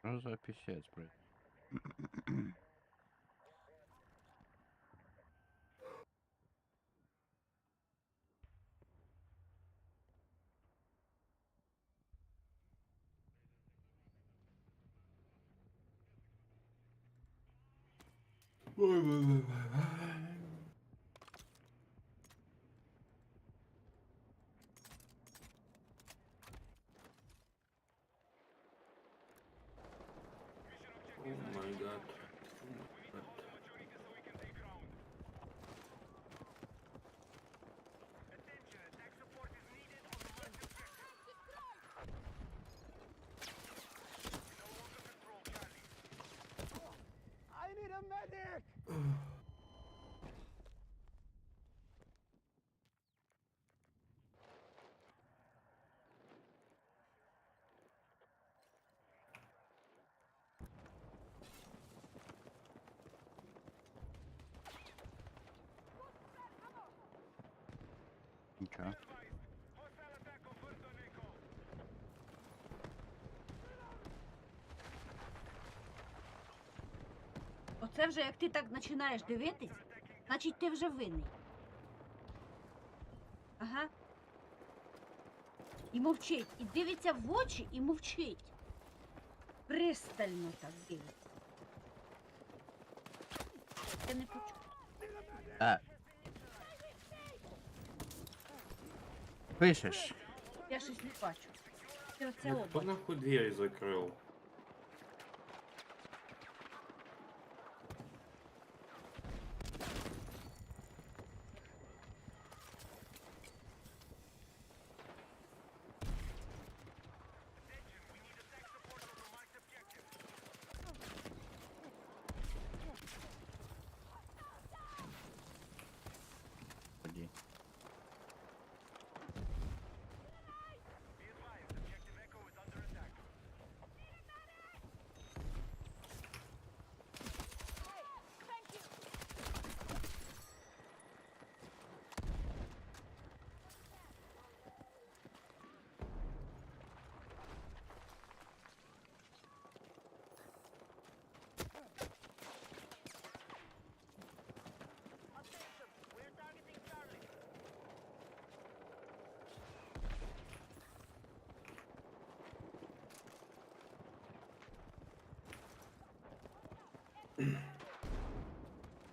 Що за пісець, блядь? О май гад. I need a medic! Нічого. Оце вже як ти так починаєш дивитись, значить ти вже винний. Ага. І мовчить. І дивиться в очі і мовчить. Пристально так дивиться. Я не почув. Пишеш. Я щось не бачу. Це оце Ну, кто оба. нахуй дверь закрыл? Тоді.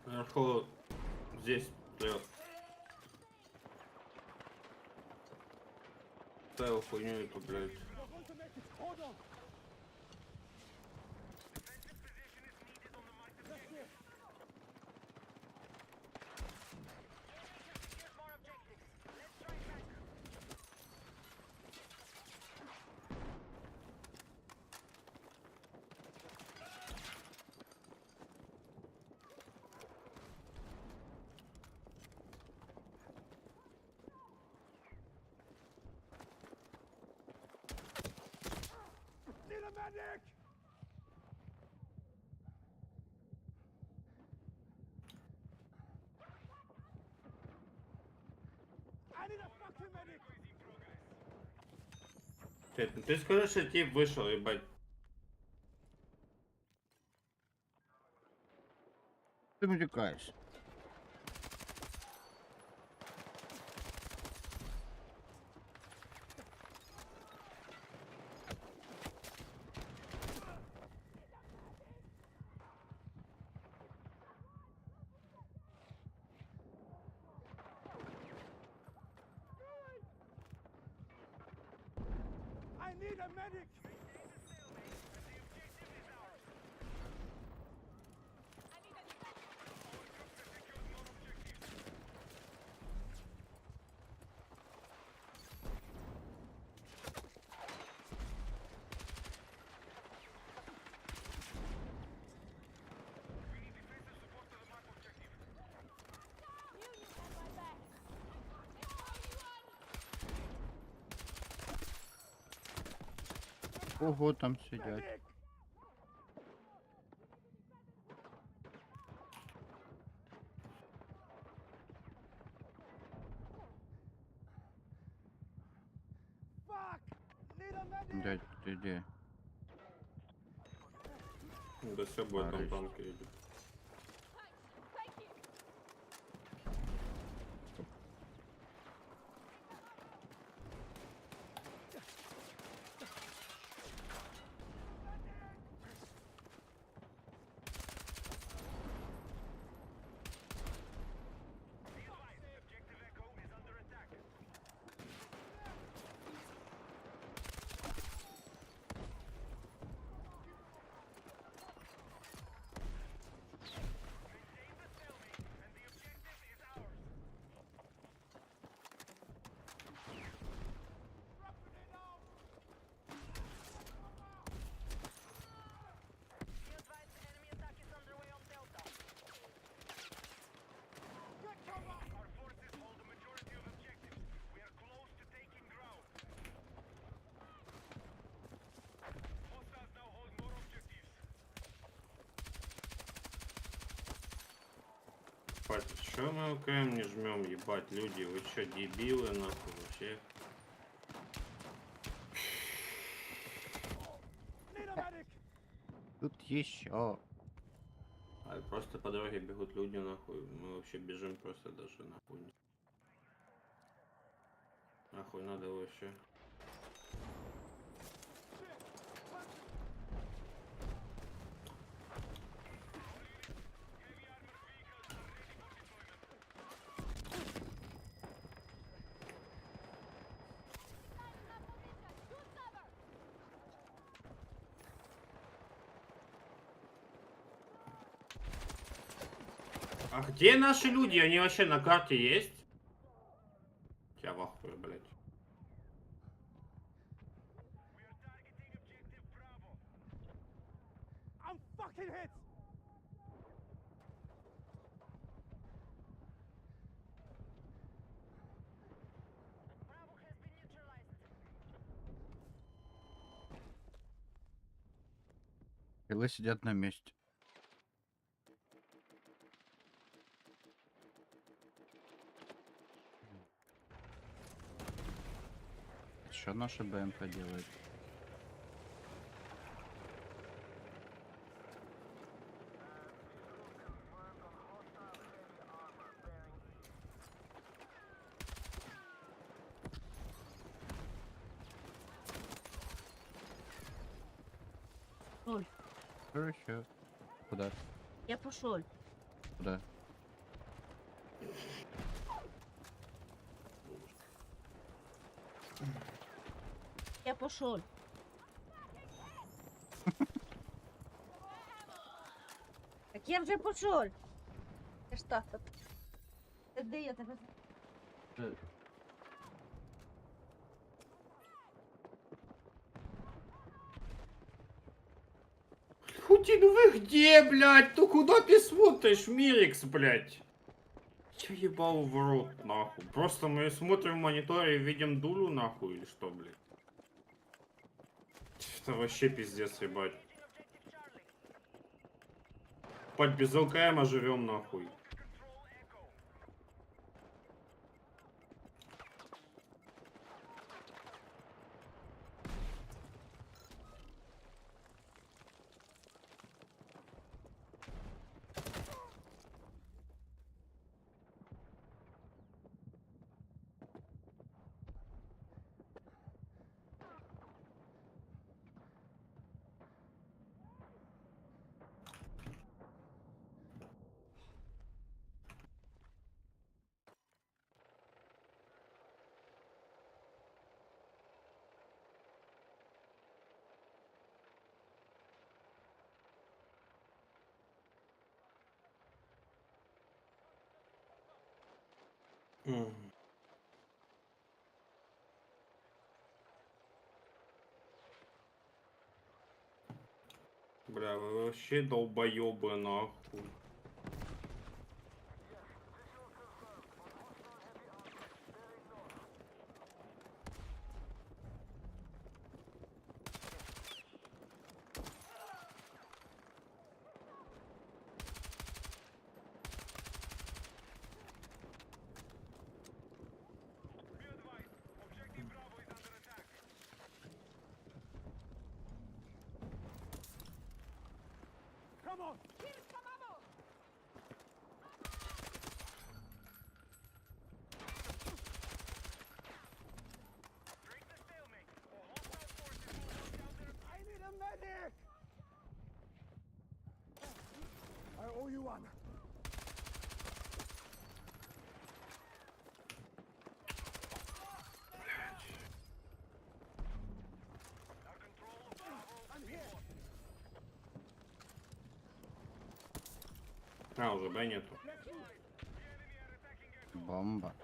Наверху здесь прет. Ставил хуйню эту, блядь. Hold on! Need a medic! I need a fucking medic! Ты скажи, что тип вышел, ебать. Ти матюкаєш. I need a medic! Ого, там сидять. Medic! Fuck! Need a medic! Дядь, ти де? До сих пор там Нарешті. танки идут. Хватит, что мы УКМ не жмем, ебать, люди, вы что, дебилы, нахуй, вообще? Need a medic! Тут еще. А просто по дороге бегут люди, нахуй, мы вообще бежим просто даже нахуй. Нахуй надо вообще. А где наши люди? Они вообще на карте есть? Я в ахуе, блядь. I'm fucking hit! Крылы сидят на месте. Что наша БМП делает? Ой, Хорошо. Куда? я пошел. Куда? Я пошел. Так я вже пошел. Ти ж так. Де я тебе? Хутин, вы где, блядь? Ну куда ты смотришь, Мирикс, блядь? Я ебал в рот, нахуй. Просто мы смотрим в мониторе и видим дулю, нахуй, или что, блядь? Это вообще пиздец, ебать. Под без ЛКМа живем, нахуй. Бля, вы вообще долбоебы, нахуй. Come on! I need a medic! I owe you one. I'm here. А, уже Б нету. Let's move. Бомба.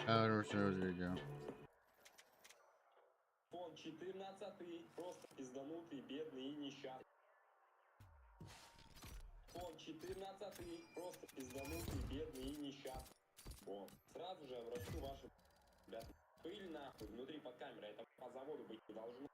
Хорошее видео. Он 14-й, просто пизданутый, бедный и несчастный. Он 14-й, просто пизданутый, бедный и несчастный. Вот. Сразу же обращу ваши, ребят, пыль нахуй внутри под камерой. Это по заводу быть не должно.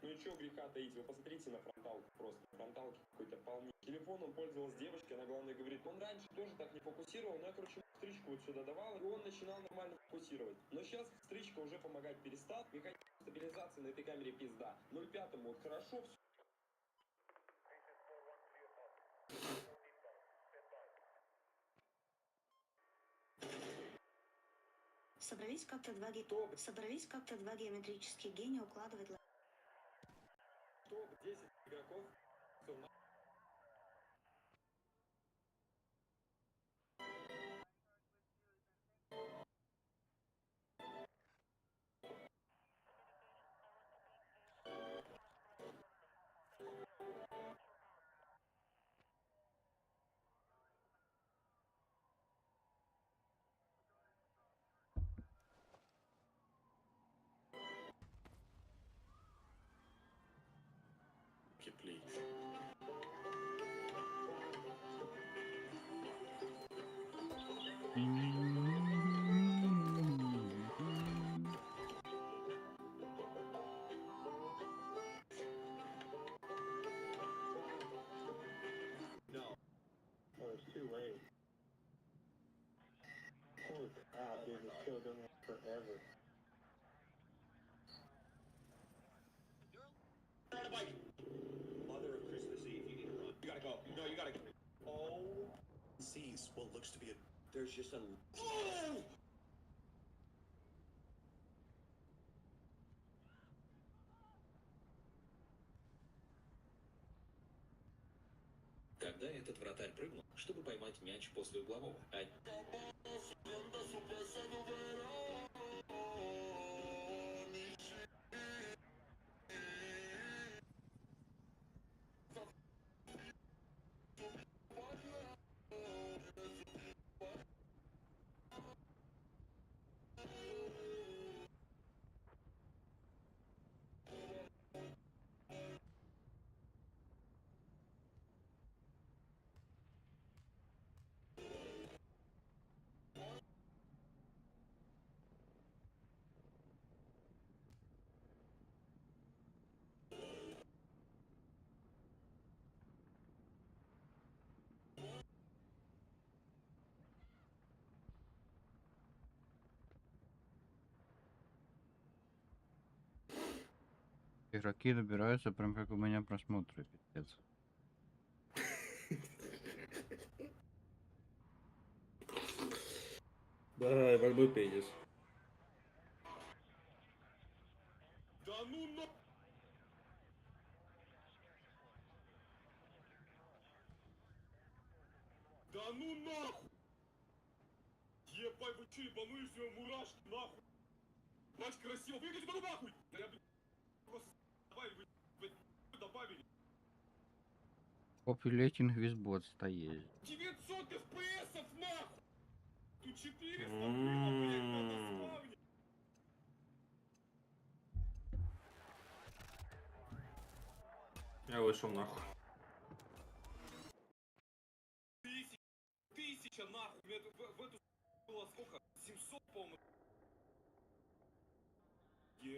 Ну и чё греха таить, вы посмотрите на фронталку просто. Фронталки какой-то полный. Телефоном пользовалась девочка, она главное говорит, он раньше тоже так не фокусировал, но я, короче, стричку вот сюда давал, и он начинал нормально фокусировать. Но сейчас стричка уже помогать перестал, механизм стабилизации на этой камере пизда. 0,5 вот хорошо, все. Собрались как-то Топ, собрались как-то два геометрических гения укладывать топ, 10 игроков. Всё, на- Please. No. Oh, it's too late. Holy crap, dude, this kill done forever. Ride a bike. Mother of Christmas Eve, you need to run. You gotta go. No, you gotta go. Oh. Sees what looks to be a. There's just a. Oh! Когда этот вратарь прыгнул, чтобы поймать мяч после углового. Игроки набираются прям как у меня просмотры, пиздец. Да, во льду пейдешь. Да ну на... Да ну нахуй! Ебать, вы че, ебанулись, у меня мурашки, нахуй! Матч красиво, выйдите ну нахуй! Да я, блядь, просто добавили, вы, блядь, добавили. Populating визбот стоит. 900 FPS нахуй! Тут 400 было, блядь, на спавне! Я вышел нахуй. Тысяча нахуй, мне тут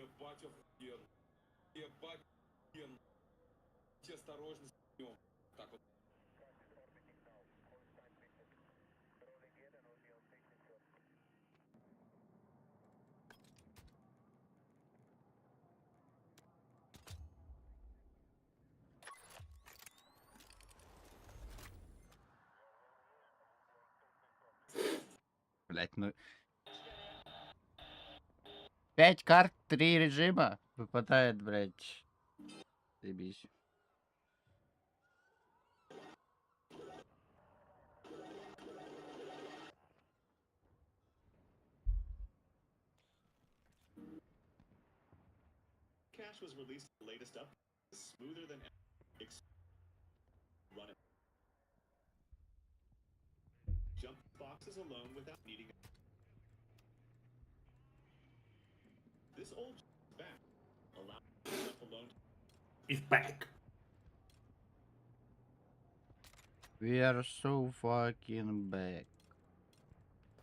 Ебать, офигенно. Ебать, офигенно. Будьте осторожны с ним. Так вот. Блять, ну... 5 карт, 3 режима. Выпадает, блять. Заебись. Cache was released the latest up, smoother than run it. Jump boxes alone without needing. This old back allows jump alone. Is back. We are so fucking back.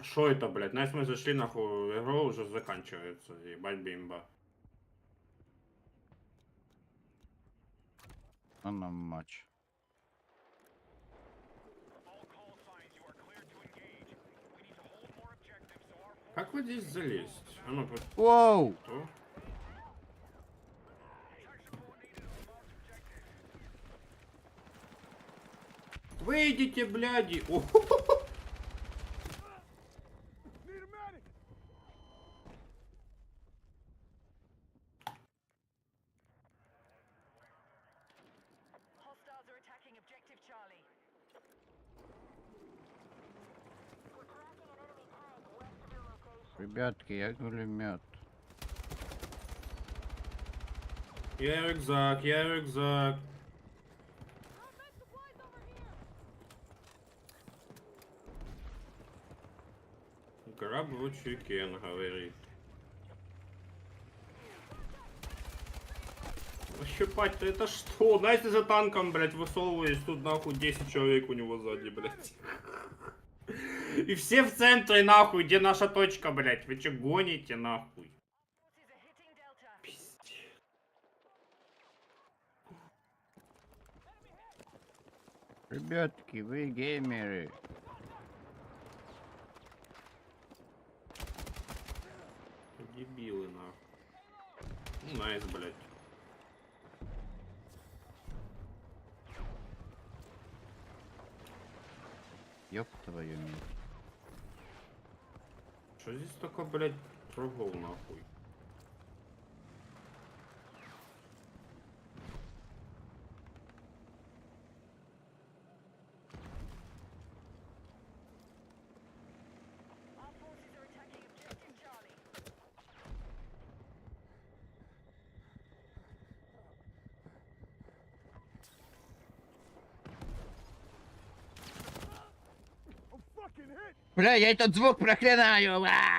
Что это, блядь? Знаешь, мы зашли нахуй, игра уже заканчивается. Ебать бимба. А нам матч. Как вот здесь залезть? А ну, Воу! что? Выйдите, бляди! О, Need a medic! Hostiles are attacking objective Charlie. Ребятки, я гулемет. я рюкзак, я рюкзак. Граб лучше Кен, говорит. Щипать-то это что? Знаете, за танком, блядь, высовываюсь, тут нахуй 10 человек у него сзади, блядь. И все в центре, нахуй, где наша точка, блядь? Вы че гоните, нахуй? Forces are hitting Delta. Пиздец. Ребятки, вы геймеры. Дебилы, нахуй. Ну, найс, блядь. Ёб твою мать. Что здесь только, блядь, врагов, нахуй? Our forces are attacking objective Charlie. I'm fucking hit! Бля, я этот звук проклинаю! Attacking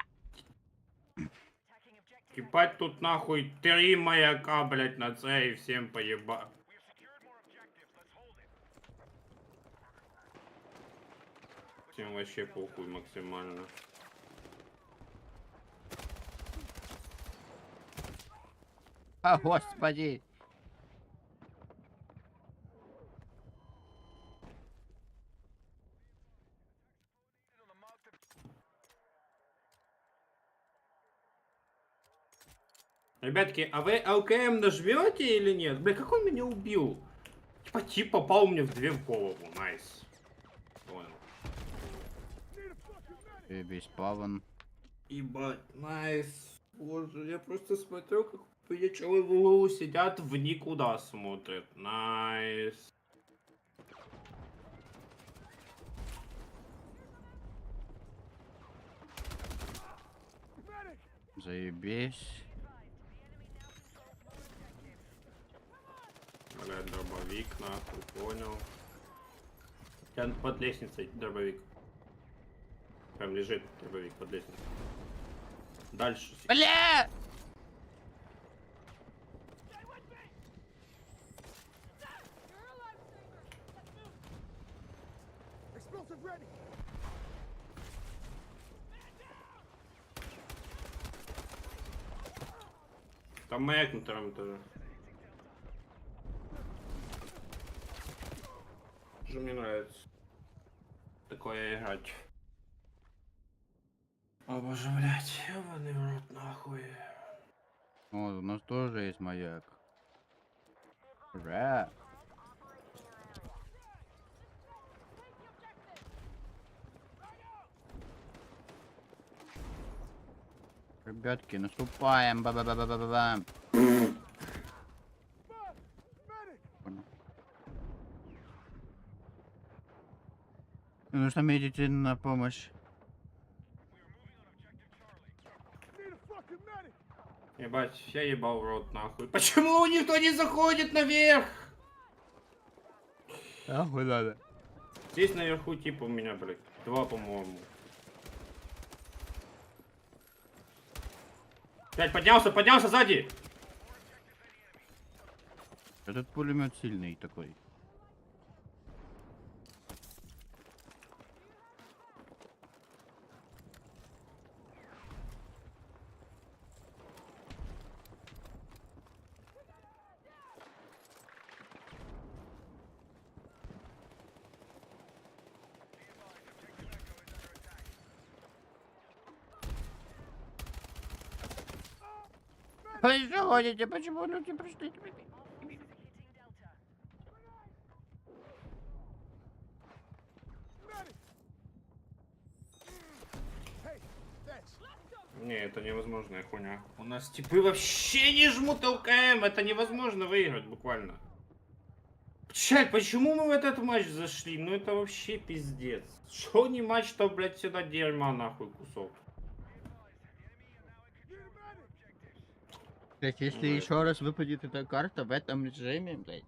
objective. Ебать тут нахуй 3 маяка, блядь, на С и всем поеба. Всем вообще похуй максимально. А, господи! Ребятки, а вы ЛКМ нажмете или нет? Бля, как он меня убил? Тип попал мне в 2 в голову. Найс. Понял. Весь паван. Ебать, найс. Боже, я просто смотрю, как приятели в углу сидят, в никуда смотрят. Найс. Заебись. Блядь, дробовик, нахуй, понял. Я под лестницей дробовик. Прям лежит дробовик под лестницей. Дальше. Бля! Explosive ready! Там маяк на втором этаже. Что мне нравится такое играть. О боже, блядь, ебаный в рот, нахуй. О, у нас тоже есть маяк. Ура! Ребятки, наступаем. Ба-ба-ба-ба-ба-бам. Понял. Нужно медицинная помощь. Need a fucking medic. Ебать, я ебал в рот, нахуй. Почему никто не заходит наверх? Нахуй надо. Здесь наверху типа у меня, блядь, 2, по-моему. 5, поднялся сзади. Этот пулемет сильный такой. Вы что ходите? Почему люди пришли? Hitting Delta. Medic. Hey, thanks. Не, это невозможная хуйня. У нас типы вообще не жмут ЛКМ. Это невозможно выиграть, буквально. Чать, почему мы в этот матч зашли? Ну это вообще пиздец. Шо не матч, то, блядь, сюда дерьма, нахуй, кусок. Блять, если Ну, еще раз выпадет эта карта в этом режиме, блять,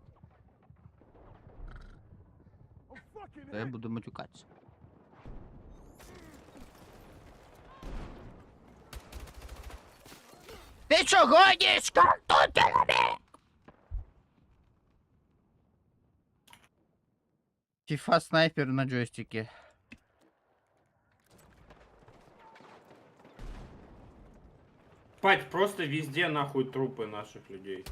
I'm fucking то я hit. буду матюкаться. Ты чё гонишь, картофелями? Фифа снайпер на джойстике. Пать, просто везде, нахуй, трупы наших людей.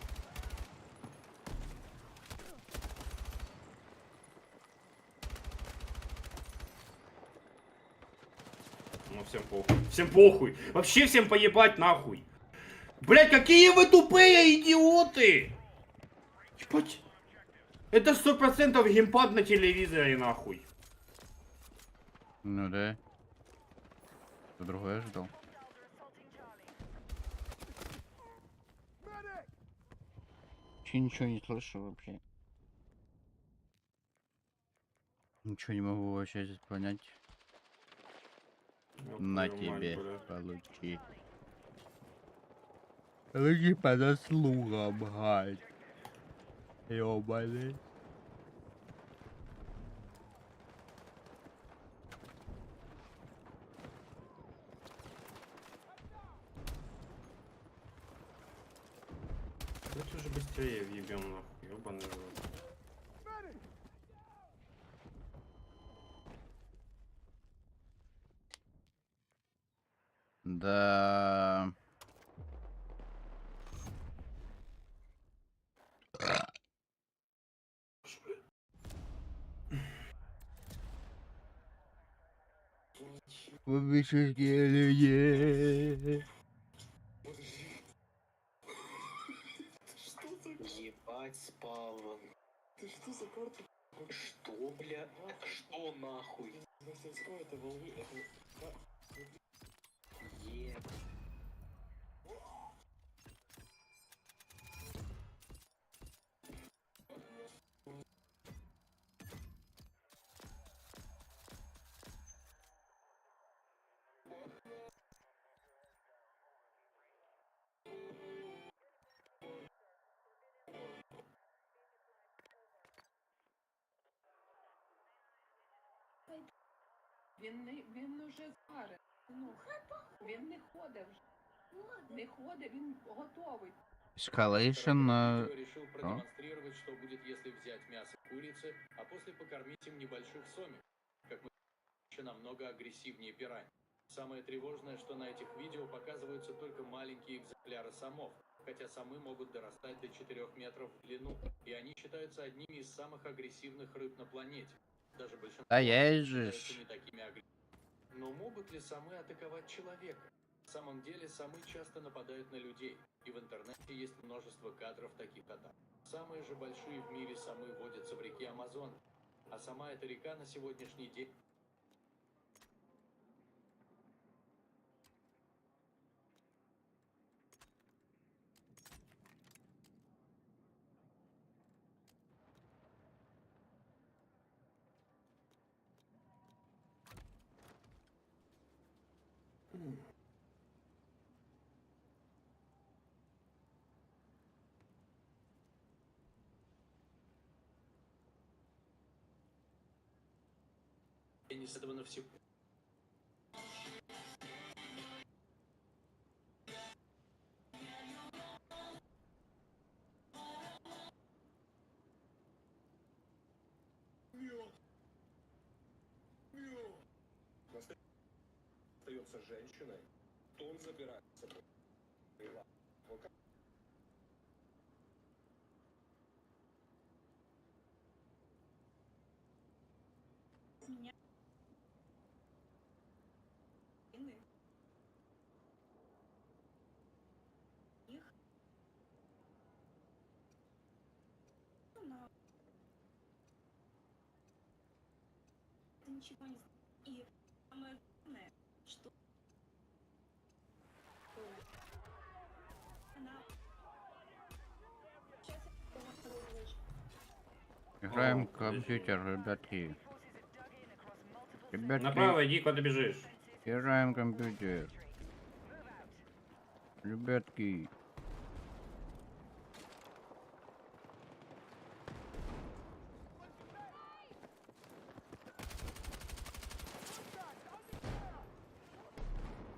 Ну, всем похуй. Всем похуй. Вообще всем поебать, нахуй. Блять, какие вы тупые идиоты! Ебать. Это 100% геймпад на телевизоре, нахуй. Ну да. Что другое ждал. Delta assaulting Charlie. Medic. Ничего не слышу вообще. Ничего не могу вообще здесь понять. Ёб На твою мать, тебе, блядь. получи. Получи по заслугам, гай. Ёбаный. Давайте уже быстрее въебем, нахуй, ёбаный рот. Medic. Да. Побежите людей. Ебать, спавн. Ты что за порт? Что, бля? Что нахуй? Еб. Він уже зараз. Ну, він не ходить вже. Не ходить, він готовий. Escalation. Решил продемонстрировать, что будет, если взять мясо курицы, а после покормить им небольших сомик, как мы еще намного агрессивнее пирань. Самое тревожное, что на этих видео показываются только маленькие экземпляры самов, хотя самы могут дорастать до 4 метров в длину, и они считаются одними из самых агрессивных рыб на планете. Даже большинство Да есть же считаются ж. не такими агрессивными. Но могут ли самы атаковать человека? На самом деле самы часто нападают на людей, и в интернете есть множество кадров таких атак. Самые же большие в мире самы водятся в реке Амазон, а сама эта река на сегодняшний день... исследовано всего. Остается женщиной, то он забирает с собой. Ничего не знаю. И самое главное, что она... Сейчас Играем О, в компьютер, ребятки. Ребятки, Направо иди, куда ты бежишь. играем в компьютер. Ребятки.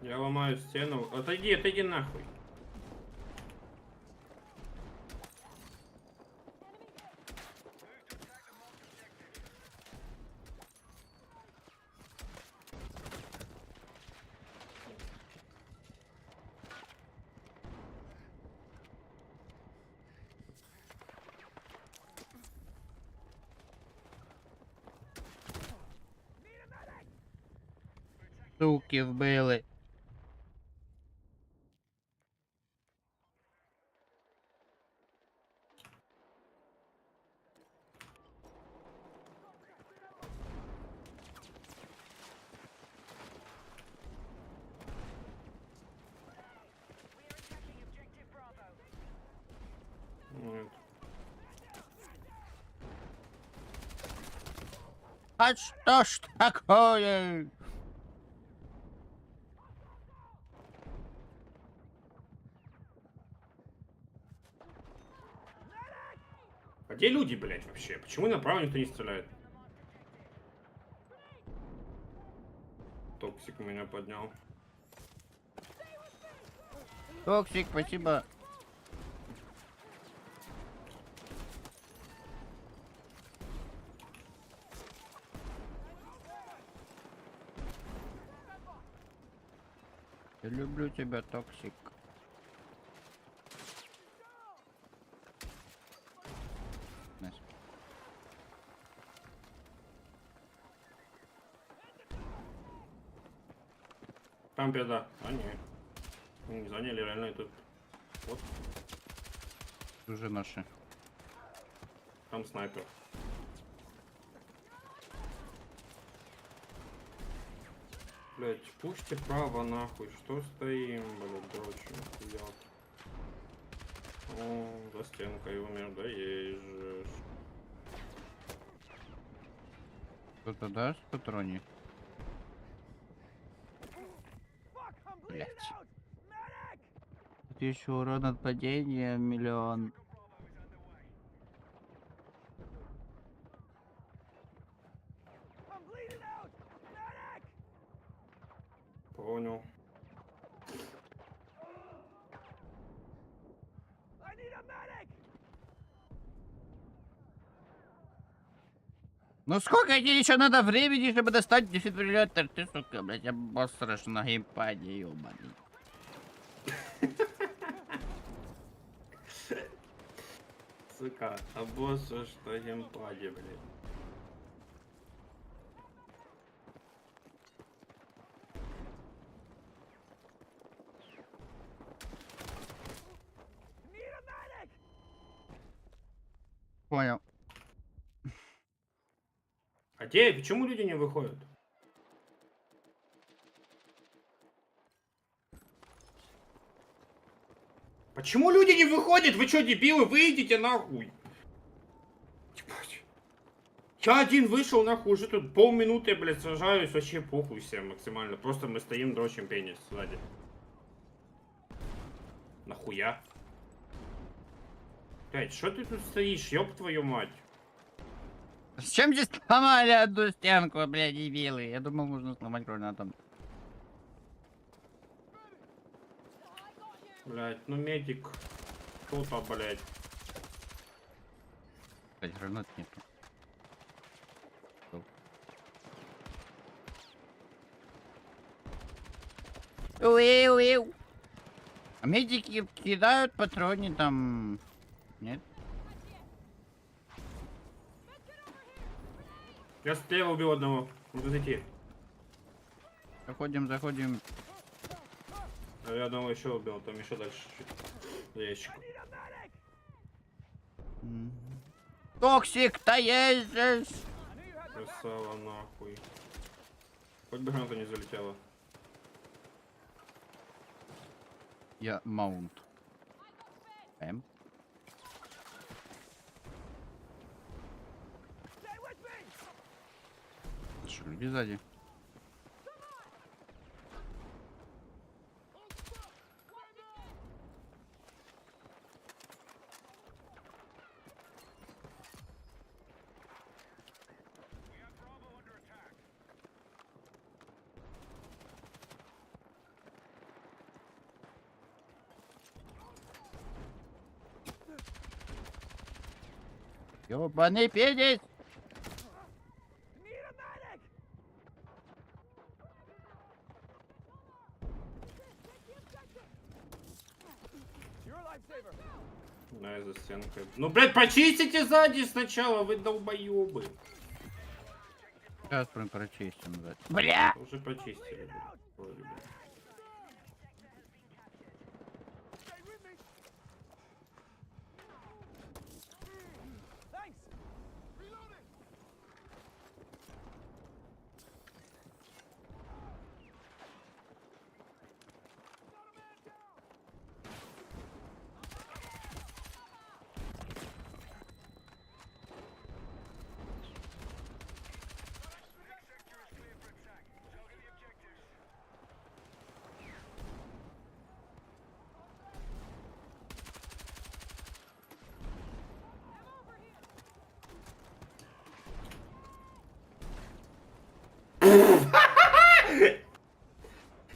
Я ломаю стену. Отойди нахуй. Суки вбили. Нет. А что ж такое? А где люди, блядь, вообще? Почему направо никто не стреляет? Токсик меня поднял. Токсик, спасибо. Я люблю тебя, Токсик. Nice. Там пизда. А не. Не заняли реально этот. Вот. Уже наши. Там снайпер. Блять, пушьте право нахуй. Что стоим, блять, дрочим, хуят. О, за стенкой умер, да есть же. Кто-то даст патроне? Блять. Тут еще урон от падения 1 000 000. Понял. Ну сколько тебе еще надо времени, чтобы достать дефибриллятор? Ты, сука, блядь, обосрешь на геймпаде, ёбаный. Сука, а босса что геймпаде, блядь. Понял. А те, почему люди не выходят? Почему люди не выходят? Вы что, дебилы? Выйдите нахуй. Ебать. Я один вышел нахуй, уже тут полминуты, блядь, сражаюсь, вообще похуй всем максимально. Просто мы стоим, дрочим пенис сзади. Нахуя? Блядь, что ты тут стоишь, ёб твою мать? С чем здесь сломали одну стенку, блядь, дебилы? Я думал, можно сломать гранатом. Блядь, ну медик. Кто-то, блядь. Блядь, гранат нету. Уиу. А медики кидают патроны там... Нет? Я слева убил одного. Надо зайти. Заходим. А я одного еще убил, там еще дальше чуть-чуть. Ящик. Токсик, та ездишь! Красава нахуй. Хоть бы граната не залетела. Я маунт. Что, люди сзади? Ёбаный пенис! На, за стенкой. Ну, блядь, почистите сзади сначала, вы долбоёбы. Сейчас прям прочистим, блядь. Бля! Уже почистили, блядь. Вроде бы.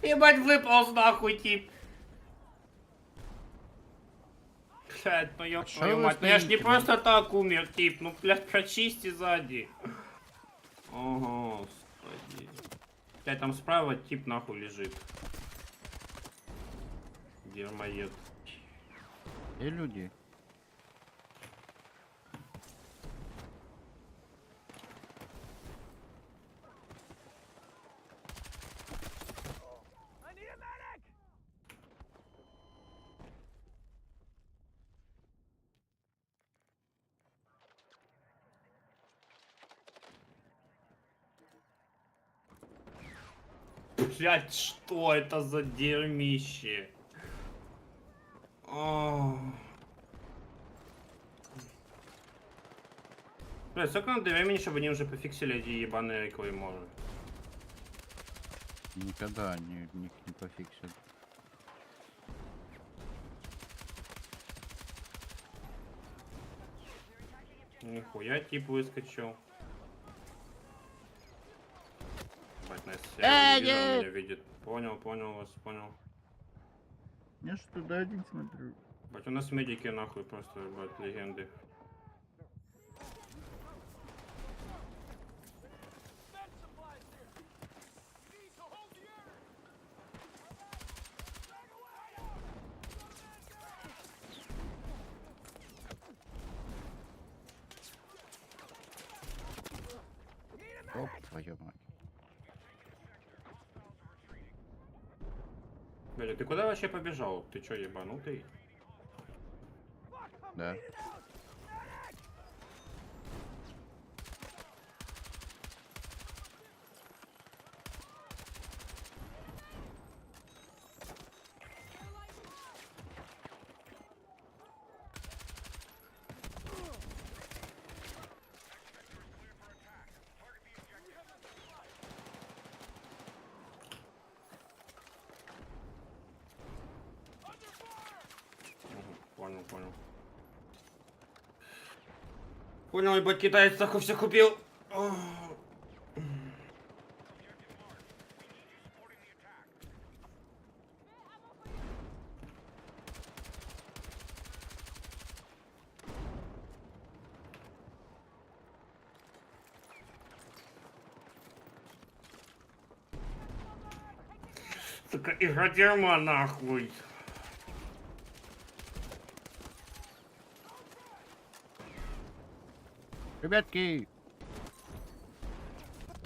Ебать, выполз нахуй, тип. Блядь, ну ёб твою вы мать, ну я ж не стоите, просто так умер, тип. Ну, блядь, прочисти сзади. Ого, господи. Блядь, там справа тип нахуй лежит. Дермоед. И люди. Блядь, что это за дерьмище? Блядь, сколько надо времени, чтобы они уже пофиксили эти ебаные клейморы? Никогда них не пофиксят. Нихуя тип выскочил. Бать, Настя, я не вижу, он меня видит. Понял вас, понял. Я ж туда один смотрю. Бать, у нас медики нахуй просто, бать, легенды. Оп, твою мать. Бля, ты куда вообще побежал? Ты чё, ебанутый? Да. Понял, понял. Понял, ебать, китаец так всех убил. Сука, игра дерьма, нахуй. Ребятки!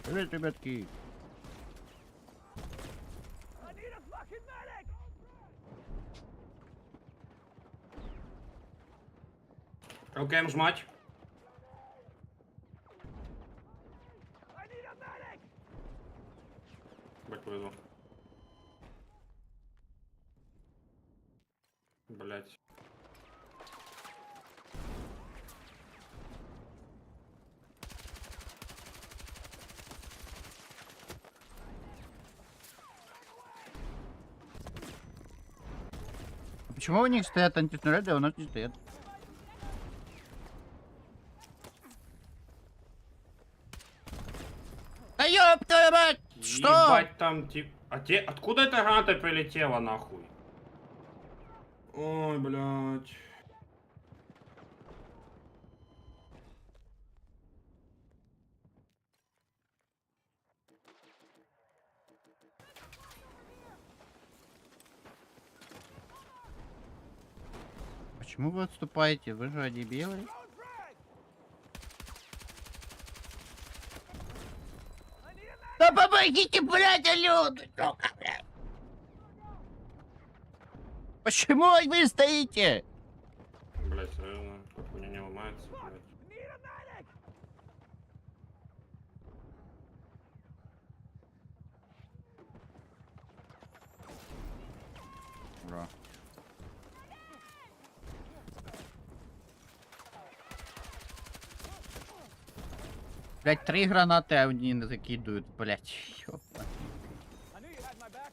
Привет, ребятки! I need a fucking medic! ЛКМ жмать. I need a medic! Бать, повезло. Блять. Почему у них стоят антиснаряды, а у нас не стоят? Да ёб твою мать! Что? Ебать там тип... Откуда эта граната прилетела, нахуй? Ой, блядь. Почему вы отступаете? Вы же дебилы. Да помогите, блядь, люди! Сука, блядь! Почему вы стоите? Блять, реально, как у меня не ломается, блядь. Need a medic! Ура. Блять, 3 гранаты, а они не закидывают, блять. Ёпа. I knew you had my back.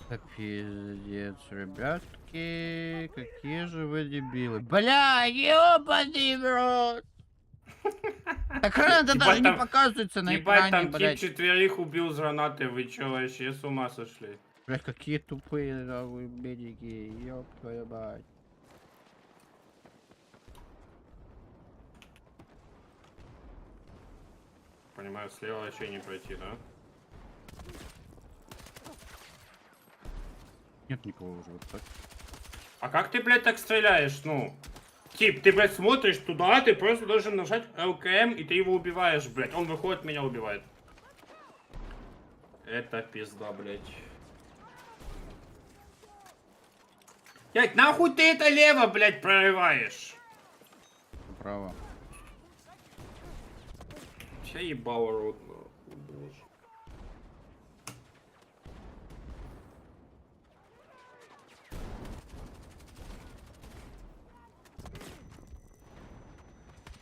Так пиздец, ребятки, какие же вы дебилы. Бля, ёбаный в рот. Так граната Ебать, даже не там- показывается на Ебать, экране, там тип блять. 4 убил с гранаты, вы чё вообще с ума сошли? Блять, какие тупые нахуй медики, ёб твою мать. Понимаю, слева вообще не пройти, да? Нет никого уже вот так. А как ты, блядь, так стреляешь, ну? Тип, ты, блядь, смотришь туда, ты просто должен нажать ЛКМ, и ты его убиваешь, блядь. Он выходит, меня убивает. Это пизда, блядь. Блядь, нахуй ты это лево, блядь, прорываешь? Право. Ща ебало рот, нахуй, боже.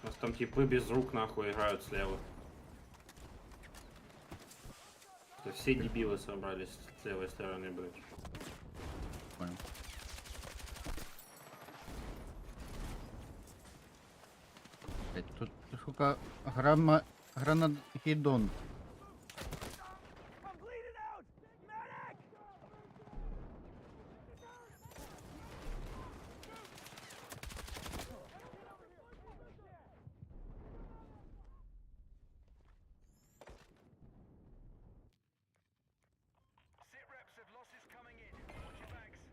У нас там типы без рук, нахуй, играют слева. Это все дебилы собрались с левой стороны, блядь. Понял. Блять, тут сколько гранатхидон. I'm bleeding out! Medic! Sit reps have losses coming in. Watch your backs.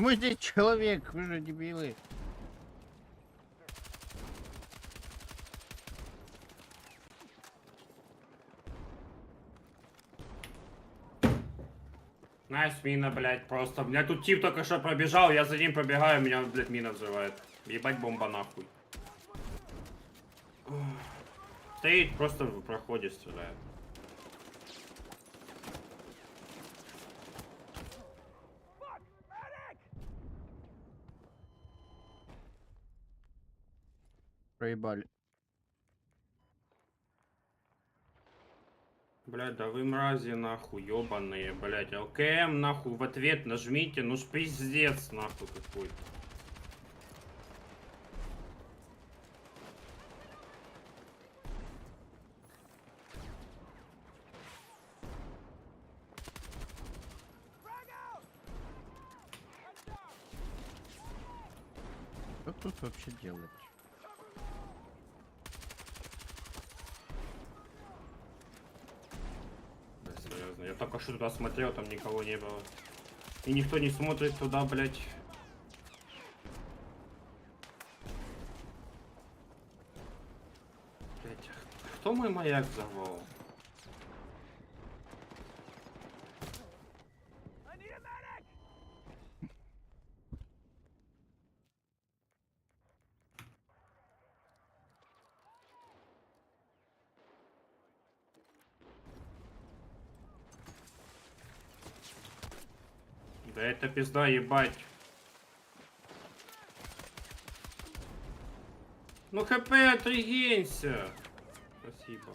Почему здесь человек? Вы же дебилы. Найс, мина, блядь, просто. У меня тут тип только что пробежал, я за ним пробегаю, меня, блядь, мина взрывает. Ебать бомба нахуй. Стоит, просто в проходе стреляет. Проебали. Блядь, да вы мрази нахуй, ёбаные, блядь. ЛКМ нахуй в ответ нажмите, ну ж пиздец нахуй какой-то. Что тут вообще делать? Да, серьезно, я только что туда смотрел, там никого не было. И никто не смотрит туда, блядь. Блядь, кто мой маяк взорвал? I need a medic! Да это пизда, ебать. Ну хп, отрегенься. Спасибо.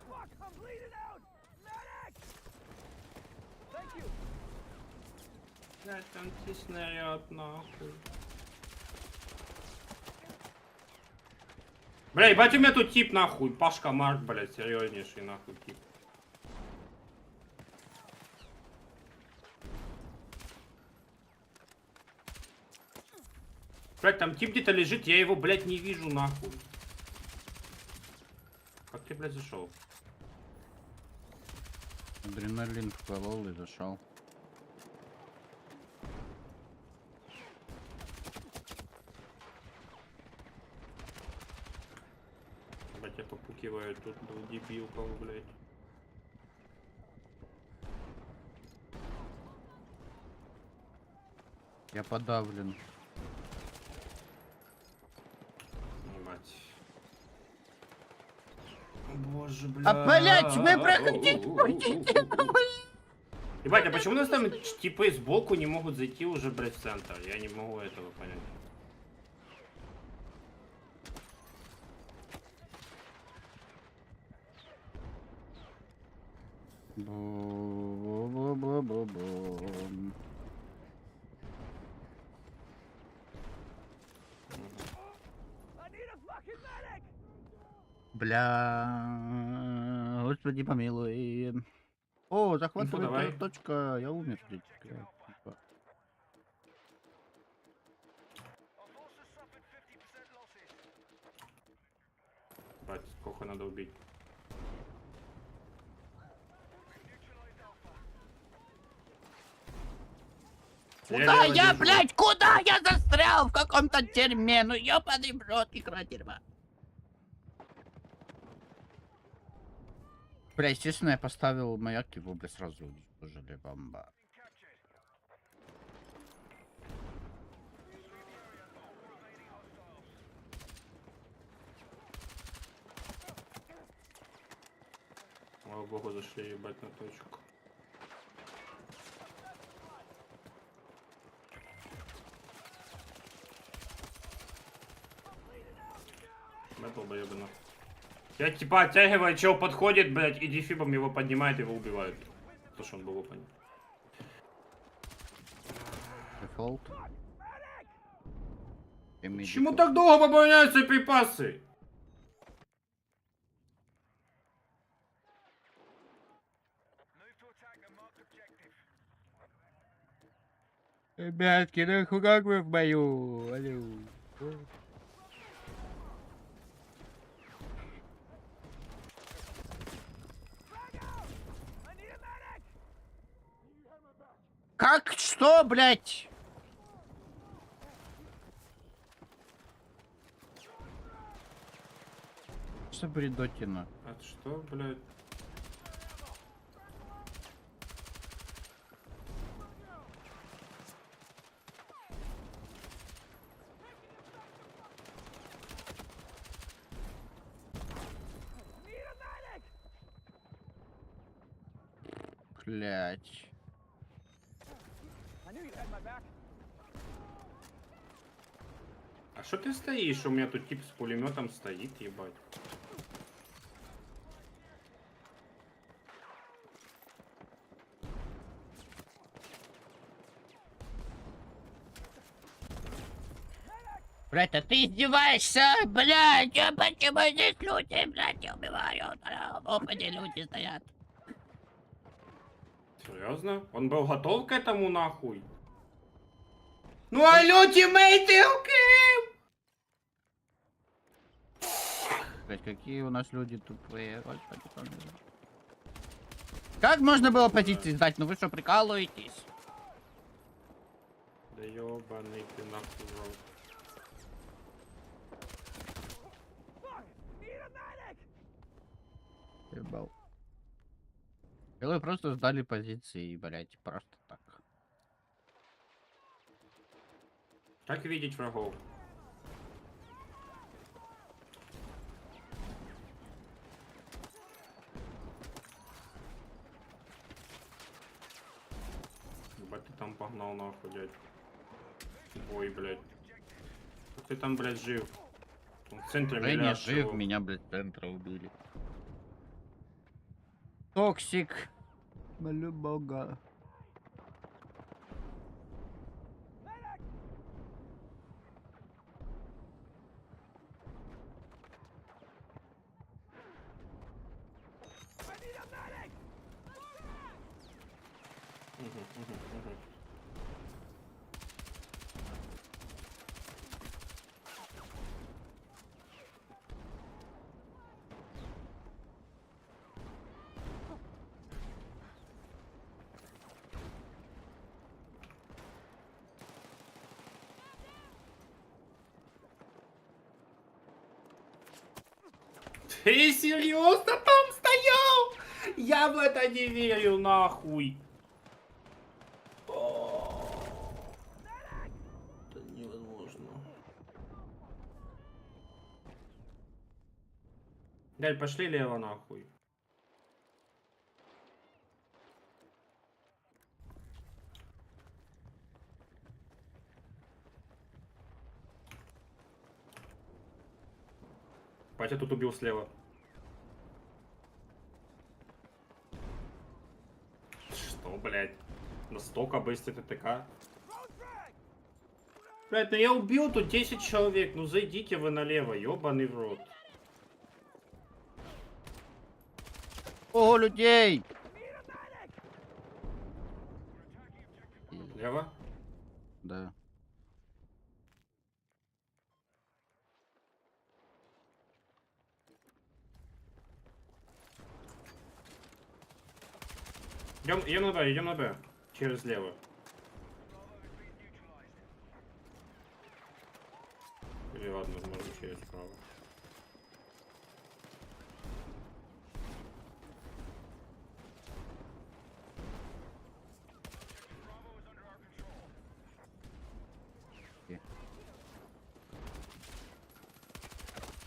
Fuck, I'm bleeding out! Medic! Thank you! Блядь, там снаряд, нахуй. Бля, ебать, у меня тут тип, нахуй. Пашка Марк, блядь, серьезнейший, нахуй, тип. Блядь, там тип где-то лежит, я его, блядь, не вижу, нахуй. Как ты, блядь, зашел? Адреналин вколол и зашел. Блядь, я попукиваю тут, дебилков, блядь. Я подавлен. Ебать. Боже, блядь. А, блядь, вы проходите. Ебать, а почему у нас там типы сбоку не могут зайти уже, блядь, в центр? Я не могу этого понять. Бу-бу-бу-бу-бум. I need a fucking medic! Бля, господи помилуй. О, захватывает давай. точка, я умер здесь. Бля, типа. Ебать, сколько надо убить. Куда его я, держу. блядь, куда я застрял в каком-то дерьме? Ну ёбаный в рот, икра дерьма. Бля, естественно, я поставил маяк, его, бля, сразу уничтожили, бомба. Слава богу, зашли ебать на точку. Долбоебано. Я типа оттягиваю, чел подходит, блядь, и дефибом его поднимает, его убивают. То, что он был опан. Дефолт. Почему так долго пополняются припасы? Ребятки, ну как вы в бою? Алло. I need a medic! Как? Что, блядь? Что бредотина? А что, блядь? Блядь. I knew you'd had my back. А что ты стоишь? У меня тут тип с пулеметом стоит, ебать. Блядь, а ты издеваешься? Блядь, я почему здесь люди, блядь, убивают? Опади, люди стоят. Серьезно? Он был готов к этому нахуй? Ну алло, тиммейты, окей! Блядь, какие у нас люди тупые, господи, помилуй. Как можно было позиции сдать? Ну вы что, прикалываетесь? Да ёбаный ты нахуй в рот. Ебал. Вы просто сдали позиции, блядь, просто так. Как видеть врагов? Ебать ты там погнал нахуй, дядь. Ой, блядь. Как ты там, блядь, жив? Он в центре Я не миллиард жив, всего. меня, блядь, с центра убили. Токсик. Молю бога. Мгм. Ты серьезно там стоял? Я в это не верю, нахуй. Это невозможно. Дядь, пошли лево нахуй. Батя тут убил слева. Что, блядь? Настолько быстро ТТК? Блядь, ну я убил тут 10 человек. Ну зайдите вы налево, ёбаный в рот. Ого, людей! Лево? Да. Идем на Б, идем на Б. Через лево. Или ладно, можно через право.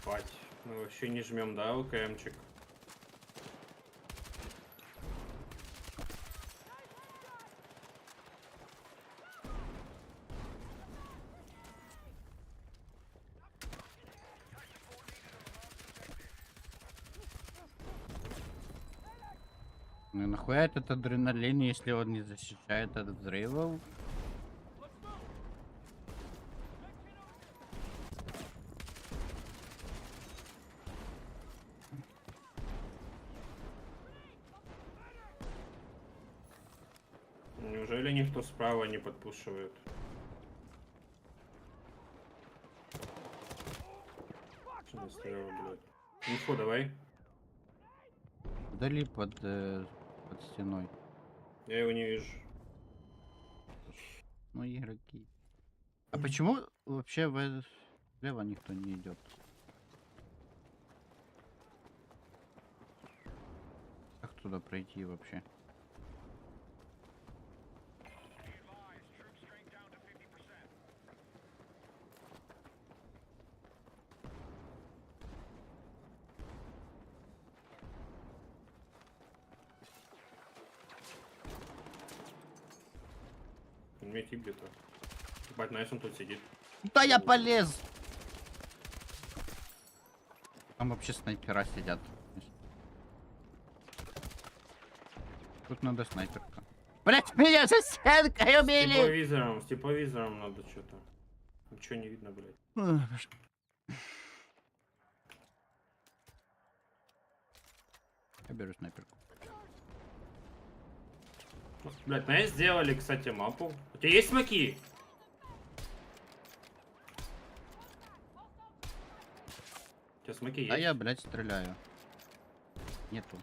Бать, мы вообще не жмем, да, ЛКМчик? Ну и нахуя этот адреналин, если он не защищает от взрывов? Неужели никто справа не подпушивает? Что слева, блядь? Инфу давай. Вдали под стеной. Я его не вижу. Ну, игроки. А почему вообще влево никто не идет? Как туда пройти вообще? У меня тип где-то. Ебать, знаешь, он тут сидит. Да я полез! Там вообще снайпера сидят. Тут надо снайперка. Блять, меня за стенкой С убили! тепловизором надо что-то. Ничего не видно, блядь. Ой, боже. Я беру снайперку. Блядь, знаешь, сделали, кстати, мапу. У тебя есть смоки? У тебя смоки есть? А я, блядь, стреляю. Нету.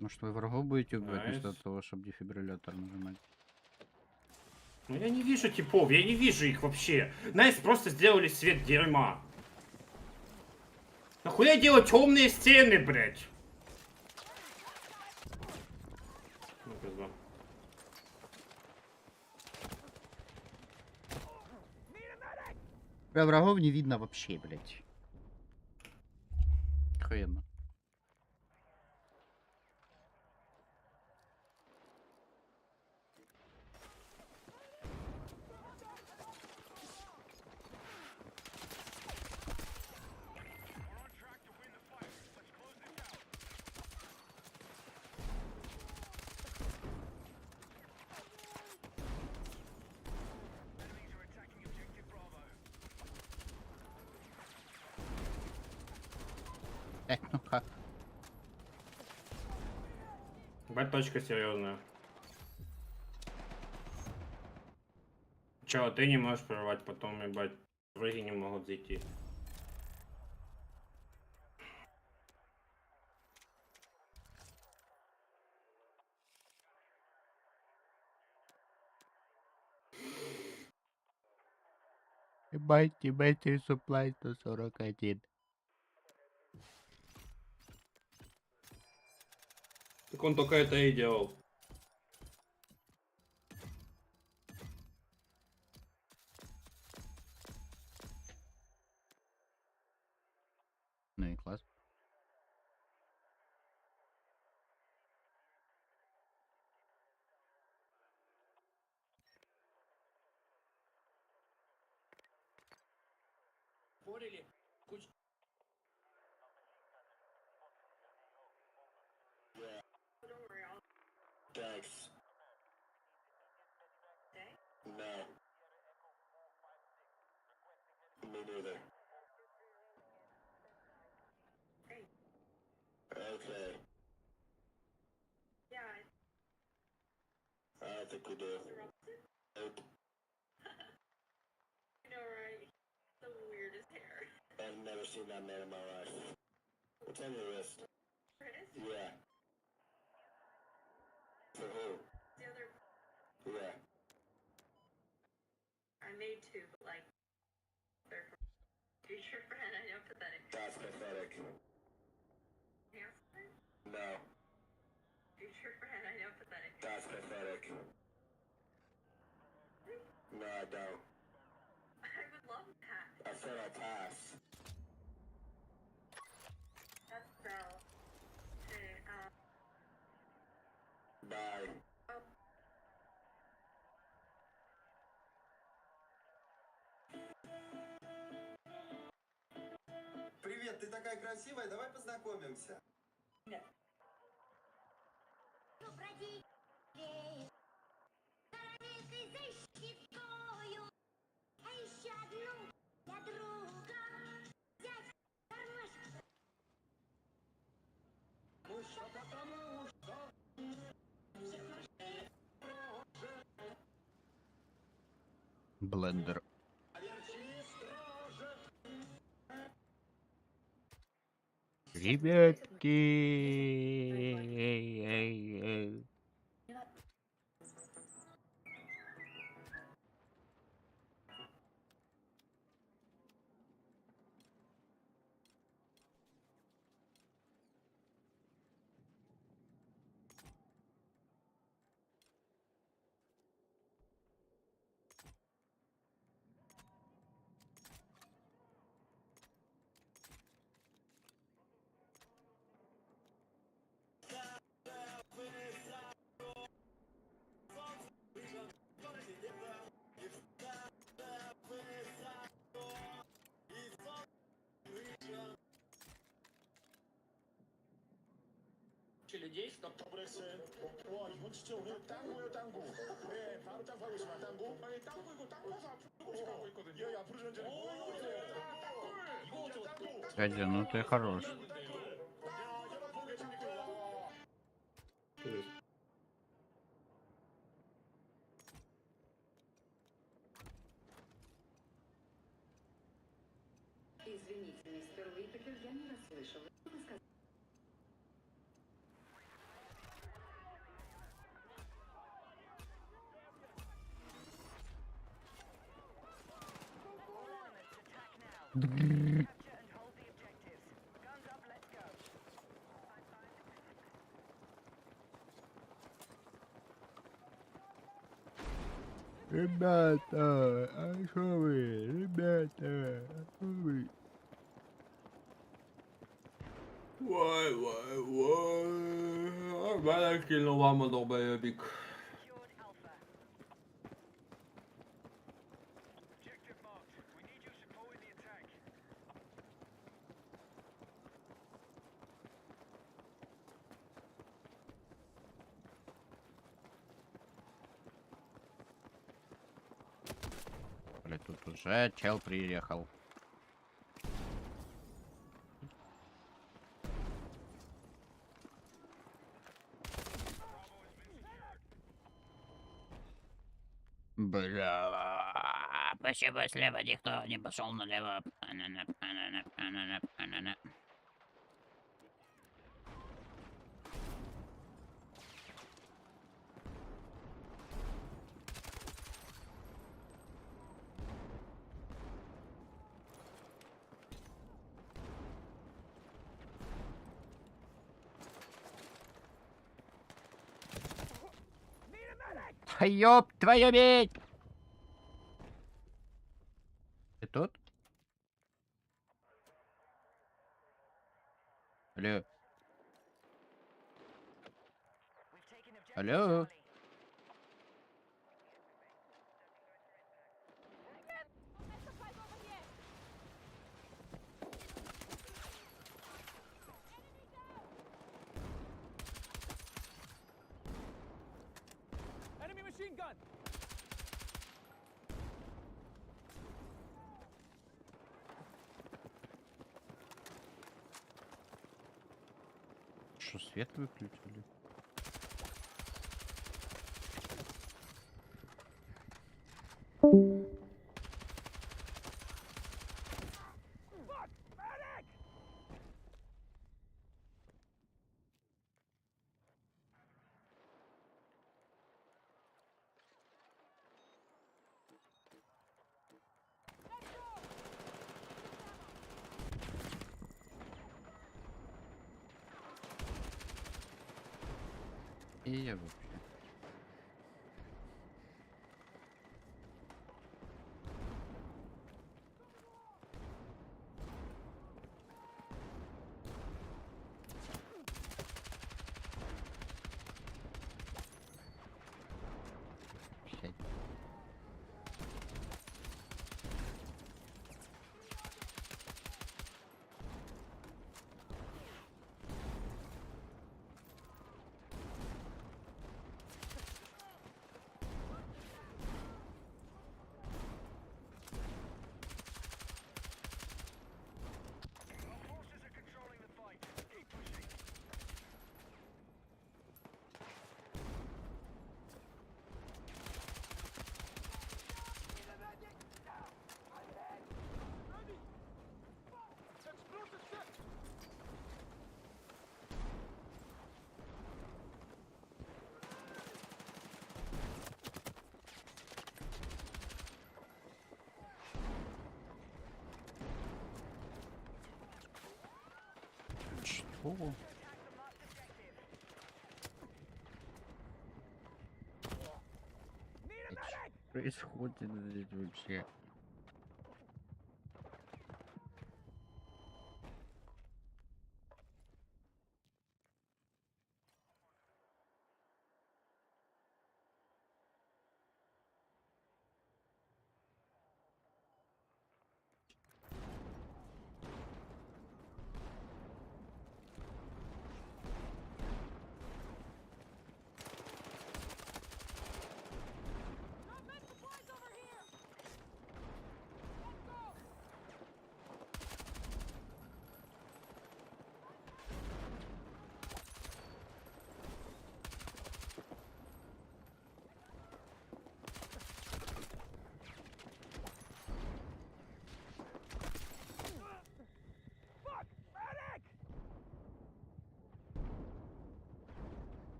Может, вы врагов будете убивать вместо Найс. того, чтобы дефибриллятор нажимать? Ну я не вижу типов, я не вижу их вообще. Найс просто сделали свет дерьма. Нахуя делать темные стены, блядь? Ну, пизда. Бля, врагов не видно вообще, блядь. Охуенно. Ну как? Ебать, точка серьезная. Чё, ты не можешь прорвать, потом, ебать, враги не могут зайти. Ебать, battery supply 141. Так он только это и делал. Ну и класс. Спорили? Куч... Thanks. No. Me neither. Okay. Yeah, I think we do. Nope. I know, right? The weirdest hair. I've never seen that man in my life. What's on your wrist? Chris? Yeah. For who? The other, Yeah. I made two, but like, they're from future friend. I know, pathetic. That's pathetic. Handsome? No. Future friend. I know, pathetic. That's pathetic. No, I don't. I would love that. I said I'll pass. That's so. Hey, Bye. oh, Привет, ты такая красивая, давай познакомимся. Блендер. Ребятки. людей, чтоб... 와 이건 진짜 오늘 땅구예요 땅구. 네 바로 땅구 하고 있으면 땅구. 아니 땅구이고 땅구가 조금씩 하고 있거든요. 여기 앞으로 전전에 이거 땅구. Кстати, ну ты хорош. 여러분 보고 계십니까? Извините, мистер Уитакер, я не расслышала. Что вы сказали? Ребята, а что вы? Ребята, а что вы? וואי וואי וואי. بالك اللي بعمل ضربة بيك. Objective marked. We need you supporting the attack. Блять, тут уже чел приехал. Бля, почему слева никто не пошел налево? Ёб твою медь! Ты тут? Алло. Алло. Enemy machine gun. Что, свет выключили? И я вообще. Блядь. Ого. Что происходит здесь вообще?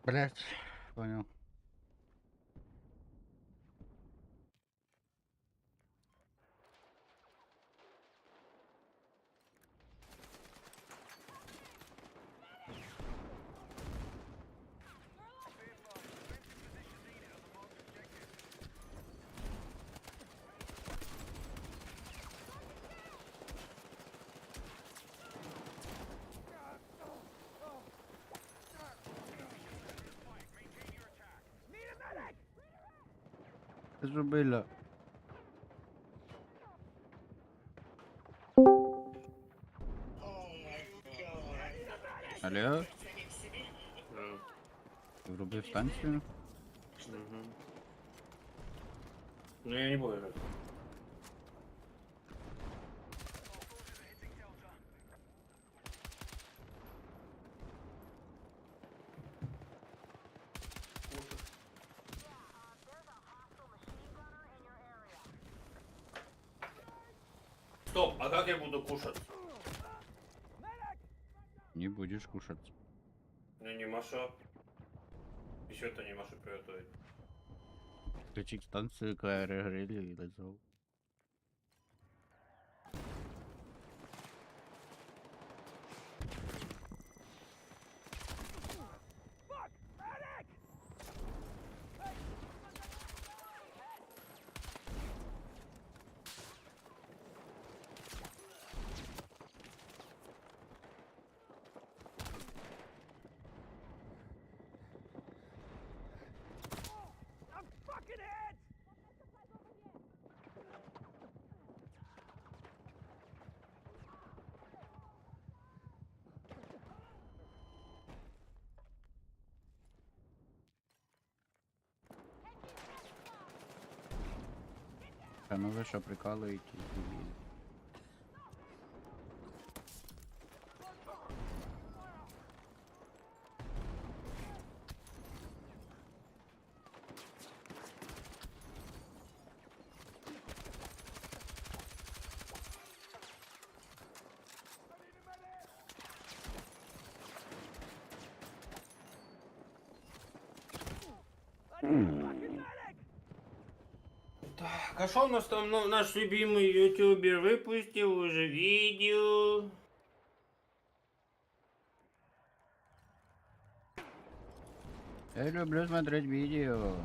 Блять, понял. Что же было? Алло? Вруби станцию. Ну я не буду. Стоп, а как я буду кушать? Не будешь кушать. Ну не Маша. Еще-то не Маша приготовить. Включить станцию, грили и лазал. Бляха, ну ви що, прикалуєтесь, дебілі? Так, а что у нас там наш любимый ютубер выпустил уже видео? Я люблю смотреть видео.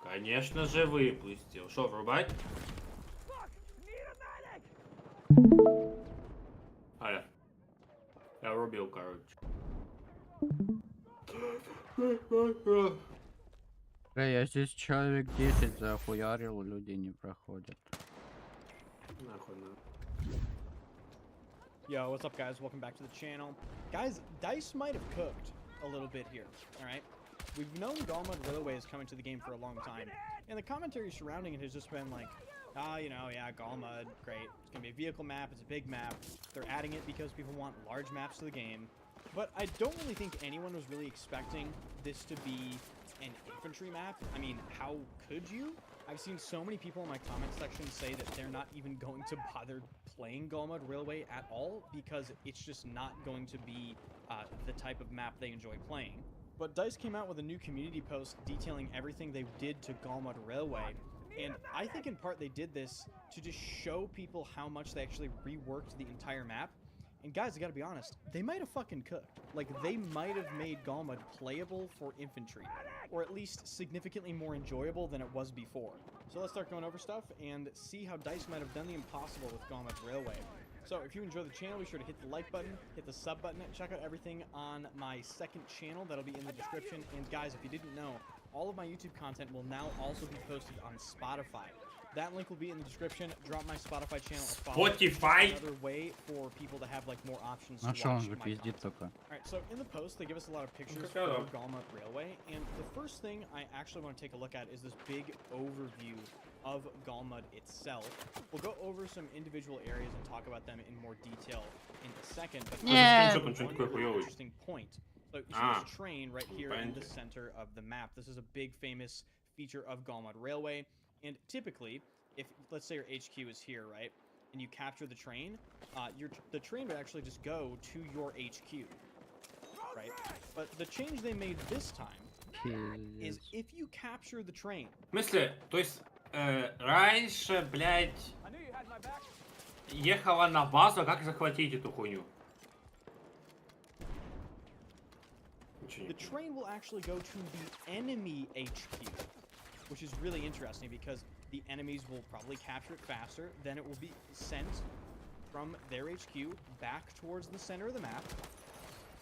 Конечно же выпустил. Что, врубать? А я врубил, короче. Я здесь человек 10 захуярил, люди не проходят. Нахуй надо. Yo, what's up guys? Welcome back to the channel. Guys, Dice might have cooked a little bit here, alright? We've known Galmud Railway is coming to the game for a long time, and the commentary surrounding it has just been like, you know, yeah, Galmud, great. It's gonna be a vehicle map, it's a big map. They're adding it because people want large maps to the game. But I don't really think anyone was really expecting this to be an infantry map. I mean, how could you? I've seen so many people in my comment section say that they're not even going to bother playing Galmud Railway at all because it's just not going to be the type of map they enjoy playing. But DICE came out with a new community post detailing everything they did to Galmud Railway, and I think in part they did this to just show people how much they actually reworked the entire map. And guys, I gotta be honest, they might have fucking cooked. Like, they might have made Galmud playable for infantry, or at least significantly more enjoyable than it was before. So let's start going over stuff and see how DICE might have done the impossible with Galmud Railway. So if you enjoy the channel, be sure to hit the like button, hit the sub button, and check out everything on my second channel. That'll be in the description. And guys, if you didn't know, all of my YouTube content will now also be posted on Spotify. That link will be in the description. Drop my Spotify channel a follow. Spotify? Another way for people to have like more options to Ну watch что, он же my пиздит content. только. Alright, so in the post, they give us a lot of pictures Okay, for though. Galmud Railway, and the first thing I actually want to take a look at is this big overview of Galmud itself. We'll go over some individual areas and talk about them in more detail in a second, but Yeah. one really interesting point. So you see this train right here in the Thank you. center of the map. This is a big famous feature of Galmud Railway, and typically, if let's say your HQ is here, right, and you capture the train, the train would actually just go to your HQ, right? But the change they made this time is if you capture the train. В смысле, то есть раньше, блядь, ехала на базу, а как захватить эту хуйню? Ничего The не понял. train will actually go to the enemy HQ, which is really interesting because the enemies will probably capture it faster, then it will be sent from their HQ back towards the center of the map,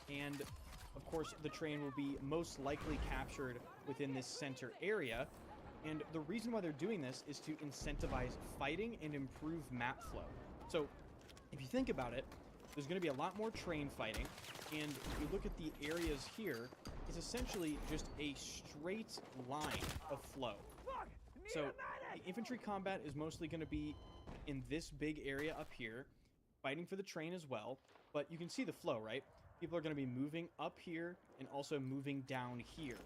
and of course the train will be most likely captured within this center area, and the reason why they're doing this is to incentivize fighting and improve map flow. So if you think about it, there's going to be a lot more train fighting, and if you look at the areas here, it's essentially just a straight line of flow. So the infantry combat is mostly going to be in this big area up here, fighting for the train as well, but you can see the flow, right? People are going to be moving up here and also moving down here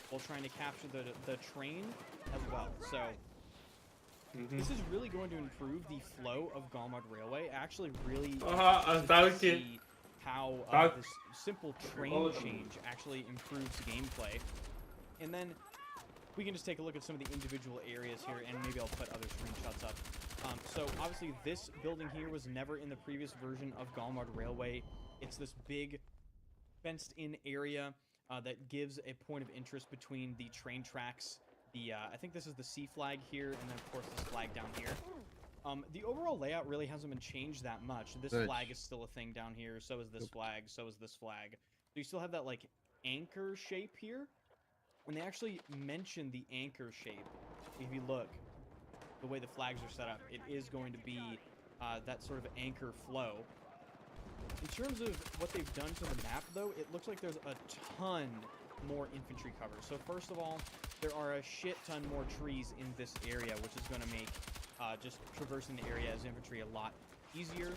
while trying to capture the train as well. So this is really going to improve the flow of Galmud Railway. Actually really interested to see how this simple train change actually improves gameplay. And then we can just take a look at some of the individual areas here, and maybe I'll put other screenshots up. So obviously this building here was never in the previous version of Galmud Railway. It's this big fenced-in area that gives a point of interest between the train tracks. I think this is the C flag here, and then of course this flag down here. The overall layout really hasn't been changed that much. This flag is still a thing down here, so is this flag, so is this flag. So you still have that like anchor shape here. When they actually mention the anchor shape, if you look, the way the flags are set up, it is going to be that sort of anchor flow. In terms of what they've done to the map, though, it looks like there's a ton more infantry cover. So first of all, there are a shit ton more trees in this area, which is going to make just traversing the area as infantry a lot easier.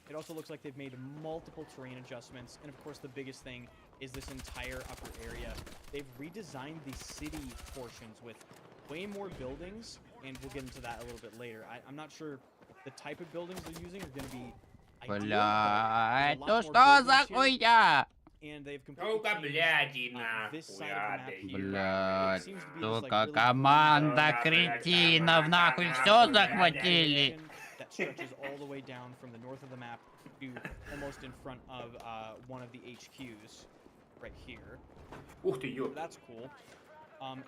It also looks like they've made multiple terrain adjustments, and of course the biggest thing is this entire upper area. They've redesigned the city portions with way more buildings, and we'll get into that a little bit later. I'm not sure the type of buildings they're using are going to be ideal, Бля, but there's a lot это more что за buildings here, хуйня? and they've completely Ну-ка, changed блядь, и this нахуй, side of the map here. Блядь, It seems to be this, like, сука, really команда grand кретинов, нахуй section все захватили. that stretches all the way down from the north of the map to almost in front of one of the HQs right here. Ух ты, So ёп. that's cool.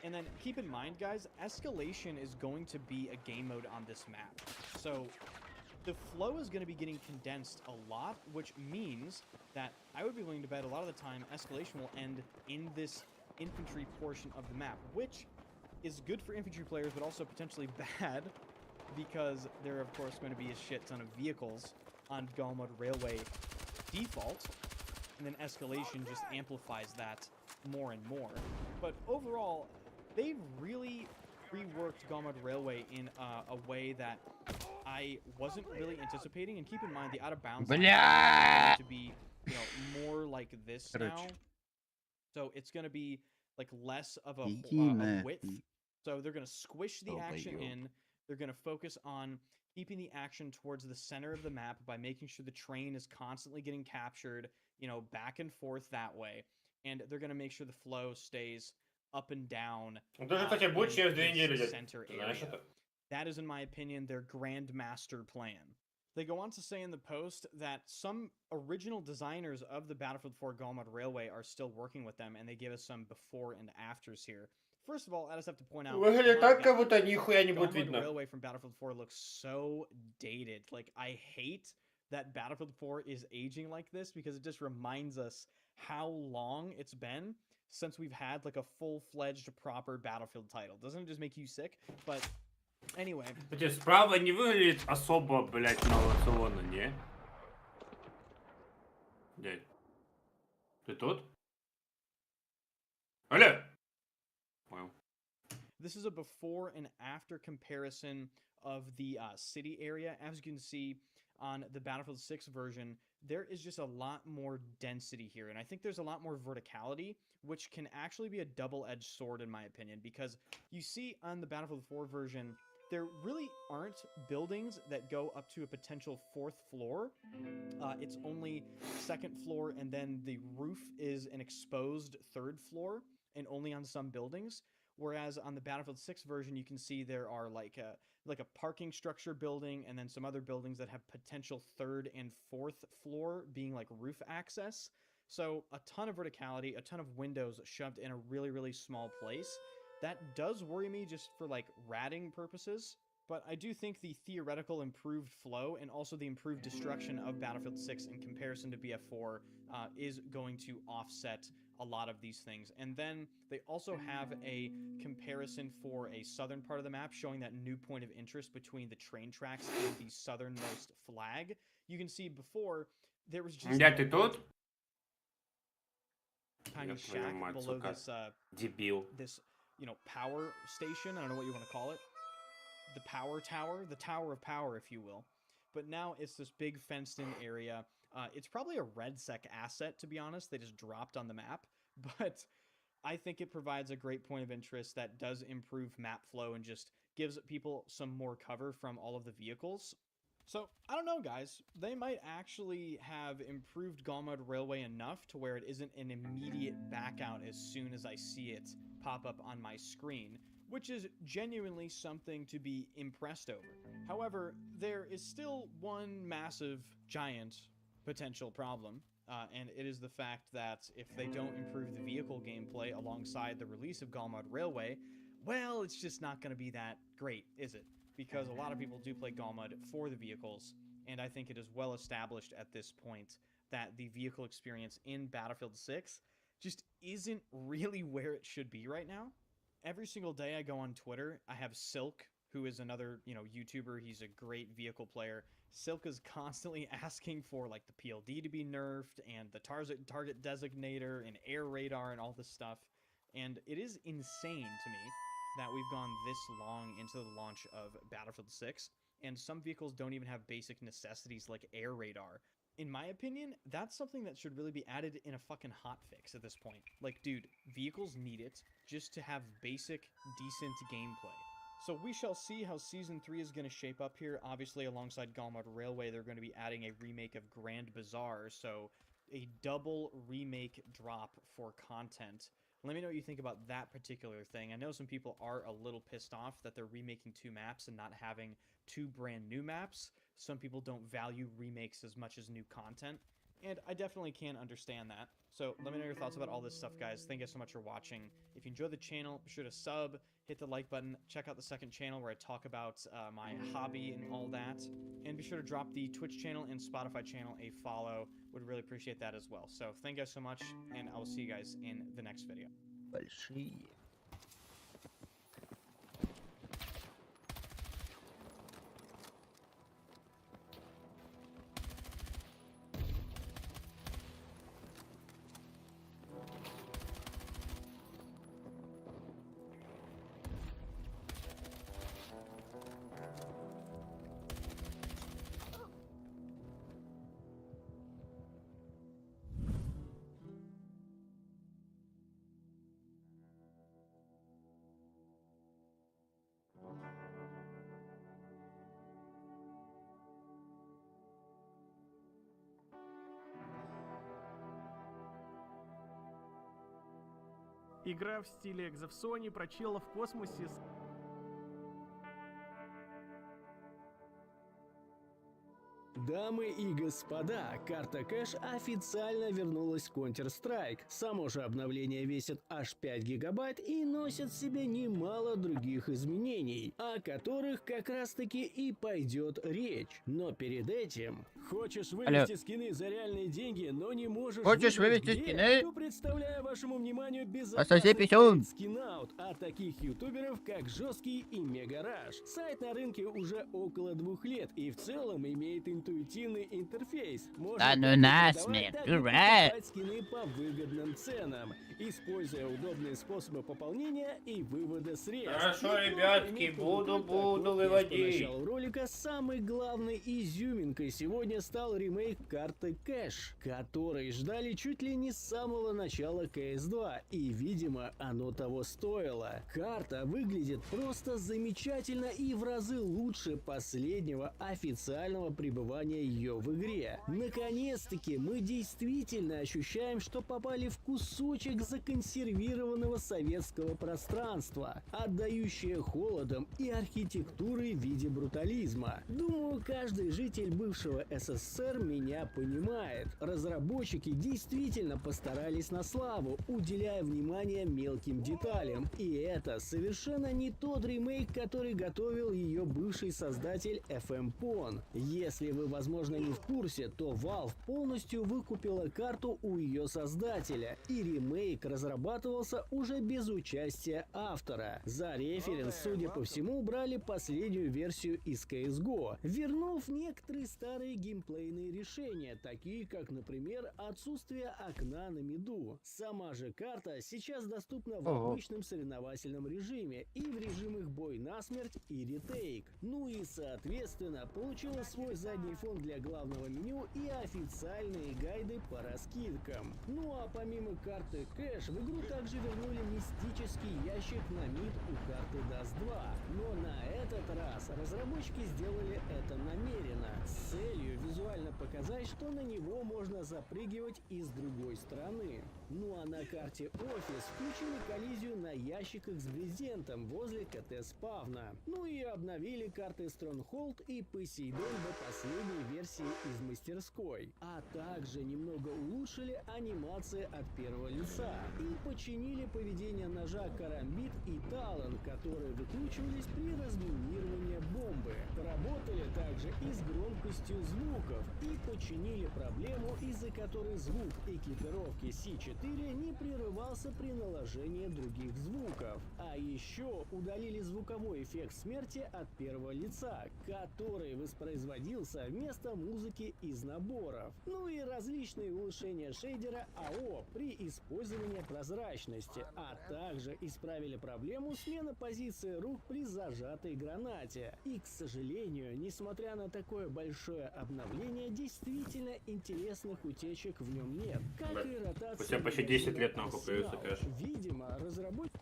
And then keep in mind, guys, escalation is going to be a game mode on this map. So the flow is going to be getting condensed a lot, which means that I would be willing to bet a lot of the time escalation will end in this infantry portion of the map, which is good for infantry players, but also potentially bad because there are, of course, going to be a shit ton of vehicles on Galmud Railway default, and then escalation just amplifies that more and more. But overall, they've really reworked Galmud Railway in a way that I wasn't really anticipating. And keep in mind, the out of bounds line is going to be, you know, more like this now. So it's going to be like less of a width. So they're going to squish the action in. They're going to focus on keeping the action towards the center of the map by making sure the train is constantly getting captured, you know, back and forth that way. And they're going to make sure the flow stays up and down Он тоже, кстати, будет через 2 недели. center Знаешь area. это? That is, in my opinion, their grand master plan. They go on to say in the post that some original designers of the Battlefield 4 Galmud Railway are still working with them, and they give us some before and afters here. First of all, I just have to point out, Выглядит my так, God, как будто нихуя не будет Galmud видно. Railway from Battlefield 4 looks so dated. Like, I hate that Battlefield 4 is aging like this because it just reminds us how long it's been since we've had like a full-fledged proper Battlefield title. Doesn't it just make you sick? But anyway. Кстати, справа не выглядит особо, блядь, инновационно, не? Дядь. Ты тут? Алло! Понял. This is a before and after comparison of the city area. As you can see on the Battlefield 6 version, there is just a lot more density here. And I think there's a lot more verticality, which can actually be a double-edged sword in my opinion, because you see on the Battlefield 4 version, there really aren't buildings that go up to a potential 4th floor. It's only 2nd floor, and then the roof is an exposed 3rd floor, and only on some buildings. Whereas on the Battlefield 6 version, you can see there are like a parking structure building, and then some other buildings that have potential 3rd and 4th floor being like roof access. So a ton of verticality, a ton of windows shoved in a really, really small place. That does worry me just for like ratting purposes, but I do think the theoretical improved flow and also the improved destruction of Battlefield 6 in comparison to BF4 is going to offset a lot of these things. And then they also have a comparison for a southern part of the map showing that new point of interest between the train tracks and the southernmost flag. You can see before there was just Дядь, ты тут? tiny shack below this Дебил. this, you know, power station. I don't know what you want to call it. The power tower, the tower of power, if you will. But now it's this big fenced-in area. It's probably a RedSec asset, to be honest. They just dropped on the map. But I think it provides a great point of interest that does improve map flow and just gives people some more cover from all of the vehicles. So, I don't know, guys. They might actually have improved Galmud Railway enough to where it isn't an immediate back out as soon as I see it pop up on my screen, which is genuinely something to be impressed over. However, there is still one massive, giant potential problem, and it is the fact that if they don't improve the vehicle gameplay alongside the release of Galmud Railway, well, it's just not going to be that great, is it? Because a lot of people do play Galmud for the vehicles, and I think it is well established at this point that the vehicle experience in Battlefield 6 just isn't really where it should be right now. Every single day I go on Twitter, I have Silk, who is another, you know, YouTuber. He's a great vehicle player. Silk is constantly asking for like the PLD to be nerfed and the target designator and air radar and all this stuff. And it is insane to me that we've gone this long into the launch of Battlefield 6, and some vehicles don't even have basic necessities like air radar. In my opinion, that's something that should really be added in a fucking hotfix at this point. Like, dude, vehicles need it just to have basic, decent gameplay. So we shall see how Season 3 is going to shape up here. Obviously, alongside Galmard Railway, they're going to be adding a remake of Grand Bazaar, so a double remake drop for content. Let me know what you think about that particular thing. I know some people are a little pissed off that they're remaking 2 maps and not having 2 brand new maps. Some people don't value remakes as much as new content, and I definitely can understand that. So let me know your thoughts about all this stuff, guys. Thank you so much for watching. If you enjoyed the channel, be sure to sub, hit the like button, check out the second channel where I talk about my hobby and all that, and be sure to drop the Twitch channel and Spotify channel a follow. Would really appreciate that as well. So thank you guys so much, and I will see you guys in the next video. Большие. Игра в стиле экзо про чела в космосе с... Дамы и господа, карта кэш официально вернулась в Counter-Strike. Само же обновление весит аж 5 гигабайт и носит в себе немало других изменений, о которых как раз таки и пойдет речь. Но перед этим... Хочешь вывести скины за реальные деньги, но не можешь... Хочешь вывести где? скины? То представляю вашему вниманию Пососи безопасный писюн. скинаут от таких ютуберов, как Жесткий и Мегараш. Сайт на рынке уже около 2 лет и в целом имеет интуитивный интерфейс. Да ну насмех, ура! Скины по выгодным ценам, используя удобные способы пополнения и вывода средств. Хорошо, ребятки, буду выводить. С начала ролика самой главной изюминкой сегодня стал ремейк карты кэш, который ждали чуть ли не с самого начала CS2, и, видимо, оно того стоило. Карта выглядит просто замечательно и в разы лучше последнего официального пребывания ее в игре. Наконец-таки мы действительно ощущаем, что попали в кусочек законсервированного советского пространства, отдающее холодом и архитектурой в виде брутализма. Думаю, каждый житель бывшего СССР меня понимает. Разработчики действительно постарались на славу, уделяя внимание мелким деталям. И это совершенно не тот ремейк, который готовил ее бывший создатель FM Pon. Если вы, возможно, не в курсе, то Valve полностью выкупила карту у ее создателя, и ремейк разрабатывался уже без участия автора. За референс, судя по всему, брали последнюю версию из CSGO, вернув некоторые старые геймплейные решения, такие как, например, отсутствие окна на миду. Сама же карта сейчас доступна в обычном соревновательном режиме и в режимах бой насмерть и ретейк. Ну и соответственно получила свой задний фон для главного меню и официальные гайды по раскидкам. Ну а помимо карты кэш в игру также вернули мистический ящик на мид у карты Dust 2. Но на этот раз разработчики сделали это намеренно, с целью визуально показать, что на него можно запрыгивать и с другой стороны. Ну а на карте офис включили коллизию на ящиках с брезентом возле КТ спавна. Ну и обновили карты Stronghold и Посейдон до последней версии из мастерской. А также немного улучшили анимации от первого лица и починили поведение ножа Карамбит и Талан, которые выкручивались при разминировании бомбы. Поработали также и с громкостью звуков и починили проблему, из-за которой звук экипировки C4 не прерывался при наложении других звуков. А еще удалили звуковой эффект смерти от первого лица, который воспроизводился вместо музыки из наборов. Ну и различные улучшения шейдера АО при использовании прозрачности, а также исправили проблему смены позиции рук при зажатой гранате. И, к сожалению, несмотря на такое большое обновление, действительно интересных утечек в нем нет. Как и ротация... Спустя почти 10 лет нахуй появился кэш. Видимо, разработчики...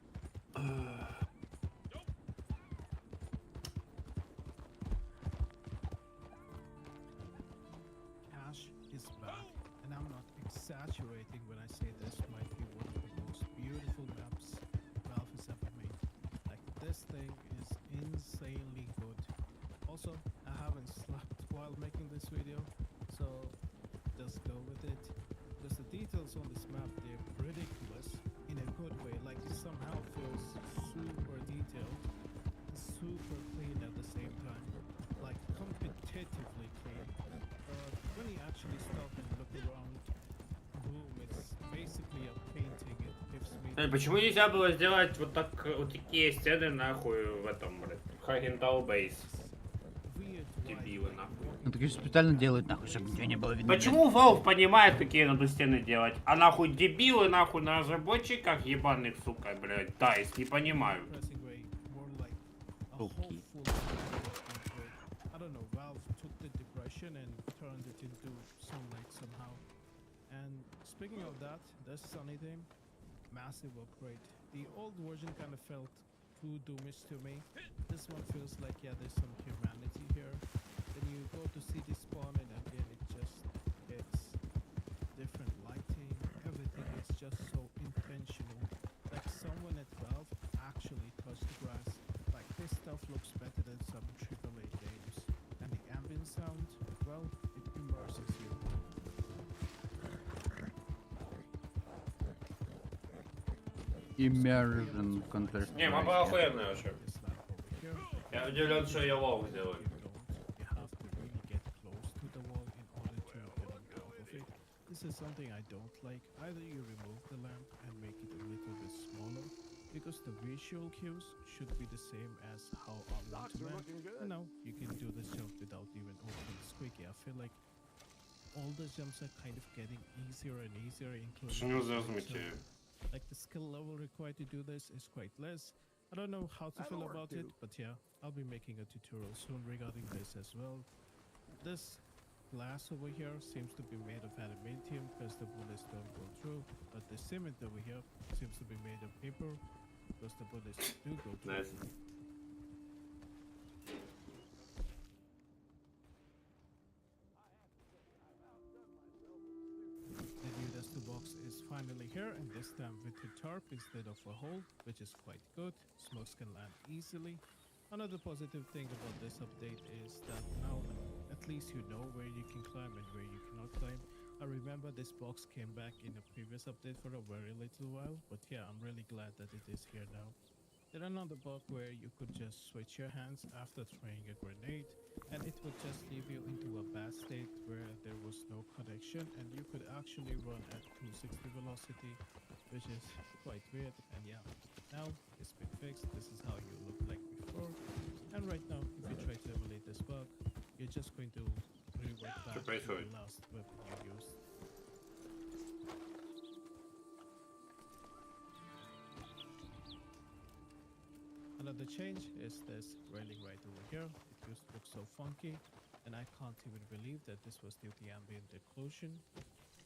Cash is back, and I'm not exaggerating when I say this might be one of the most beautiful maps Valve has ever made. Like, this thing is insanely good. Also, I haven't slept while making this video, so just go with it. Because the details on this map, they're ridiculous in a good way. Like, it somehow feels super detailed and super clean at the same time. Like, competitively clean. But when you actually stop and look around, boom, it's basically a painting. It gives me... Почему нельзя было сделать вот так, вот такие стены нахуй в этом, блядь, Хагентау Бейс? Дебилы нахуй. Ну так специально делают нахуй, чтобы ничего не было видно. Почему Valve понимает, какие надо стены делать? А нахуй дебилы нахуй на разработчиках ебаных, сука, блядь, DICE не понимают. Окей. I don't know, Valve took the depression and turned it into sunlight somehow. And speaking of that, this sunny thing, massive upgrade. The old version kind of felt too doomish to me. This one feels like, yeah, there's some humanity here. Then you go to see the spawn and again it just gets different lighting. Everything is just so intentional. Like someone at Valve actually touched the grass. Like this stuff looks better than some AAA games. And the ambient sound, well, it immerses you. Immersion Counter Не, мапа охуенная вообще. Я удивлен, что ее лоу сделали. This is something I don't like. Either you remove the lamp and make it a little bit smaller, because the visual cues should be the same as how I want to map. And now you can do this jump without even opening squeaky. I feel like all the jumps are kind of getting easier and easier, including like the skill level required to do this is quite less. I don't know how to feel about it, but yeah, I'll be making a tutorial soon regarding this as well. This glass over here seems to be made of adamantium because the bullets don't go through, but the cement over here seems to be made of paper because the bullets do go through. Nice. The new Dust box is finally here, and this time with a tarp instead of a hole, which is quite good. Smokes can land easily. Another positive thing about this update is that now at least you know where you can climb and where you cannot climb. I remember this box came back in a previous update for a very little while, but yeah, I'm really glad that it is here now. Then another bug where you could just switch your hands after throwing a grenade, and it would just leave you into a bad state where there was no connection, and you could actually run at 260 velocity, which is quite weird. And yeah, now it's been fixed. This is how you look like before, and right now if you try to emulate this bug, you're just going to revert back to the last weapon you used. Another change is this railing right over here. It used to look so funky, and I can't even believe that this was due to ambient occlusion.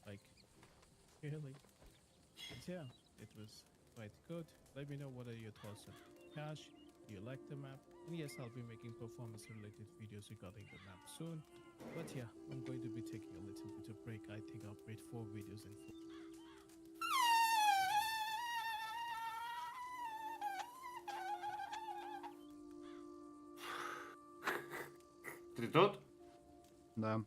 Like, really? But yeah, it was quite good. Let me know what are your thoughts on Cash. Do you like the map? And yes, I'll be making performance related videos regarding the map soon. But yeah, I'm going to be taking a little bit of break. I think I'll create 4 videos in 4. Ты тут? Да.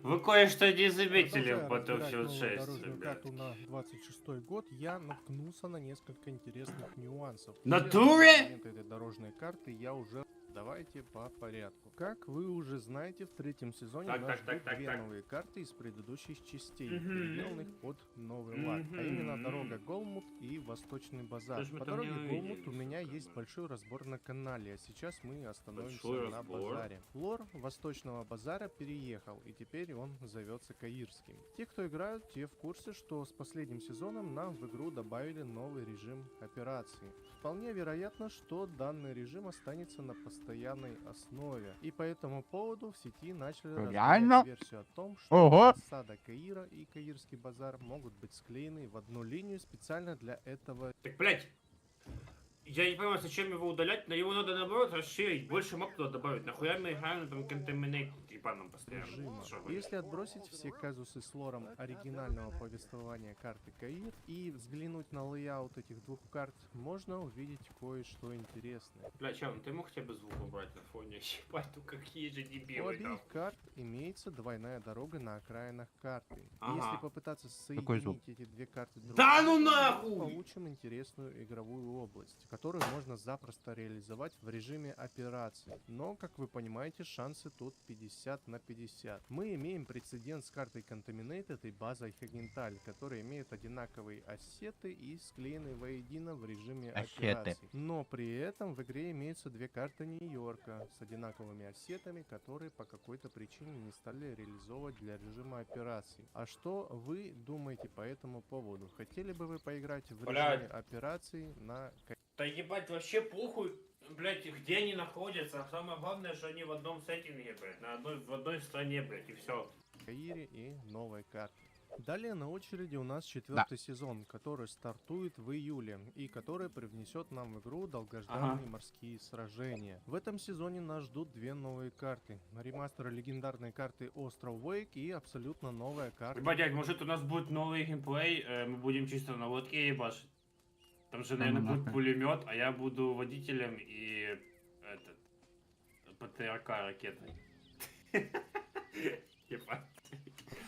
Вы кое-что не заметили в Продолжая Battlefield разбирать 6, дорожную ребят. карту на 26-й год, я наткнулся на несколько интересных нюансов. Натуре? Элементы этой дорожной карты я уже давайте по порядку. Как вы уже знаете, в третьем сезоне нас ждут две новые карты из предыдущих частей, переделанных под новый лад, а именно дорога Голмут и Восточный базар. По дороге Голмут у меня есть большой разбор на канале, а сейчас мы остановимся на базаре. Лор Восточного базара переехал, и теперь он зовется Каирским. Те, кто играют, те в курсе, что с последним сезоном нам в игру добавили новый режим операции. Вполне вероятно, что данный режим останется на постоянной основе, и по этому поводу в сети начали Реально? разгонять версию о том, что Ого! осада Каира и Каирский базар могут быть склеены в одну линию специально для этого. Так, блядь. Я не понимаю, зачем его удалять, но его надо наоборот расширить, больше мап туда добавить. Нахуя мы играем на там Contaminate ебаном постоянно? Режима. Что вы? Если отбросить все казусы с лором оригинального повествования карты Каир и взглянуть на лейаут этих двух карт, можно увидеть кое-что интересное. Бля, чел, ну ты мог хотя бы звук убрать на фоне? Ебать, ну какие же У дебилы обеих там. карт имеется двойная дорога на окраинах карты. И Ага. если попытаться Какой звук? соединить эти две карты друг Да с ну другом, нахуй! мы получим интересную игровую область, которую можно запросто реализовать в режиме операции. Но, как вы понимаете, шансы тут 50 на 50. Мы имеем прецедент с картой Contaminated и базой Хагенталь, которые имеют одинаковые ассеты и склеены воедино в режиме Ассеты. операции. Но при этом в игре имеются две карты Нью-Йорка с одинаковыми ассетами, которые по какой-то причине не стали реализовывать для режима операции. А что вы думаете по этому поводу? Хотели бы вы поиграть в режиме операции на Да ебать, вообще похуй, блять, где они находятся. Самое главное, что они в одном сеттинге, блять, в одной стране, блять, и все. Каире и новой карте? Далее на очереди у нас четвертый сезон, который стартует в июле и который привнесет нам в игру долгожданные морские сражения. В этом сезоне нас ждут две новые карты. Ремастер легендарной карты Остров Вейк и абсолютно новая карта. Ебать, дядь, может у нас будет новый геймплей, мы будем чисто на лодке ебашить. Там же, наверное, будет пулемет, а я буду водителем и этот ПТРК ракетой. Ебать.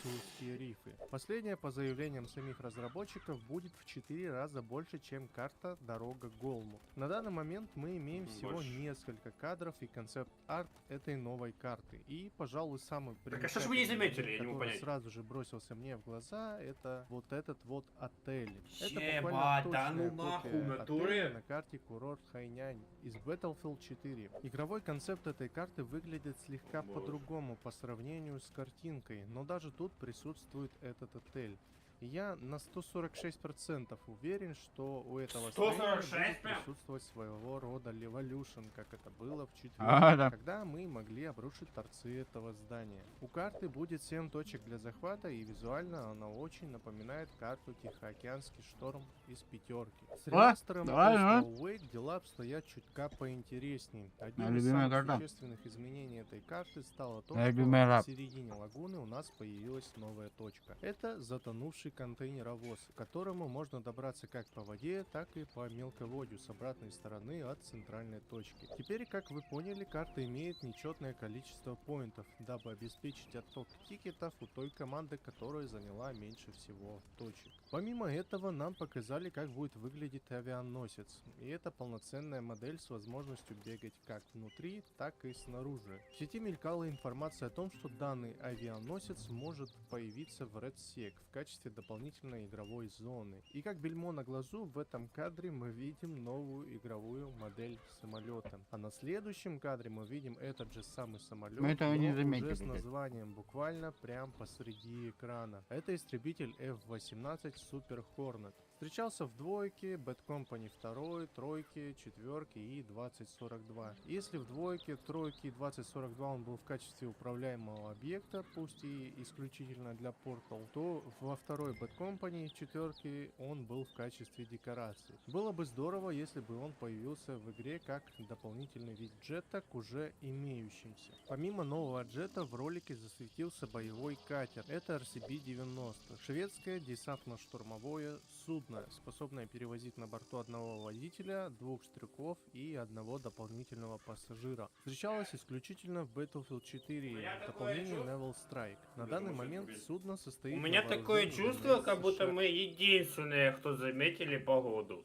Французские рифы. Последняя, по заявлениям самих разработчиков, будет в 4 раза больше, чем карта Дорога Голмут. На данный момент мы имеем всего несколько кадров и концепт-арт этой новой карты. И, пожалуй, самый Так а что ж вы не заметили, я не могу который понять. сразу же бросился мне в глаза, это вот этот вот отель. Это Ебать, буквально да ну точная нахуй, копия в натуре? отеля на карте Курорт Хайнянь из Battlefield 4. Игровой концепт этой карты выглядит слегка по-другому по сравнению с картинкой, но даже тут присутствует этот отель. И я на 146% уверен, что у этого строения будет присутствовать своего рода леволюшн, как это было в четвертом, когда мы могли обрушить торцы этого здания. У карты будет 7 точек для захвата, и визуально она очень напоминает карту Тихоокеанский шторм из пятерки. С ремастером Остров Вейк дела обстоят чутка поинтересней. Одним из самых существенных изменений этой карты стало то, что в середине лагуны у нас появилась новая точка. Это затонувший контейнеровоз, к которому можно добраться как по воде, так и по мелководью с обратной стороны от центральной точки. Теперь, как вы поняли, карта имеет нечетное количество поинтов, дабы обеспечить отток тикетов у той команды, которая заняла меньше всего точек. Помимо этого, нам показали, как будет выглядеть авианосец, и это полноценная модель с возможностью бегать как внутри, так и снаружи. В сети мелькала информация о том, что данный авианосец может появиться в Red Sec в качестве дополнительной игровой зоны. И как бельмо на глазу, в этом кадре мы видим новую игровую модель самолета. А на следующем кадре мы видим этот же самый самолет, Мы этого не но заметили, уже с блядь. названием буквально прям посреди экрана. Это истребитель F-18 Super Hornet. Встречался в двойке, Bad Company 2, тройке, четверке и 2042. Если в двойке, тройке и 2042 он был в качестве управляемого объекта, пусть и исключительно для Portal, то во второй Bad Company, четверке, он был в качестве декорации. Было бы здорово, если бы он появился в игре как дополнительный вид джета к уже имеющимся. Помимо нового джета в ролике засветился боевой катер. Это RCB-90, шведское десантно-штурмовое судно, способное перевозить на борту одного водителя, 2 стрелков и одного дополнительного пассажира. Встречалось исключительно в Battlefield 4 в дополнении Naval Strike. На данный момент судно состоит У меня на такое вооружении чувство, ВМС как будто США. мы единственные, кто заметили погоду.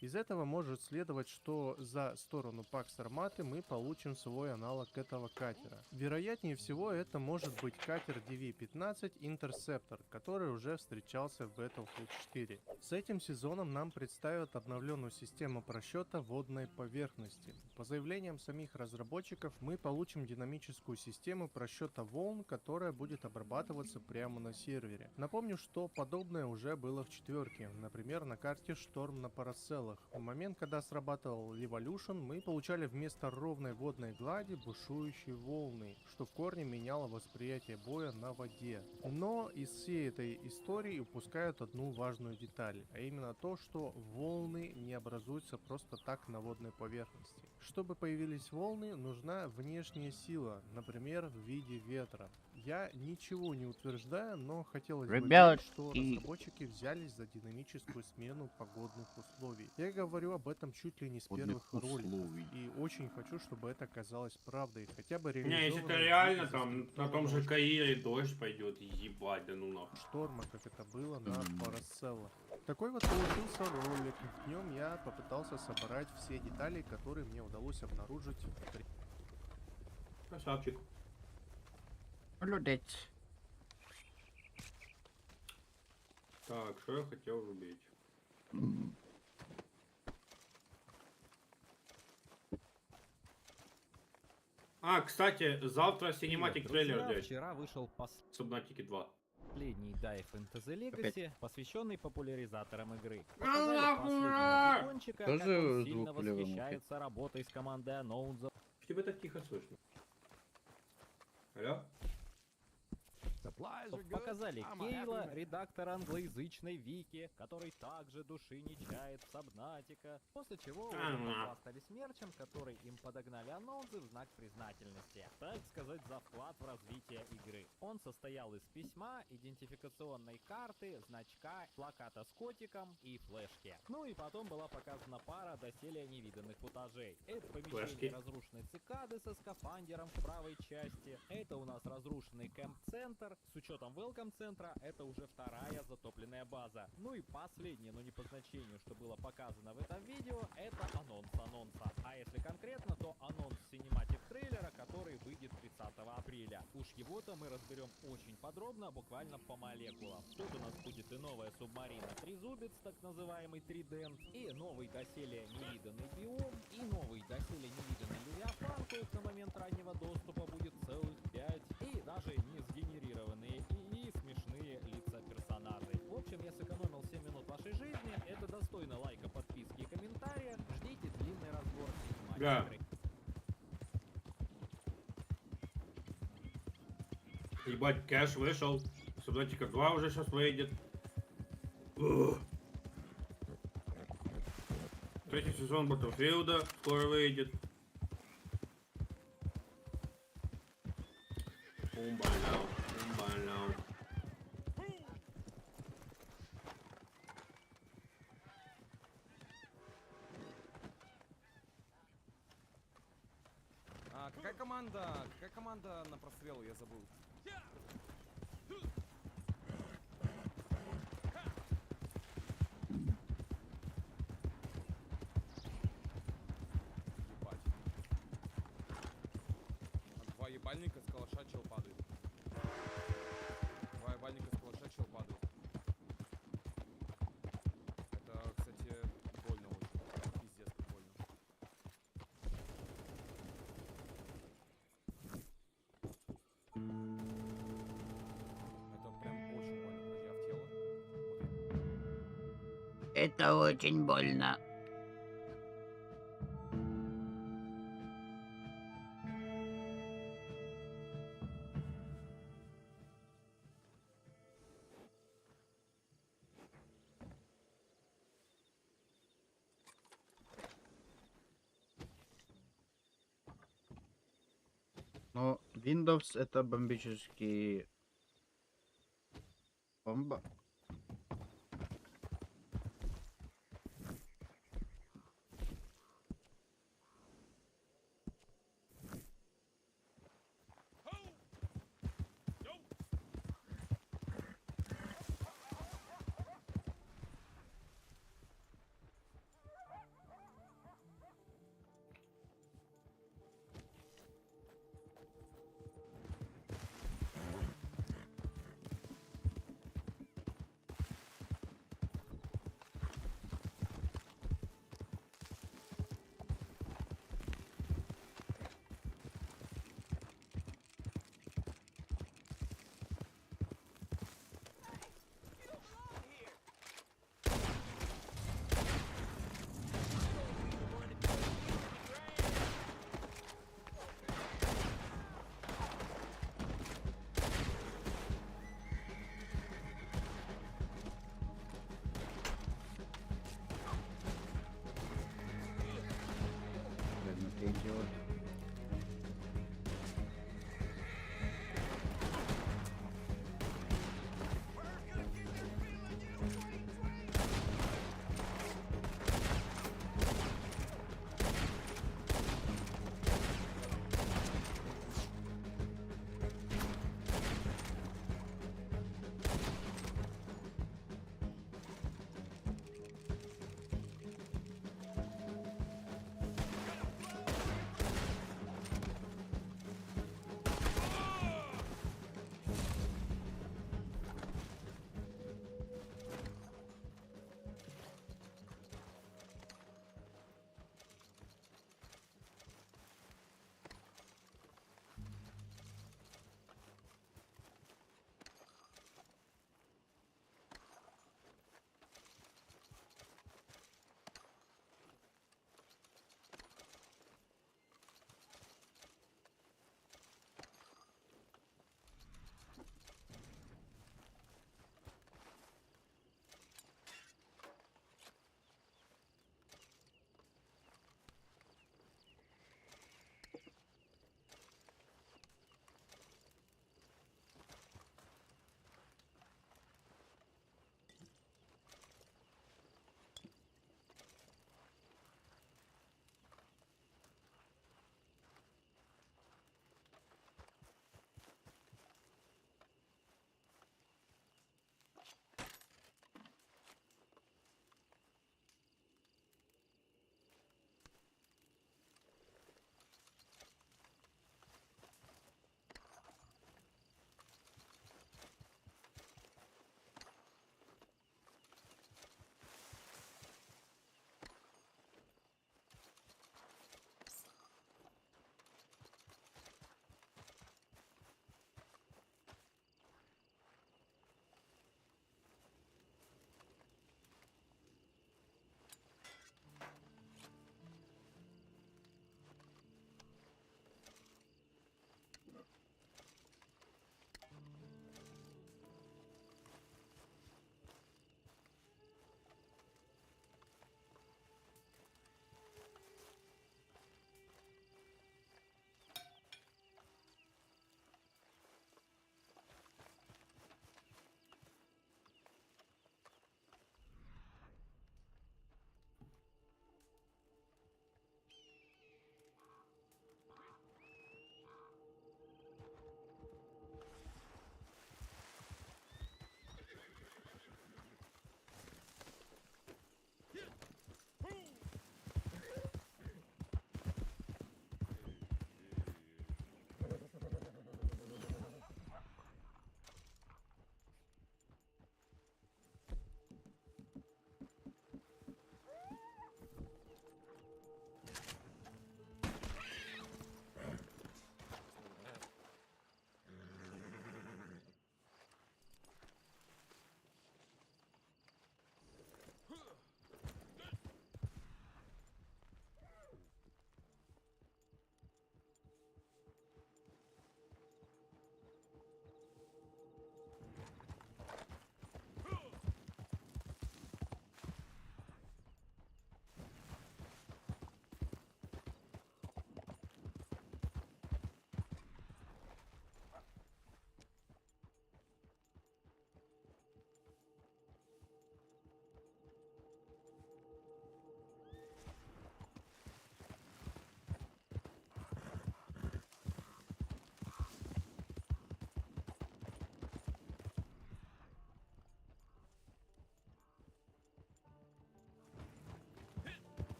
Из этого может следовать, что за сторону Пакс Арматы мы получим свой аналог этого катера. Вероятнее всего, это может быть катер DV-15 Interceptor, который уже встречался в Battlefield 4. С этим сезоном нам представят обновленную систему просчета водной поверхности. По заявлениям самих разработчиков, мы получим динамическую систему просчета волн, которая будет обрабатываться прямо на сервере. Напомню, что подобное уже было в четверке, например, на карте Шторм на Параселлах. В момент, когда срабатывал Revolution, мы получали вместо ровной водной глади бушующие волны, что в корне меняло восприятие боя на воде. Но из всей этой истории упускают одну важную деталь, а именно то, что волны не образуются просто так на водной поверхности. Чтобы появились волны, нужна внешняя сила, например, в виде ветра. Я ничего не утверждаю, но хотелось бы верить, что разработчики взялись за динамическую смену погодных условий. Я говорю об этом чуть ли не с первых роликов, и очень хочу, чтобы это оказалось правдой, хотя бы Не, если это реализовано реально, там на том же Каире дождь пойдет, ебать, да ну нахуй. Шторма, как это было на Параселлах. Такой вот получился ролик. В нем я попытался собрать все детали, которые мне удалось обнаружить. Красавчик. Молодец. Так, что я хотел рубить? А, кстати, завтра синематик трейлер, блядь. Вчера вышел Субнатики 2. последний Dive Fantasy Legacy, посвященный популяризаторам игры. Тоже Показали как он сильно звук влево восхищается работой с командой Unknown. Тебя так тихо слышно. Алло? Показали Кейла, редактора англоязычной Вики, который также души не чает Сабнатика, после чего похвастались мерчем, который им подогнали анонсы в знак признательности, так сказать, за вклад в развитие игры. Он состоял из письма, идентификационной карты, значка, плаката с котиком и флешки. Ну и потом была показана пара доселе невиданных футажей. Это помещение разрушенной цикады со скафандером в правой части, это у нас разрушенный кэмп-центр. С учетом велком-центра, это уже вторая затопленная база. Ну и последнее, но не по значению, что было показано в этом видео, это анонс анонса. А если конкретно, то анонс синематик трейлера, который выйдет 30 апреля. Уж его-то мы разберем очень подробно, буквально по молекулам. Тут у нас будет и новая субмарина Трезубец, так называемый Тридент, и новый доселе невиданный биом, и новый доселе невиданный Левиафан, то есть на момент раннего доступа будет целых 5, и даже не сгенерированные и смешные лица персонажей. В общем, я сэкономил 7 минут вашей жизни, это достойно лайка, подписки и комментария. Ждите длинный разбор синематик. Ебать, кэш вышел. Субнатика 2 уже сейчас выйдет. Третий сезон Battlefield скоро выйдет. Умбаляу. Какая команда? Какая команда на прострел? Я забыл. Ебать. Два ебальника с калаша чел падает. Два ебальника с калаша чел падает. Это, кстати, больно очень. Пиздец, как больно. Это прям очень больно. Подожди, а в тело? Это очень больно. Но Windows это бомбический бомба. идиот.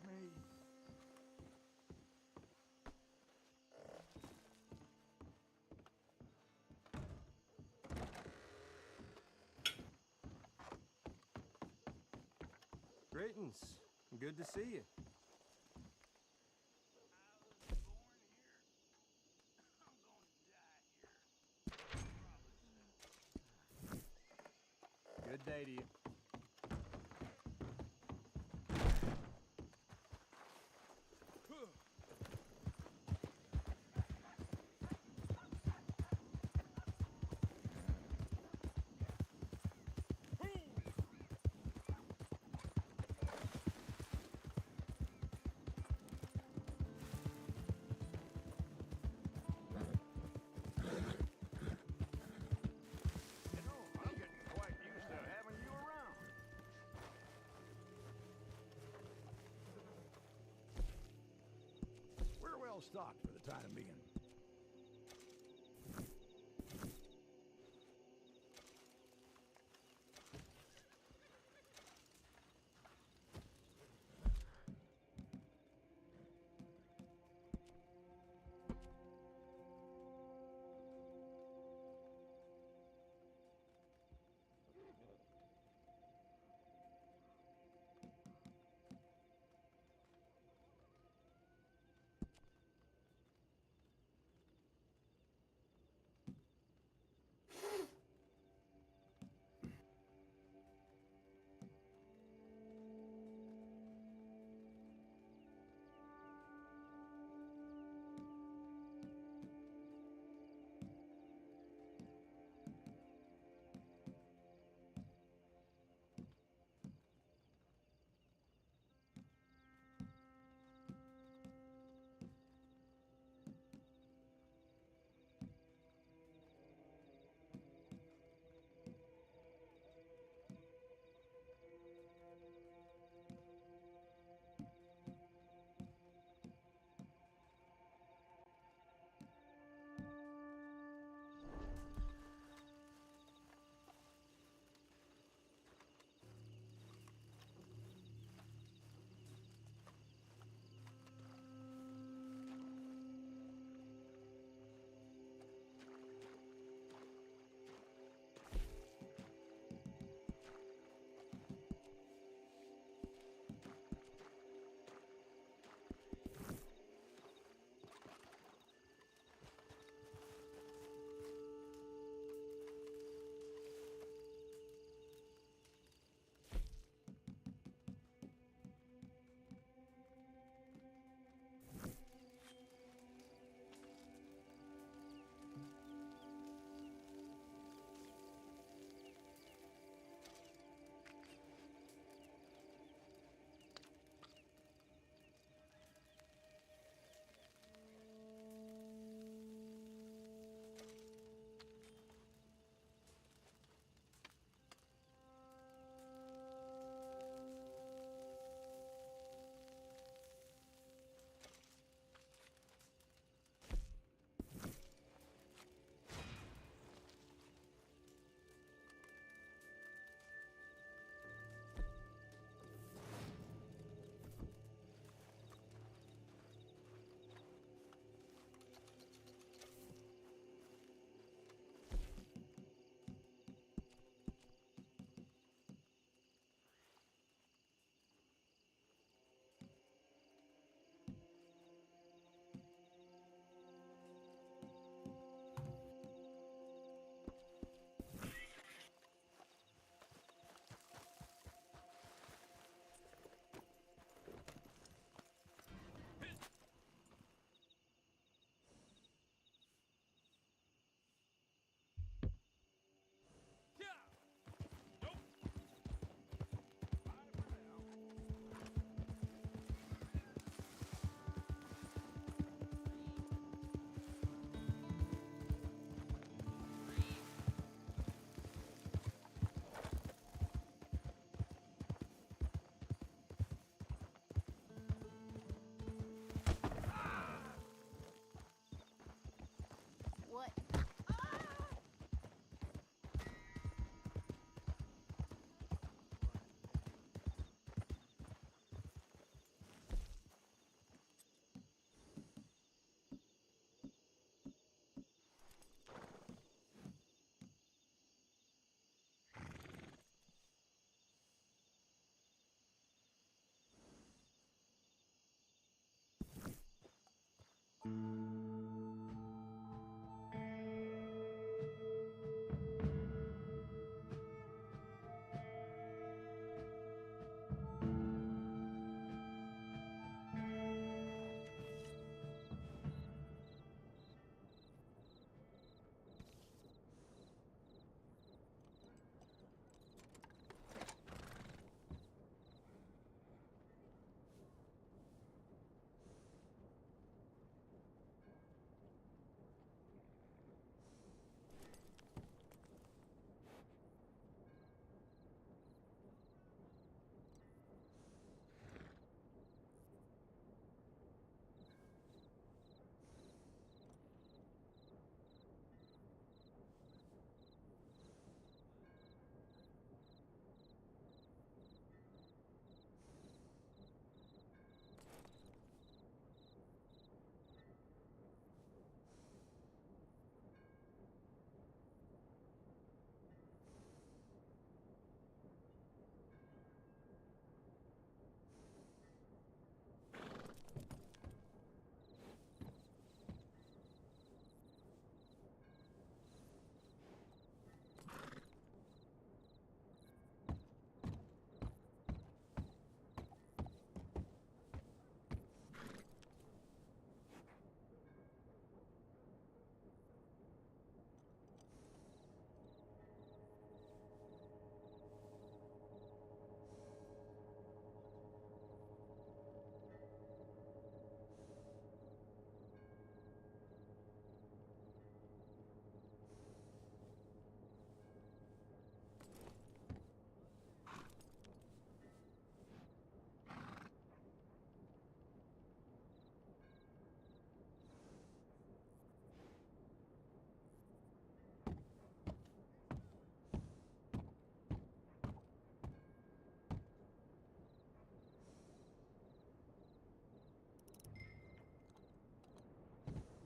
touch me. Greetings. Good to see you. Good day to you. You know, I'm getting quite used to having you around. We're well stocked for the time being.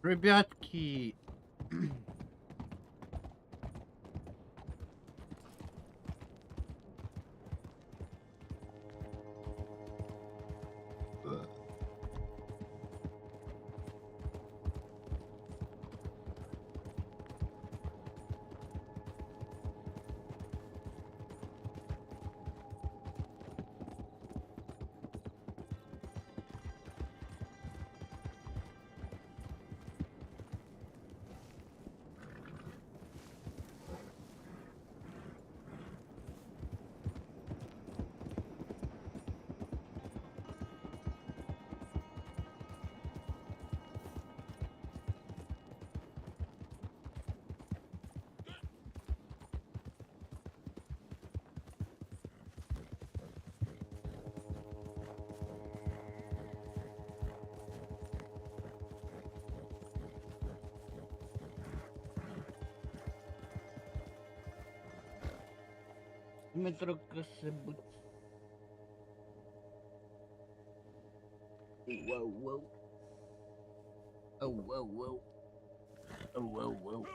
Ребятки. Метро красивый. Вау, вау. Оу, вау, вау. Оу, вау, вау.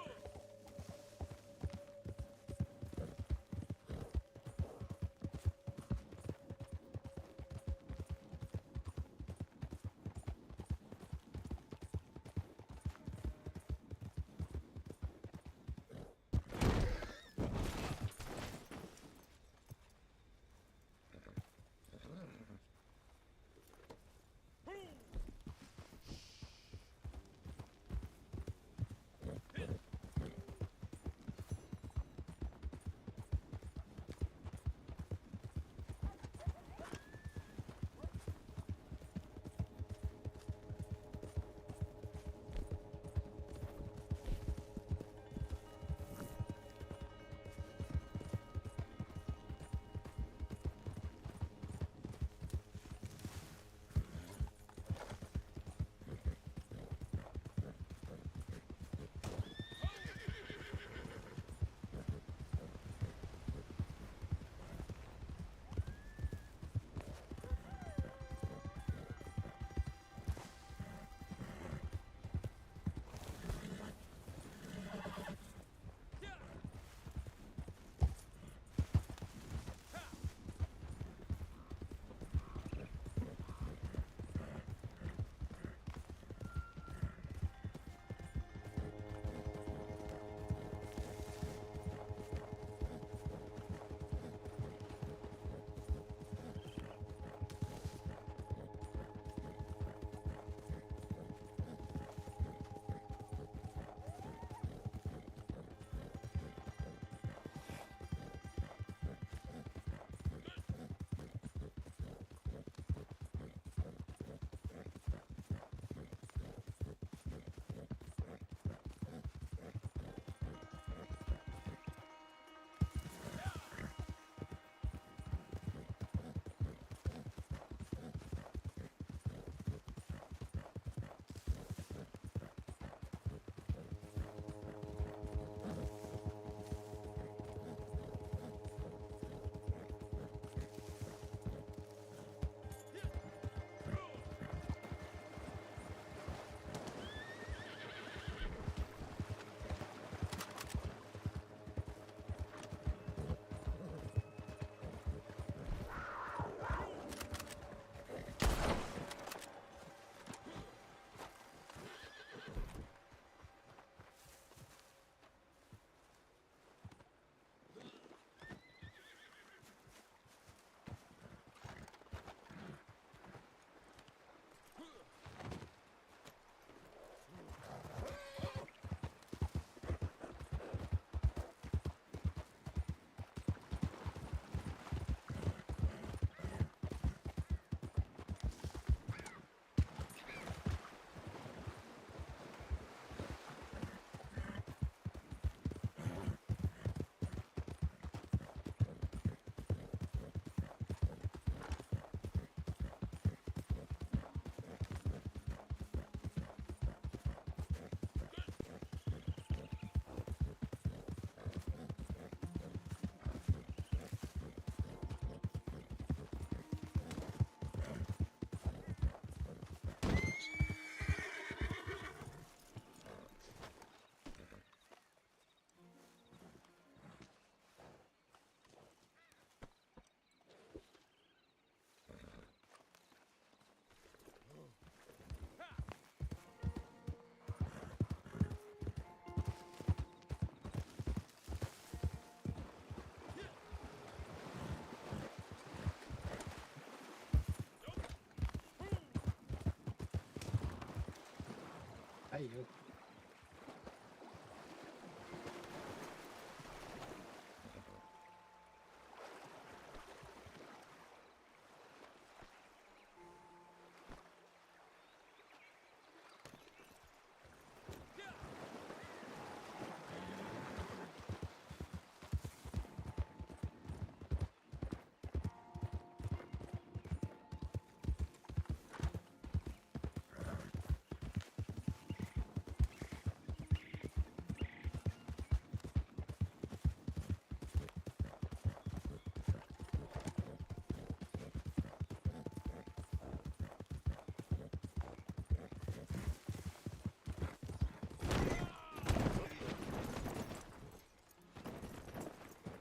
ёп.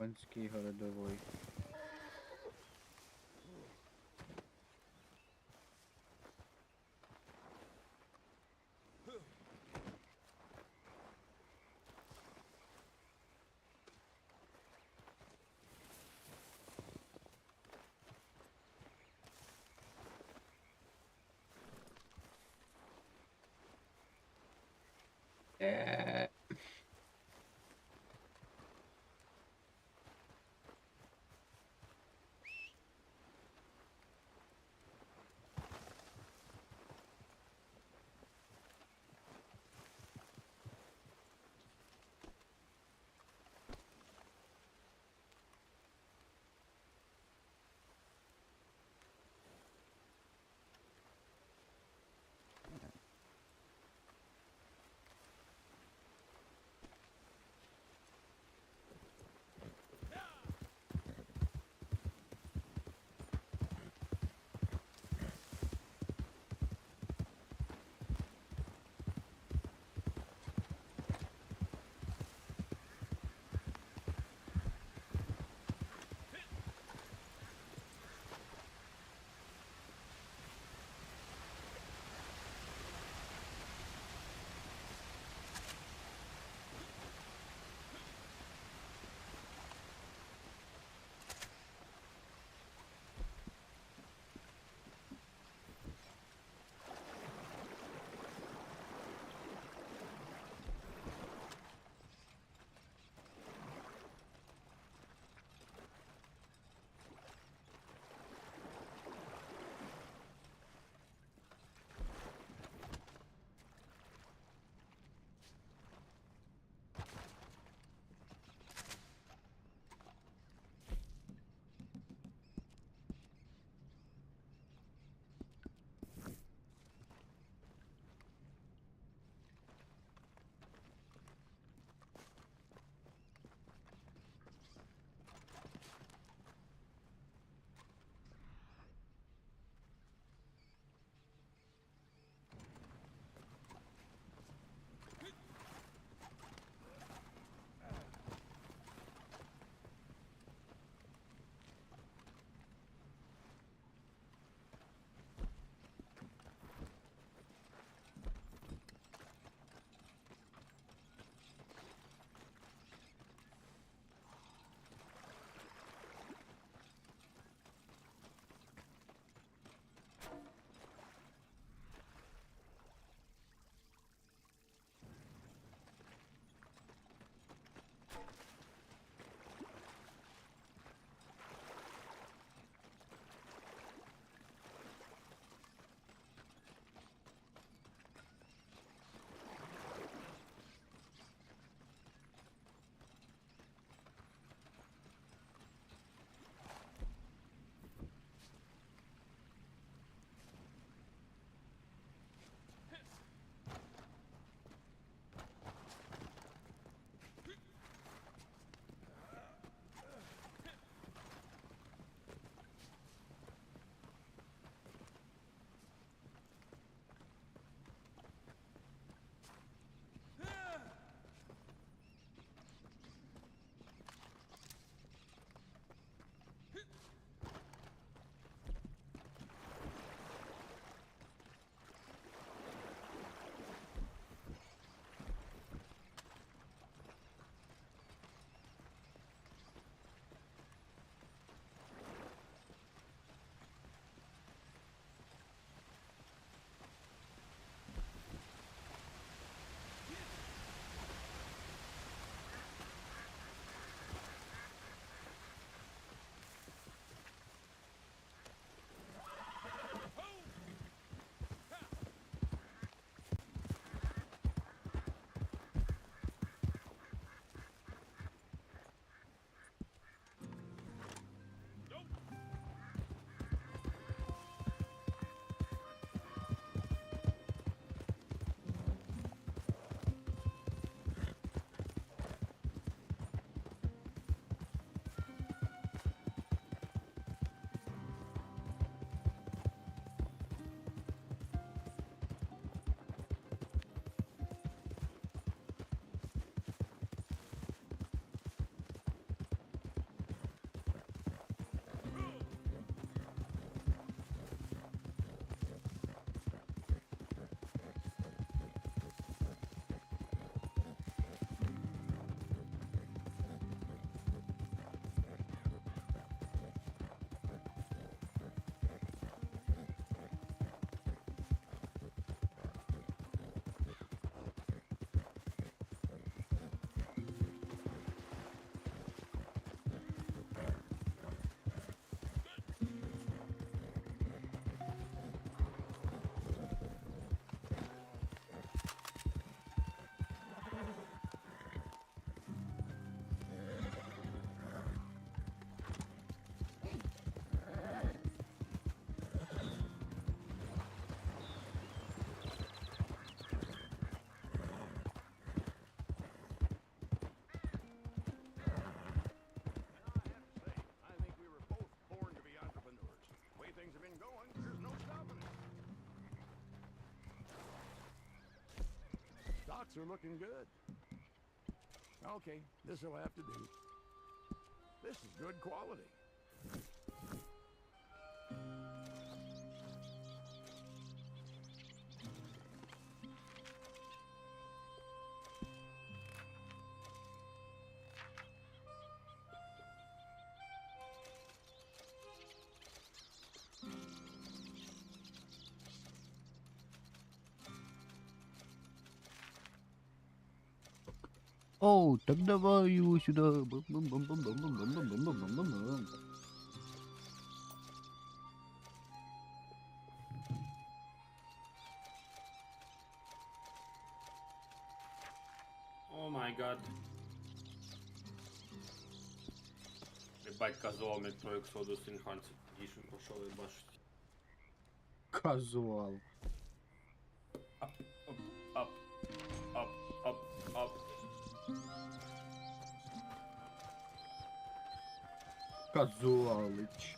Панський городовой. Shots are looking good. Okay, this'll have to do. This is good quality. Оу, так давай его сюда. Бам-бам-бам-бам-бам-бам-бам-бам-бам-бам-бам. О май гад. Ебать, козлом про Exodus Enhanced Edition пошел ебашить. Казуал. Ап, ап, ап, ап, ап. Казуалыч.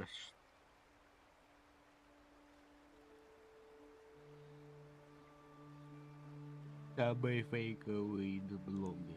published. Самые фейковые блоги.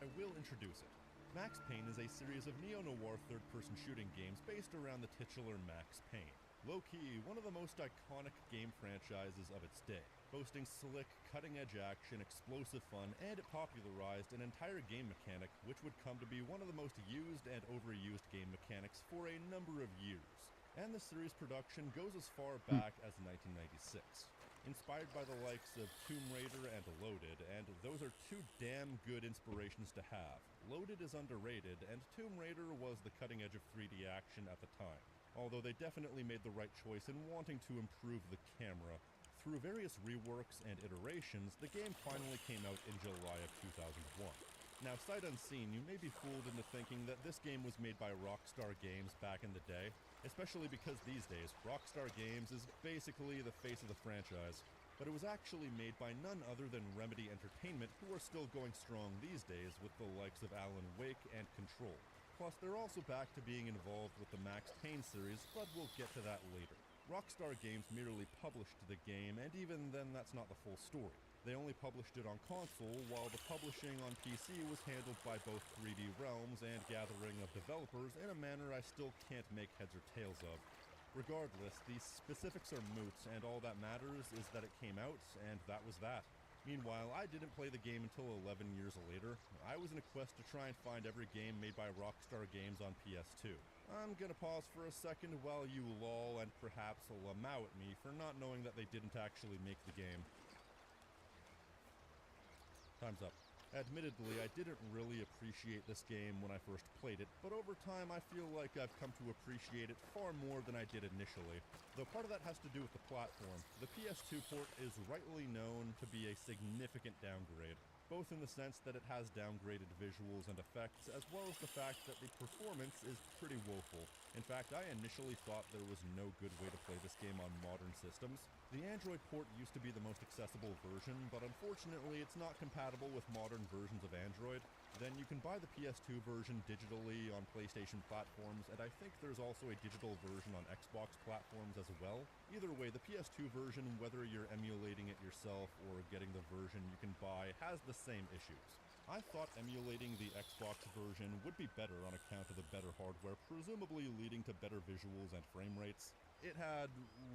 I will introduce it. Max Payne is a series of neo-noir third-person shooting games based around the titular Max Payne. Low-key, one of the most iconic game franchises of its day, boasting slick, cutting-edge action, explosive fun, and it popularized an entire game mechanic which would come to be one of the most used and overused game mechanics for a number of years. And the series production goes as far back as 1996. Inspired by the likes of Tomb Raider and Loaded, and those are two damn good inspirations to have. Loaded is underrated, and Tomb Raider was the cutting edge of 3D action at the time. Although they definitely made the right choice in wanting to improve the camera. Through various reworks and iterations, the game finally came out in July of 2001. Now, sight unseen, you may be fooled into thinking that this game was made by Rockstar Games back in the day, especially because these days, Rockstar Games is basically the face of the franchise. But it was actually made by none other than Remedy Entertainment, who are still going strong these days with the likes of Alan Wake and Control. Plus, they're also back to being involved with the Max Payne series, but we'll get to that later. Rockstar Games merely published the game, and even then that's not the full story. They only published it on console, while the publishing on PC was handled by both 3D Realms and Gathering of developers in a manner I still can't make heads or tails of. Regardless, the specifics are moot, and all that matters is that it came out, and that was that. Meanwhile, I didn't play the game until 11 years later. I was in a quest to try and find every game made by Rockstar Games on PS2. I'm gonna pause for a second while you lol and perhaps lamau at me for not knowing that they didn't actually make the game. Time's up. Admittedly, I didn't really appreciate this game when I first played it, but over time I feel like I've come to appreciate it far more than I did initially. Though part of that has to do with the platform. The PS2 port is rightly known to be a significant downgrade, both in the sense that it has downgraded visuals and effects, as well as the fact that the performance is pretty woeful. In fact, I initially thought there was no good way to play this game on modern systems. The Android port used to be the most accessible version, but unfortunately it's not compatible with modern versions of Android. Then you can buy the PS2 version digitally on PlayStation platforms, and I think there's also a digital version on Xbox platforms as well. Either way, the PS2 version, whether you're emulating it yourself or getting the version you can buy, has the same issues. I thought emulating the Xbox version would be better on account of the better hardware, presumably leading to better visuals and frame rates. It had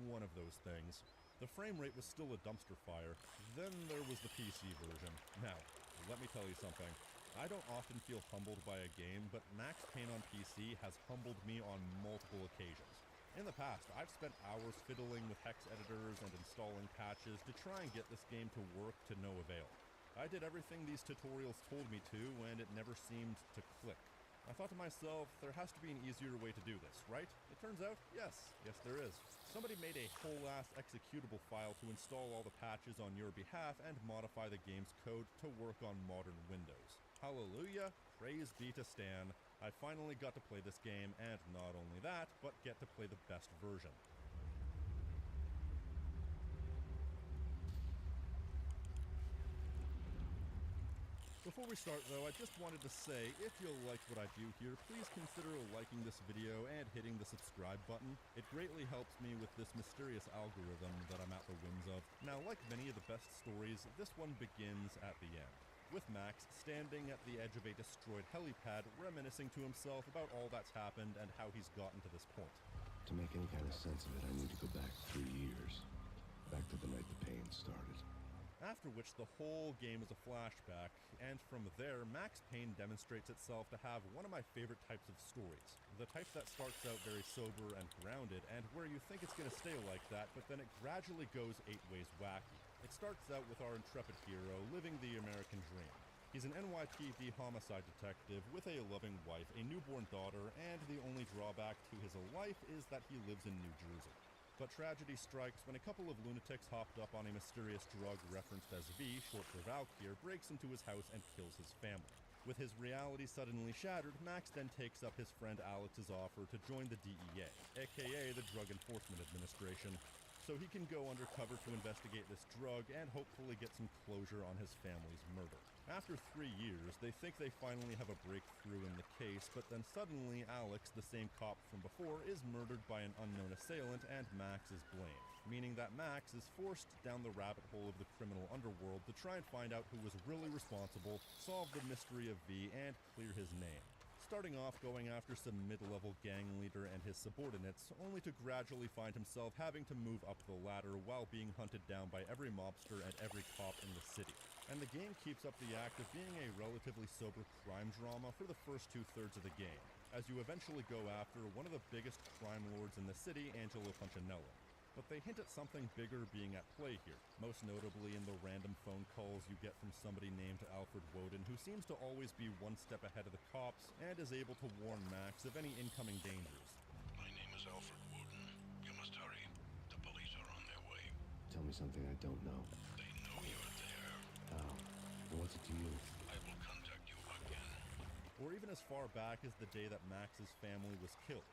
one of those things. The frame rate was still a dumpster fire. Then there was the PC version. Now, let me tell you something. I don't often feel humbled by a game, but Max Payne on PC has humbled me on multiple occasions. In the past, I've spent hours fiddling with hex editors and installing patches to try and get this game to work to no avail. I did everything these tutorials told me to, and it never seemed to click. I thought to myself, there has to be an easier way to do this, right? It turns out, yes there is. Somebody made a whole-ass executable file to install all the patches on your behalf and modify the game's code to work on modern Windows. Hallelujah, praise be to Stan. I finally got to play this game, and not only that, but get to play the best version. Before we start though, I just wanted to say, if you'll like what I do here, please consider liking this video and hitting the subscribe button. It greatly helps me with this mysterious algorithm that I'm at the whims of. Now, like many of the best stories, this one begins at the end, with Max standing at the edge of a destroyed helipad, reminiscing to himself about all that's happened and how he's gotten to this point. To make any kind of sense of it, I need to go back 3 years. Back to the night the pain started. After which the whole game is a flashback, and from there, Max Payne demonstrates itself to have one of my favorite types of stories. The type that starts out very sober and grounded, and where you think it's gonna stay like that, but then it gradually goes 8 ways wacky. It starts out with our intrepid hero living the American dream. He's an NYPD homicide detective with a loving wife, a newborn daughter, and the only drawback to his life is that he lives in New Jersey. But tragedy strikes when a couple of lunatics hopped up on a mysterious drug referenced as V, short for Valkyr, breaks into his house and kills his family. With his reality suddenly shattered, Max then takes up his friend Alex's offer to join the DEA, aka the Drug Enforcement Administration, so he can go undercover to investigate this drug and hopefully get some closure on his family's murder. After 3 years, they think they finally have a breakthrough in the case, but then suddenly Alex, the same cop from before, is murdered by an unknown assailant and Max is blamed, meaning that Max is forced down the rabbit hole of the criminal underworld to try and find out who was really responsible, solve the mystery of V, and clear his name. Starting off going after some mid-level gang leader and his subordinates, only to gradually find himself having to move up the ladder while being hunted down by every mobster and every cop in the city. And the game keeps up the act of being a relatively sober crime drama for the first 2/3 of the game, as you eventually go after one of the biggest crime lords in the city, Angelo Punchinello. But they hint at something bigger being at play here, most notably in the random phone calls you get from somebody named Alfred Woden, who seems to always be one step ahead of the cops and is able to warn Max of any incoming dangers. My name is Alfred Woden. You must hurry. The police are on their way. Tell me something I don't know. They know you're there. How? And what's it to you? I will contact you again. Or even as far back as the day that Max's family was killed,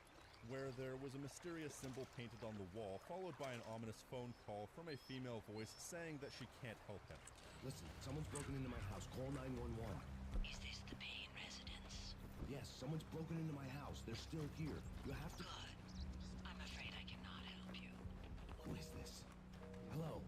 where there was a mysterious symbol painted on the wall, followed by an ominous phone call from a female voice saying that she can't help him. Listen, someone's broken into my house. Call 911. Is this the Payne residence? Yes, someone's broken into my house. They're still here. You have to... Good. I'm afraid I cannot help you. Who is this? Hello?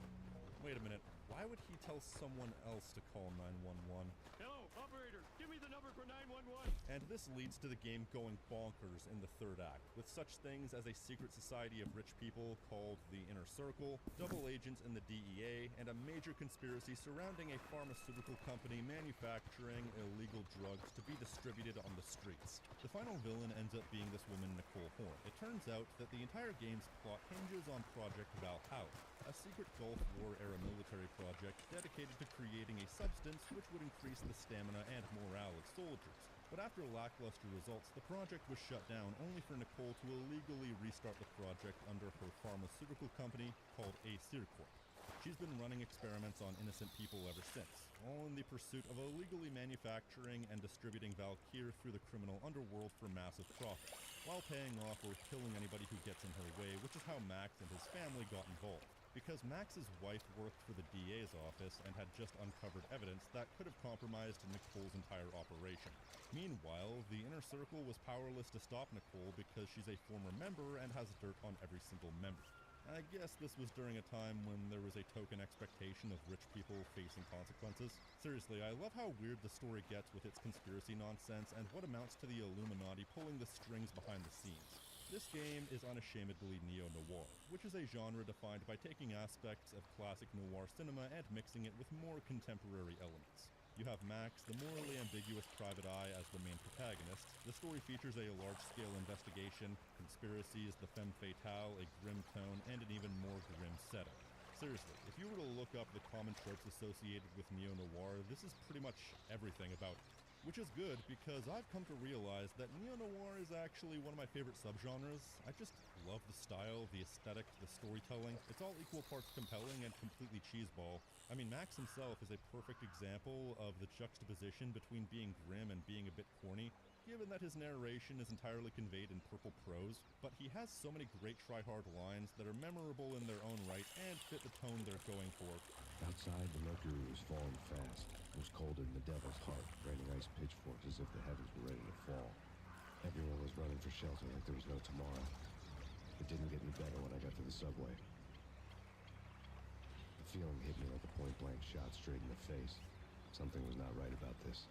Wait a minute, why would he tell someone else to call 911? Hello, operator, give me the number for 911. And this leads to the game going bonkers in the third act, with such things as a secret society of rich people called the Inner Circle, double agents in the DEA, and a major conspiracy surrounding a pharmaceutical company manufacturing illegal drugs to be distributed on the streets. The final villain ends up being this woman, Nicole Horn. It turns out that the entire game's plot hinges on Project Valhalla, a secret Gulf War era military project dedicated to creating a substance which would increase the stamina and morale of soldiers. But after lackluster results, the project was shut down, only for Nicole to illegally restart the project under her pharmaceutical company called Acircorp. She's been running experiments on innocent people ever since, all in the pursuit of illegally manufacturing and distributing Valkyr through the criminal underworld for massive profit, while paying off or killing anybody who gets in her way, which is how Max and his family got involved. Because Max's wife worked for the DA's office and had just uncovered evidence that could have compromised Nicole's entire operation. Meanwhile, the Inner Circle was powerless to stop Nicole because she's a former member and has dirt on every single member. I guess this was during a time when there was a token expectation of rich people facing consequences. Seriously, I love how weird the story gets with its conspiracy nonsense and what amounts to the Illuminati pulling the strings behind the scenes. This game is unashamedly neo-noir, which is a genre defined by taking aspects of classic noir cinema and mixing it with more contemporary elements. You have Max, the morally ambiguous private eye, as the main protagonist. The story features a large-scale investigation, conspiracies, the femme fatale, a grim tone, and an even more grim setting. Seriously, if you were to look up the common tropes associated with neo-noir, this is pretty much everything about it. Which is good, because I've come to realize that neo-noir is actually one of my favorite subgenres. I just love the style, the aesthetic, the storytelling. It's all equal parts compelling and completely cheeseball. I mean, Max himself is a perfect example of the juxtaposition between being grim and being a bit corny, given that his narration is entirely conveyed in purple prose, but he has so many great try-hard lines that are memorable in their own right and fit the tone they're going for. Outside, the mercury was falling fast. It was colder than the devil's heart, raining ice pitchforks as if the heavens were ready to fall. Everyone was running for shelter like there was no tomorrow. It didn't get any better when I got to the subway. The feeling hit me like a point-blank shot straight in the face. Something was not right about this.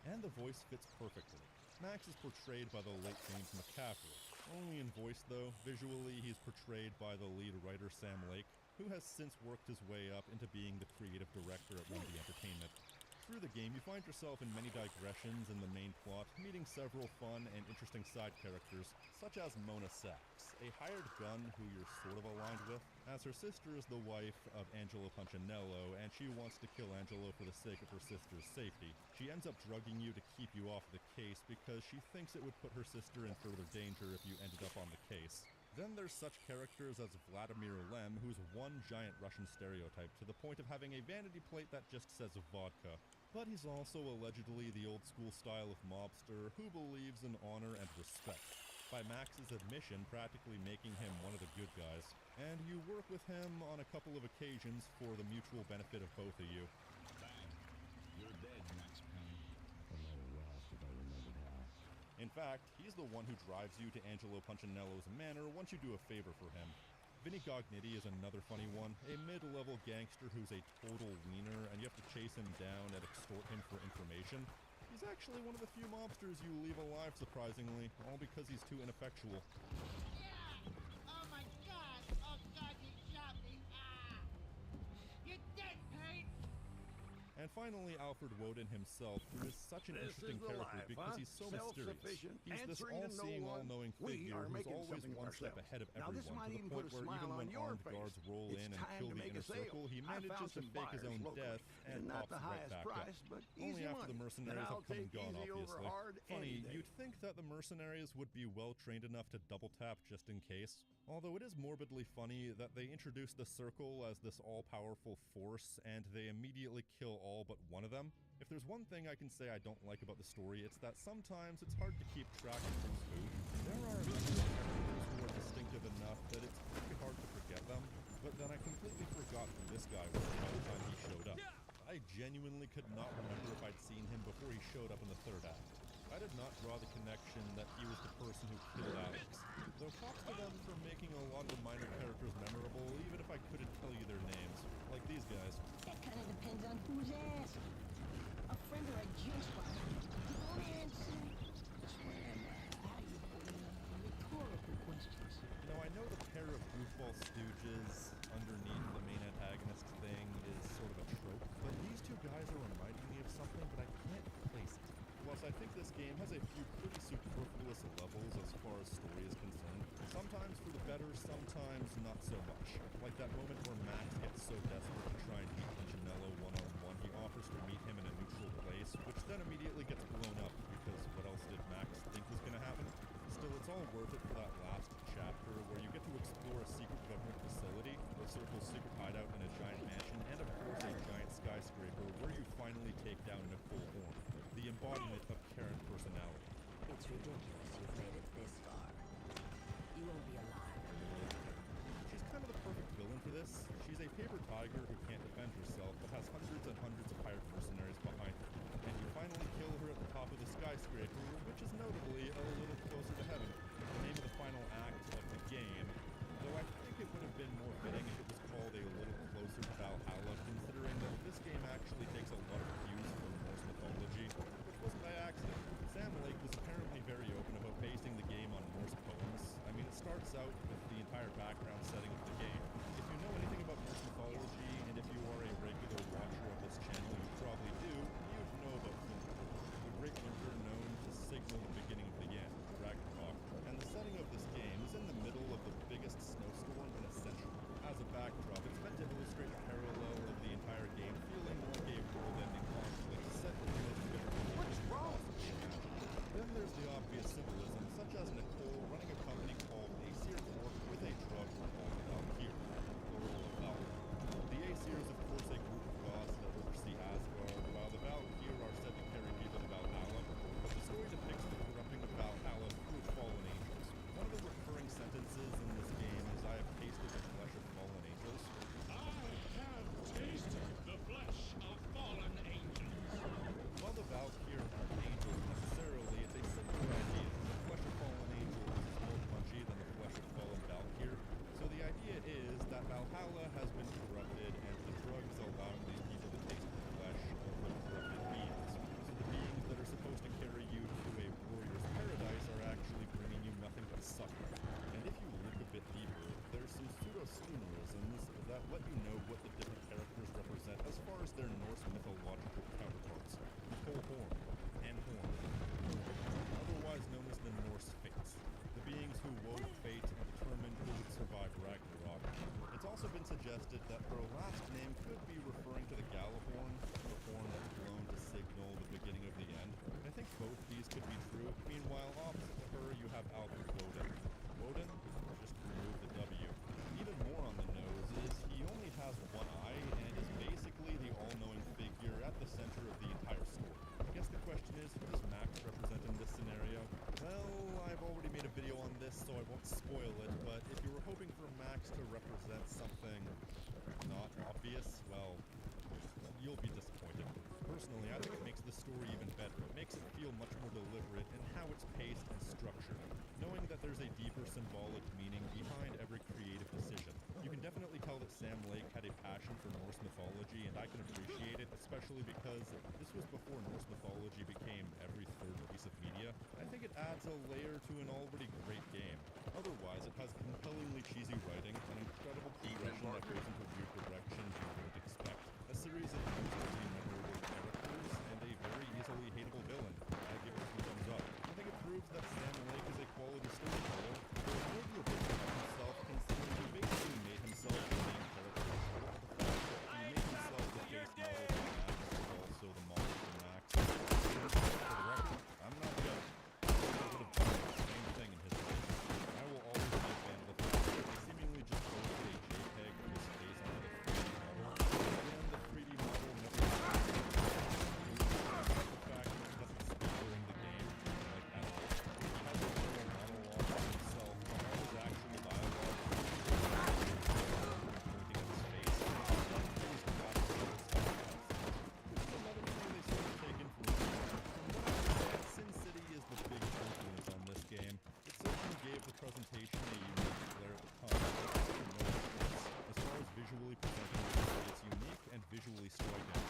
And the voice fits perfectly. Max is portrayed by the late James McCaffrey. Only in voice, though. Visually, he's portrayed by the lead writer Sam Lake, who has since worked his way up into being the creative director at Wembley Entertainment. Through the game, you find yourself in many digressions in the main plot, meeting several fun and interesting side characters, such as Mona Sachs, a hired gun who you're sort of aligned with, as her sister is the wife of Angelo Punchinello, and she wants to kill Angelo for the sake of her sister's safety. She ends up drugging you to keep you off the case because she thinks it would put her sister in further danger if you ended up on the case. Then there's such characters as Vladimir Lem, who's one giant Russian stereotype to the point of having a vanity plate that just says vodka. But he's also allegedly the old school style of mobster who believes in honor and respect, by Max's admission practically making him one of the good guys. And you work with him on a couple of occasions for the mutual benefit of both of you. You're dead, Max Payne. I might have laughed if I remembered how. In fact, he's the one who drives you to Angelo Punchinello's manor once you do a favor for him. Vinny Gognitti is another funny one, a mid-level gangster who's a total wiener and you have to chase him down and extort him for information. He's actually one of the few mobsters you leave alive, surprisingly, all because he's too ineffectual. Oh my god! Oh god, you shot me! Ah! You're dead, Pete! And finally, Alfred Woden himself, who is such an interesting character because he's so mysterious. He's this all-seeing, all-knowing figure who's always one step ahead of everyone, to the point where even when armed guards roll in and kill the inner circle, he manages to fake his own death and pops right back up. Only after the mercenaries have come and gone, obviously. Funny, you'd think that the mercenaries would be well-trained enough to double-tap just in case. Although it is morbidly funny that they introduce the Circle as this all-powerful force, and they immediately kill all but one of them. If there's one thing I can say I don't like about the story, it's that sometimes it's hard to keep track of who's who. There are a number of characters who are distinctive enough that it's pretty hard to forget them, but then I completely forgot who this guy was by the time he showed up. I genuinely could not remember if I'd seen him before he showed up in the third act. I did not draw the connection that he was the person who killed Alex, though props to them for making a lot of the minor characters memorable, even if I couldn't tell you their names, like these guys. That kind of depends on who's asking. A friend or a gentleman. Don't answer. Just one of them, how you put it, rhetorical questions. You know, I know the pair of goofball stooges underneath the main antagonist thing is sort of a trope, but these two guys are reminding me of something, but I can't place it. Plus, I think this game has a few pretty superfluous levels as far as story is concerned. Sometimes for the better, sometimes not so much. Like that moment where Max gets so desperate to try and beat Punchinello one-on-one, he offers to meet him in a neutral place, which then immediately gets blown up, because what else did Max think was gonna happen? Still, it's all worth it for that last chapter, where you get to explore a secret government facility, the Circle's secret hideout in a giant mansion, and of course a giant skyscraper, where you finally take down Nicole Horn, the embodiment of Karen personality. It's ridiculous you've made it this far. You won't be alive. She's kind of the perfect villain for this. She's a paper tiger who can't defend herself, but has hundreds and hundreds of hired mercenaries behind her. And you finally kill her at the top of the skyscraper, which is notably a little closer to heaven, the name of the final act of the game. Though I think it would have been more fitting if it was called A Little Closer to Valhalla, considering that this game actually takes a lot of cues from Norse mythology, which wasn't by accident. Sam Lake was apparently very open about basing the game on Norse poems. I mean, it starts out with the entire background setting of the game. If you know anything about Norse mythology, and if you are a regular watcher of this channel, you probably do, you'd know about Thor, the great winter known to signal the beginning of the end, Ragnarok. And the setting of this game is in the middle of the big Personally, I think it makes the story even better. It makes it feel much more deliberate in how it's paced and structured, knowing that there's a deeper symbolic meaning behind every creative decision. You can definitely tell that Sam Lake had a passion for Norse mythology, and I can appreciate it, especially because this was before Norse mythology became every third piece of media. I think it adds a layer to an already great game. Otherwise, it has compellingly cheesy writing, an incredible progression that goes into weird directions you wouldn't expect, a series of mostly memorable characters, and a very easily hateable villain. I give it 2 thumbs up. I think it proves that Sam Lake is a quality storyteller, though maybe a bit about himself, considering he basically made himself the main character of the fact that he made himself the face model for Max, but also the model for Max. For the record, I'm not judging. I would have done the same thing in his place. I will always be a fan of the fact that he seemingly just posted a JPEG of his face onto the 3D model, and then the 3D model never happened. The fact that he doesn't speak during the game, like at all. He has a little monologue for himself, but all his actual dialogue is pointing at his face. He's got to show his stuff. This is another thing they sort of take influence from. From what I understand, Sin City is the biggest influence on this game. It certainly gave the presentation a unique flair at the time. As far as visually presenting, it's unique and visually striking.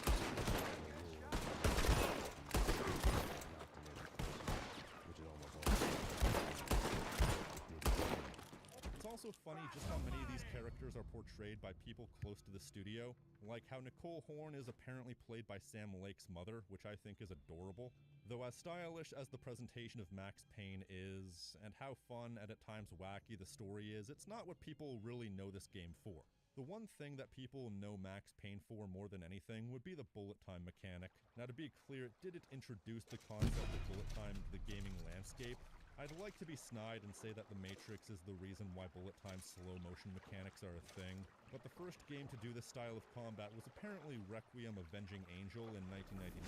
It's also funny just how many of these characters are portrayed by people close to the studio, like how Nicole Horn is apparently played by Sam Lake's mother, which I think is adorable. Though as stylish as the presentation of Max Payne is, and how fun and at times wacky the story is, it's not what people really know this game for. The one thing that people know Max Payne for more than anything would be the bullet time mechanic. Now to be clear, it didn't introduce the concept of bullet time into the gaming landscape. I'd like to be snide and say that The Matrix is the reason why bullet time slow motion mechanics are a thing, but the first game to do this style of combat was apparently Requiem Avenging Angel in 1999,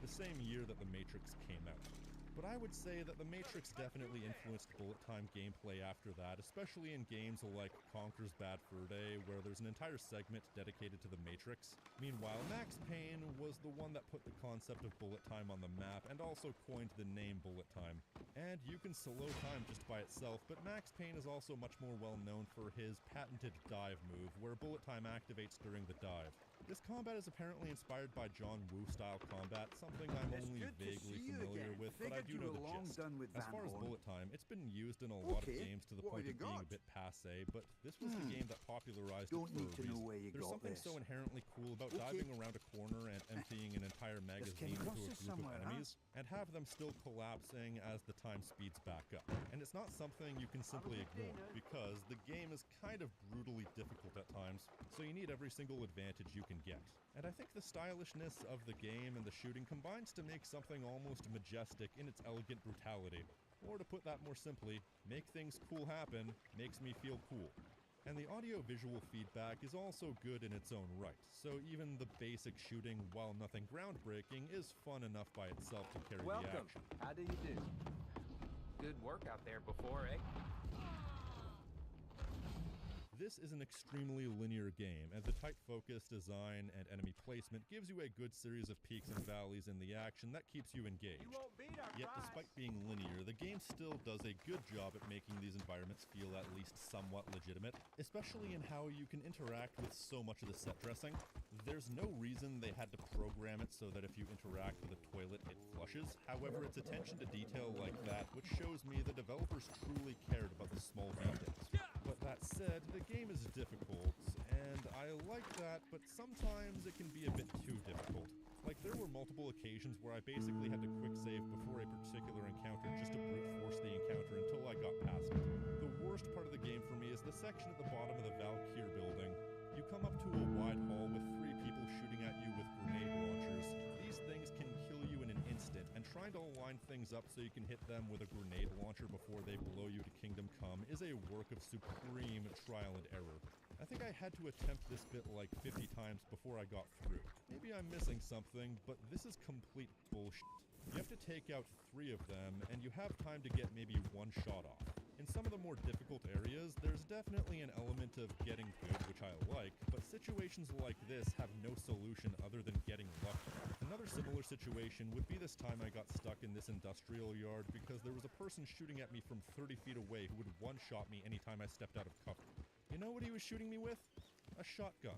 the same year that The Matrix came out. But I would say that The Matrix definitely influenced bullet time gameplay after that, especially in games like Conker's Bad Fur Day, where there's an entire segment dedicated to The Matrix. Meanwhile, Max Payne was the one that put the concept of bullet time on the map, and also coined the name bullet time. And you can slow time just by itself, but Max Payne is also much more well known for his patented dive move, where bullet time activates during the dive. This combat is apparently inspired by John Woo style combat, something I'm only vaguely familiar with, but I do know the gist. As far as bullet time, it's been used in a lot of games to the point of being a bit passé, but this was the game that popularized it for a reason. There's something so inherently cool about diving around a corner and emptying an entire magazine into a group of enemies, and have them still collapsing as the time speeds back up. And it's not something you can simply ignore, because the game is kind of brutally difficult at times, so you need every single advantage you can get. And I think the stylishness of the game and the shooting combines to make something almost majestic in its elegant brutality. Or to put that more simply, make things cool happen makes me feel cool. And the audio-visual feedback is also good in its own right, so even the basic shooting, while nothing groundbreaking, is fun enough by itself to carry the action. How do you do? Good work out there before, eh? This is an extremely linear game, and the tight focus, design, and enemy placement gives you a good series of peaks and valleys in the action that keeps you engaged. Yet despite being linear, the game still does a good job at making these environments feel at least somewhat legitimate, especially in how you can interact with so much of the set dressing. There's no reason they had to program it so that if you interact with a toilet, it flushes. However, it's attention to detail like that which shows me the developers truly cared about the small details. But that said, the game is difficult, and I like that, but sometimes it can be a bit too difficult. Like, there were multiple occasions where I basically had to quick save before a particular encounter just to brute force the encounter until I got past it. The worst part of the game for me is the section at the bottom of the Valkyr building. You come up to a wide hall with 3 people shooting at you with grenade launchers. These things can kill you in an instant, and trying to line things up so you can hit them with a grenade launcher before they blow you to Kingdom Come is a work of supreme trial and error. I think I had to attempt this bit like 50 times before I got through. Maybe I'm missing something, but this is complete bullshit. You have to take out 3 of them, and you have time to get maybe 1 shot off. In some of the more difficult areas, there's definitely an element of getting good, which I like, but situations like this have no solution other than getting lucky. Another similar situation would be this time I got stuck in this industrial yard because there was a person shooting at me from 30 feet away who would one-shot me anytime I stepped out of cover. You know what he was shooting me with? A shotgun.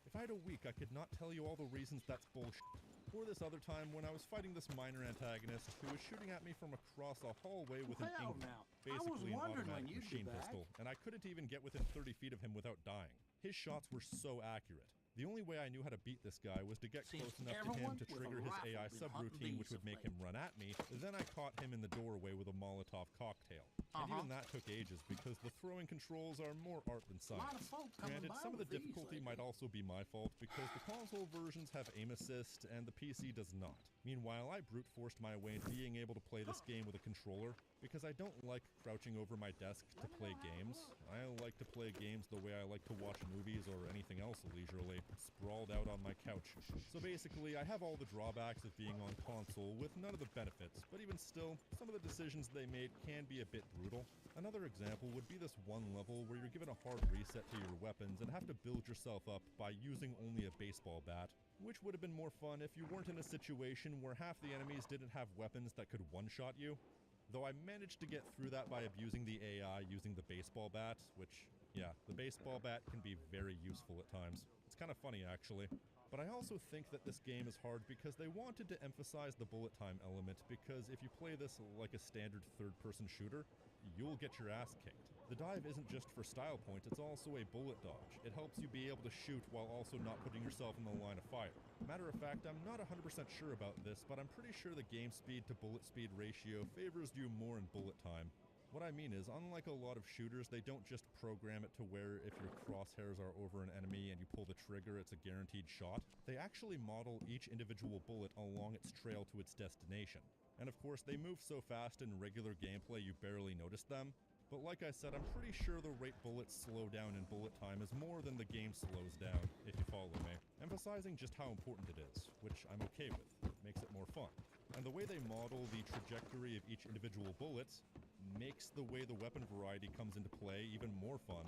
If I had a week, I could not tell you all the reasons that's bullshit. Or this other time when I was fighting this minor antagonist who was shooting at me from across a hallway with an Well, Ingram, now, I was basically an wondering when automatic you'd be machine back. pistol, and I couldn't even get within 30 feet of him without dying. His shots were so accurate. The only way I knew how to beat this guy was to get Seems close enough to him everyone to with a trigger his rifle AI been hunting subroutine, which these would make of him run at me. Then I caught him in the doorway with a Molotov cocktail. And even that took ages because the throwing controls are more art than A lot science. of folk coming Granted, by some of the with these difficulty lately. might also be my fault because the console versions have aim assist and the PC does not. Meanwhile, I brute forced my way into being able to play this game with a controller because I don't like crouching over my desk to play games. I like to play games the way I like to watch movies or anything else leisurely, sprawled out on my couch. So basically, I have all the drawbacks of being on console with none of the benefits, but even still, some of the decisions they made can be a bit brutal. Another example would be this one level where you're given a hard reset to your weapons and have to build yourself up by using only a baseball bat, which would have been more fun if you weren't in a situation where half the enemies didn't have weapons that could one-shot you. Though I managed to get through that by abusing the AI using the baseball bat, which, yeah, the baseball bat can be very useful at times. It's kind of funny, actually. But I also think that this game is hard because they wanted to emphasize the bullet time element, because if you play this like a standard third-person shooter, you'll get your ass kicked. The dive isn't just for style points, it's also a bullet dodge. It helps you be able to shoot while also not putting yourself in the line of fire. Matter of fact, I'm not 100% sure about this, but I'm pretty sure the game speed to bullet speed ratio favors you more in bullet time. What I mean is, unlike a lot of shooters, they don't just program it to where if your crosshairs are over an enemy and you pull the trigger, it's a guaranteed shot. They actually model each individual bullet along its trail to its destination. And of course, they move so fast in regular gameplay you barely notice them. But like I said, I'm pretty sure the rate bullets slow down in bullet time is more than the game slows down, if you follow me. Emphasizing just how important it is, which I'm okay with. It makes it more fun. And the way they model the trajectory of each individual bullet makes the way the weapon variety comes into play even more fun.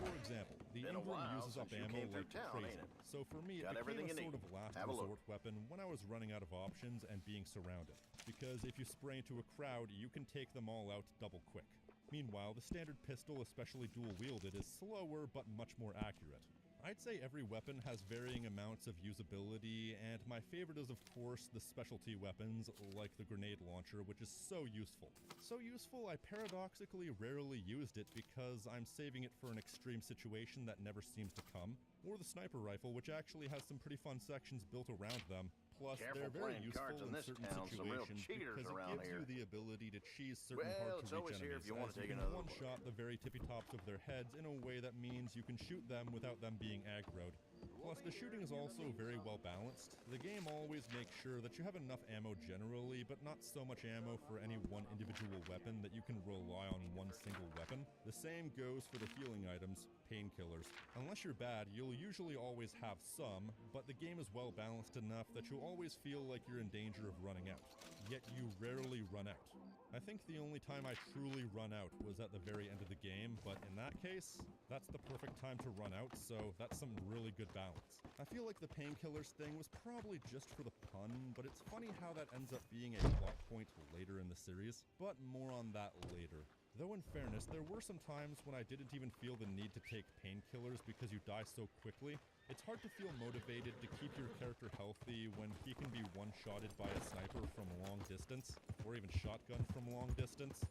For example, the Been a Ingram while uses up since you ammo came through like town, crazy. ain't it? So for me, Got it became everything a you sort need. of last Have a look. resort weapon when I was running out of options and being surrounded. Because if you spray into a crowd, you can take them all out double quick. Meanwhile, the standard pistol, especially dual-wielded, is slower but much more accurate. I'd say every weapon has varying amounts of usability, and my favorite is of course the specialty weapons like the grenade launcher, which is so useful. So useful I paradoxically rarely used it because I'm saving it for an extreme situation that never seems to come, or the sniper rifle, which actually has some pretty fun sections built around them. Plus, Careful they're very playing useful cards in in this certain town, some real situations cheaters because it around gives here. you the ability to cheese certain Well, it's hard-to-reach always here enemies, if you want as to take you can another one-shot the very tippy tops of their heads in a way that means you can shoot them without them being aggroed. Plus, the shooting is also very well balanced. The game always makes sure that you have enough ammo generally, but not so much ammo for any one individual weapon that you can rely on one single weapon. The same goes for the healing items, painkillers. Unless you're bad, you'll usually always have some, but the game is well balanced enough that you'll always feel like you're in danger of running out. Yet you rarely run out. I think the only time I truly run out was at the very end of the game, but in that case, that's the perfect time to run out, so that's some really good balance. I feel like the painkillers thing was probably just for the pun, but it's funny how that ends up being a plot point later in the series, but more on that later. Though in fairness, there were some times when I didn't even feel the need to take painkillers because you die so quickly. It's hard to feel motivated to keep your character healthy when he can be one-shotted by a sniper from long distance, or even shotgun from long distance.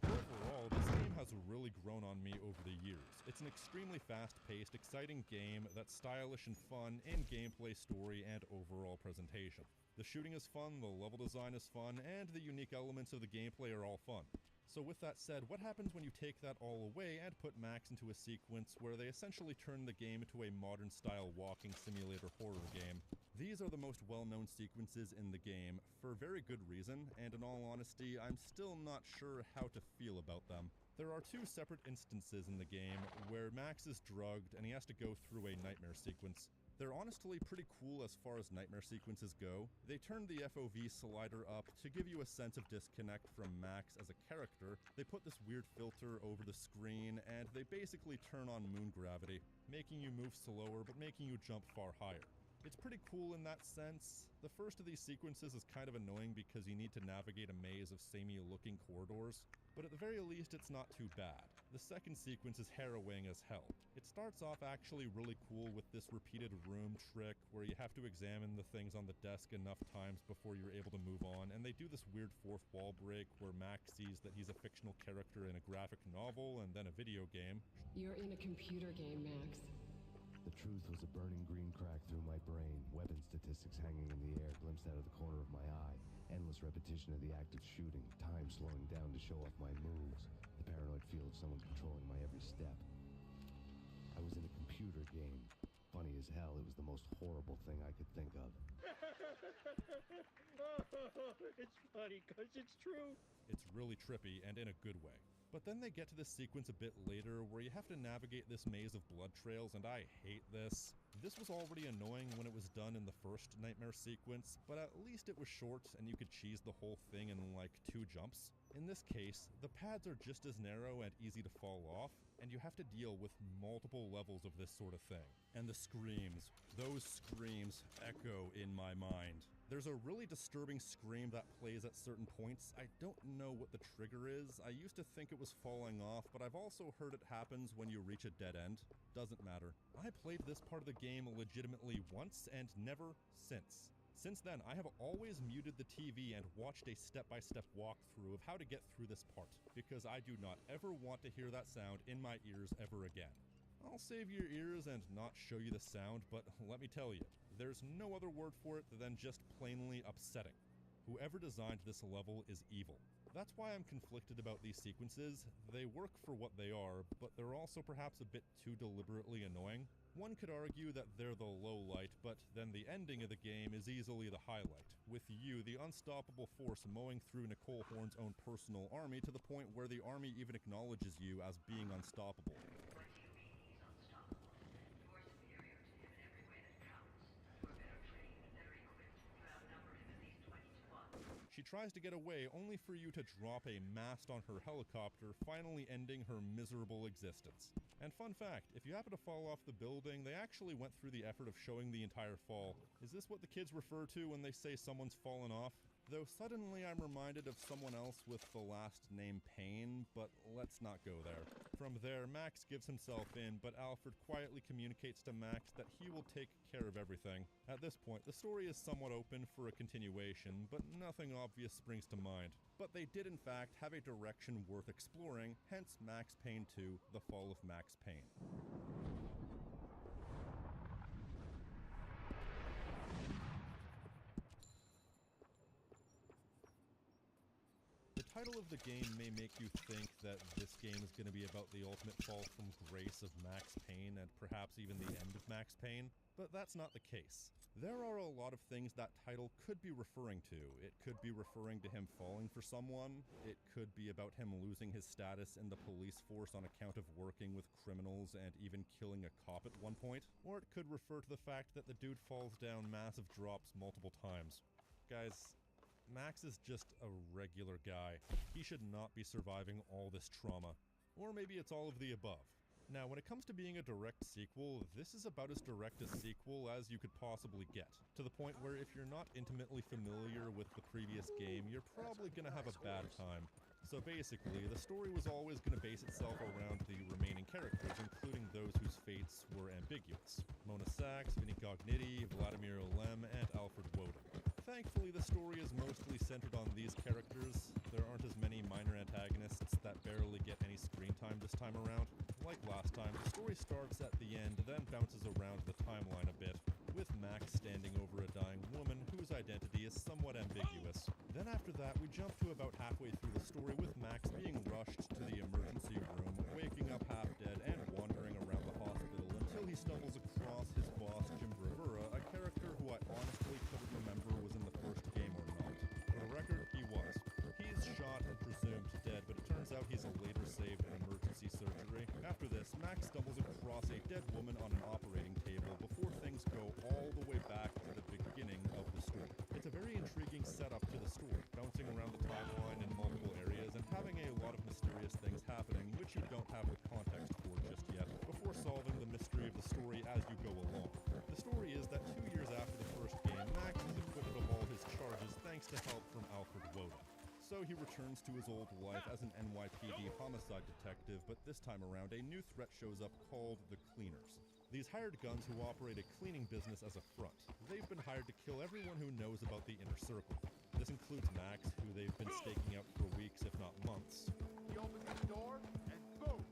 Overall, this game has really grown on me over the years. It's an extremely fast-paced, exciting game that's stylish and fun in gameplay, story, and overall presentation. The shooting is fun, the level design is fun, and the unique elements of the gameplay are all fun. So with that said, what happens when you take that all away and put Max into a sequence where they essentially turn the game into a modern-style walking simulator horror game? These are the most well-known sequences in the game, for very good reason, and in all honesty, I'm still not sure how to feel about them. There are two separate instances in the game where Max is drugged and he has to go through a nightmare sequence. They're honestly pretty cool as far as nightmare sequences go. They turned the FOV slider up to give you a sense of disconnect from Max as a character. They put this weird filter over the screen, and they basically turn on moon gravity, making you move slower but making you jump far higher. It's pretty cool in that sense. The first of these sequences is kind of annoying because you need to navigate a maze of samey-looking corridors, but at the very least it's not too bad. The second sequence is harrowing as hell. It starts off actually really cool with this repeated room trick where you have to examine the things on the desk enough times before you're able to move on, and they do this weird fourth wall break where Max sees that he's a fictional character in a graphic novel and then a video game. You're in a computer game, Max. The truth was a burning green crack through my brain, weapon statistics hanging in the air glimpsed out of the corner of my eye, endless repetition of the act of shooting, time slowing down to show off my moves, the paranoid feel of someone controlling my every step. I was in a computer game. Funny as hell, it was the most horrible thing I could think of. It's funny because it's true. It's really trippy and in a good way. But then they get to this sequence a bit later where you have to navigate this maze of blood trails, and I hate this. This was already annoying when it was done in the first nightmare sequence, but at least it was short and you could cheese the whole thing in like 2 jumps. In this case, the pads are just as narrow and easy to fall off, and you have to deal with multiple levels of this sort of thing. And the screams, those screams echo in my mind. There's a really disturbing scream that plays at certain points. I don't know what the trigger is. I used to think it was falling off, but I've also heard it happens when you reach a dead end. Doesn't matter. I played this part of the game legitimately once and never since. Since then, I have always muted the TV and watched a step-by-step walkthrough of how to get through this part, because I do not ever want to hear that sound in my ears ever again. I'll save your ears and not show you the sound, but let me tell you, there's no other word for it than just plainly upsetting. Whoever designed this level is evil. That's why I'm conflicted about these sequences. They work for what they are, but they're also perhaps a bit too deliberately annoying. One could argue that they're the low light, but then the ending of the game is easily the highlight, with you, the unstoppable force, mowing through Nicole Horn's own personal army to the point where the army even acknowledges you as being unstoppable. She tries to get away only for you to drop a mast on her helicopter, finally ending her miserable existence. And fun fact, if you happen to fall off the building, they actually went through the effort of showing the entire fall. Is this what the kids refer to when they say someone's fallen off? Though suddenly I'm reminded of someone else with the last name Payne, but let's not go there. From there, Max gives himself in, but Alfred quietly communicates to Max that he will take care of everything. At this point, the story is somewhat open for a continuation, but nothing obvious springs to mind. But they did in fact have a direction worth exploring, hence Max Payne 2, The Fall of Max Payne. The title of the game may make you think that this game is going to be about the ultimate fall from grace of Max Payne and perhaps even the end of Max Payne, but that's not the case. There are a lot of things that title could be referring to. It could be referring to him falling for someone, it could be about him losing his status in the police force on account of working with criminals and even killing a cop at one point, or it could refer to the fact that the dude falls down massive drops multiple times. Guys, Max is just a regular guy. He should not be surviving all this trauma. Or maybe it's all of the above. Now, when it comes to being a direct sequel, this is about as direct a sequel as you could possibly get. To the point where if you're not intimately familiar with the previous game, you're probably gonna have a bad time. So basically, the story was always going to base itself around the remaining characters, including those whose fates were ambiguous. Mona Sachs, Vinnie Cognitti, Vladimir Olem, and Alfred Woden. Thankfully, the story is mostly centered on these characters. There aren't as many minor antagonists that barely get any screen time this time around. Like last time, the story starts at the end, then bounces around the timeline a bit, with Max standing over a dying woman whose identity is somewhat ambiguous. Then after that, we jump to about halfway through the story with Max being rushed to the emergency room, waking up half dead and wandering around the hospital until he stumbles across his boss, Jim Bravura, a character who I honestly couldn't remember was in the first game or not. For the record, he was. He's shot and presumed dead, but it turns out he's later saved in emergency surgery. After this, Max stumbles across a dead woman on an operating table before things go So he returns to his old life as an NYPD homicide detective, but this time around a new threat shows up called the Cleaners. These hired guns who operate a cleaning business as a front. They've been hired to kill everyone who knows about the Inner Circle. This includes Max, who they've been staking out for weeks, if not months. He opens the door and boom!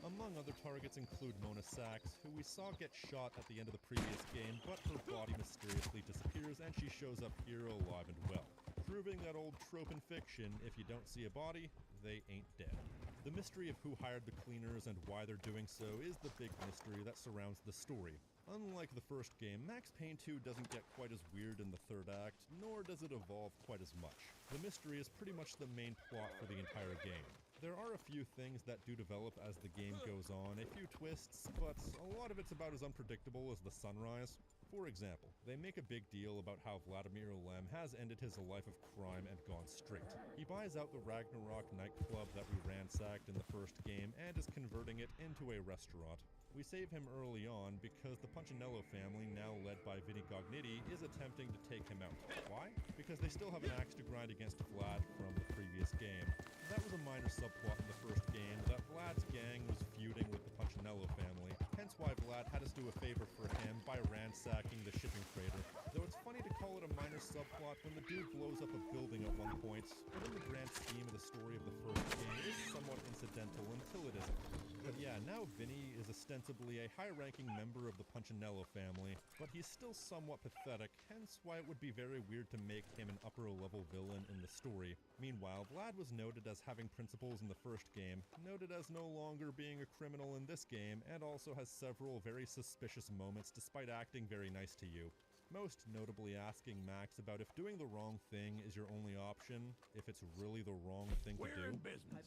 Among other targets include Mona Sachs, who we saw get shot at the end of the previous game, but her body mysteriously disappears and she shows up here alive and well. Proving that old trope in fiction, if you don't see a body, they ain't dead. The mystery of who hired the Cleaners and why they're doing so is the big mystery that surrounds the story. Unlike the first game, Max Payne 2 doesn't get quite as weird in the third act, nor does it evolve quite as much. The mystery is pretty much the main plot for the entire game. There are a few things that do develop as the game goes on, a few twists, but a lot of it's about as unpredictable as the sunrise. For example, they make a big deal about how Vladimir Lem has ended his life of crime and gone straight. He buys out the Ragnarok nightclub that we ransacked in the first game and is converting it into a restaurant. We save him early on because the Punchinello family, now led by Vinny Gognitti, is attempting to take him out. Why? Because they still have an axe to grind against Vlad from the previous game. That was a minor subplot in the first game, that Vlad's gang was feuding with the Punchinello family, hence why Vlad had us do a favor for him by ransacking the shipping freighter. Though it's funny to call it a minor subplot when the dude blows up a building at one point, but in the grand scheme of the story of the first game, it is somewhat incidental until it isn't. But yeah, now Vinny is ostensibly a high-ranking member of the Punchinello family, but he's still somewhat pathetic, hence why it would be very weird to make him an upper-level villain in the story. Meanwhile, Vlad was noted as having principles in the first game, noted as no longer being a criminal in this game, and also has several very suspicious moments despite acting very nice to you. Most notably asking Max about if doing the wrong thing is your only option, if it's really the wrong thing to do. We're in business.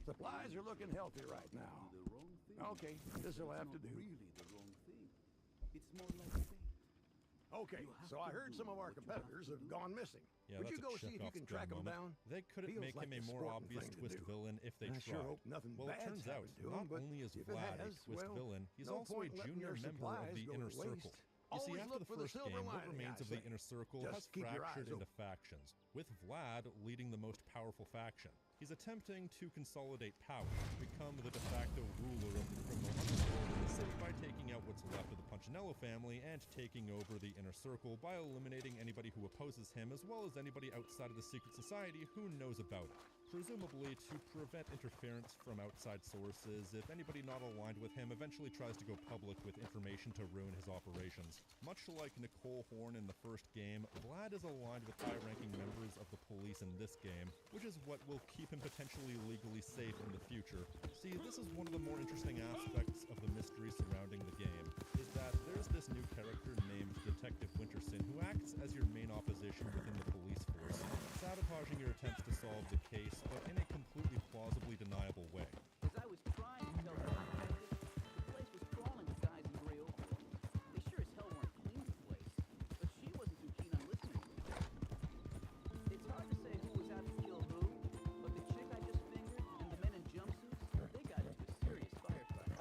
Supplies are looking healthy right now. Okay, this'll have to do. Okay, so I heard some of our competitors have gone missing. Yeah, Would you that's go a see if you can track them down? They couldn't Feels make like him a the more sporting obvious thing to twist do. villain if they And I sure tried. hope nothing Well, it bad's turns out, happened to not him, but only is if it Vlad a has, twist well, villain, he's no also a point letting junior your member of supplies the go to Inner waste. Circle. You see, Always after look the for the first silver game, what lining, remains I of the say. Inner Circle Just has keep your fractured eyes into factions, with Vlad leading the most powerful faction. He's attempting to consolidate power, become the de facto ruler of the criminal underworld, simply by taking out what's left of the Punchinello family and taking over the Inner Circle by eliminating anybody who opposes him, as well as anybody outside of the secret society who knows about it. Presumably to prevent interference from outside sources if anybody not aligned with him eventually tries to go public with information to ruin his operations. Much like Nicole Horn in the first game, Vlad is aligned with high-ranking members of the police in this game, which is what will keep him potentially legally safe in the future. See, this is one of the more interesting aspects of the mystery surrounding the game, is that there's this new character named Detective Winterson who acts as your main opposition within the police force, sabotaging your attempts to solve the case, but in a completely plausibly deniable way. As I was trying to tell the detective, the place was crawling with guys in gray overalls. They sure as hell weren't cleaning the place, but she wasn't too keen on listening to me. It's hard to say who was out to kill who, but the chick I just fingered and the men in jumpsuits, they got into a serious firefight.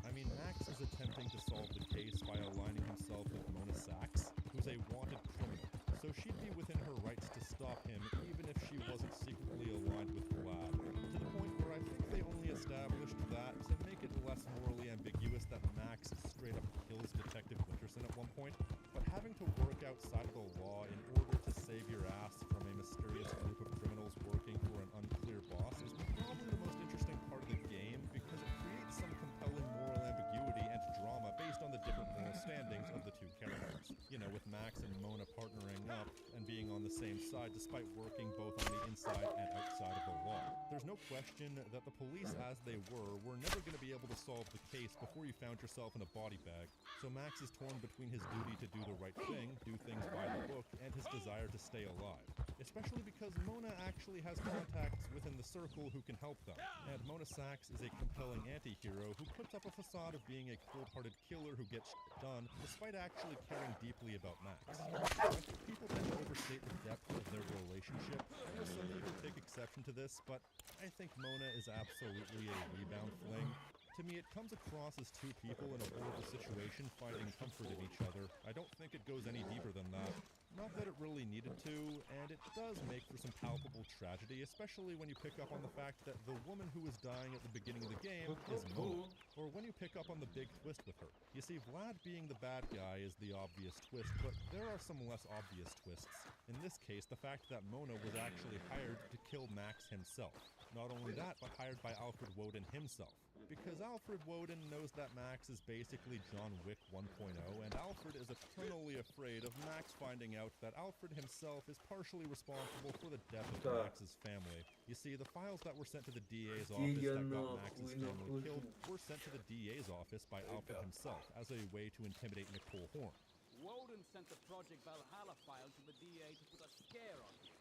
I mean, Max is attempting to solve the case by aligning himself with Mona Sachs, who's a wanted criminal, so she'd be within her rights to stop him even if she wasn't secretly aligned with Vlad, to the point where I think they only established that to make it less morally ambiguous that Max straight up kills Detective Winterson at one point, but having to work outside of the law in order to save your ass from a mysterious group of criminals working for an unclear boss is probably the most interesting part of the game because it creates some compelling moral ambiguity and drama based on the different moral standings of the two characters. You know, with Max and Mona partnering up and being on the same side despite working both on the inside and outside of the law. There's no question that the police, as they were never going to be able to solve the case before you found yourself in a body bag. So Max is torn between his duty to do the right thing, do things by the book, and his desire to stay alive. Especially because Mona actually has contacts within the circle who can help them. And Mona Sachs is a compelling anti-hero who puts up a facade of being a cold-hearted killer who gets shit done despite actually caring deeply about Max. I think people tend to overstate the depth of their relationship. I know some people take exception to this, but I think Mona is absolutely a rebound fling. To me, it comes across as two people in a horrible situation finding comfort in each other. I don't think it goes any deeper than that. Not that it really needed to, and it does make for some palpable tragedy, especially when you pick up on the fact that the woman who is dying at the beginning of the game is Mona, or when you pick up on the big twist with her. You see, Vlad being the bad guy is the obvious twist, but there are some less obvious twists. In this case, the fact that Mona was actually hired to kill Max himself. Not only that, but hired by Alfred Woden himself. Because Alfred Woden knows that Max is basically John Wick 1.0, and Alfred is eternally afraid of Max finding out that Alfred himself is partially responsible for the death of Max's family. You see, the files that were sent to the DA's office that got Max's family killed were sent to the DA's office by Alfred himself as a way to intimidate Nicole Horn. Woden sent the Project Valhalla file to the DA to put a scare on you.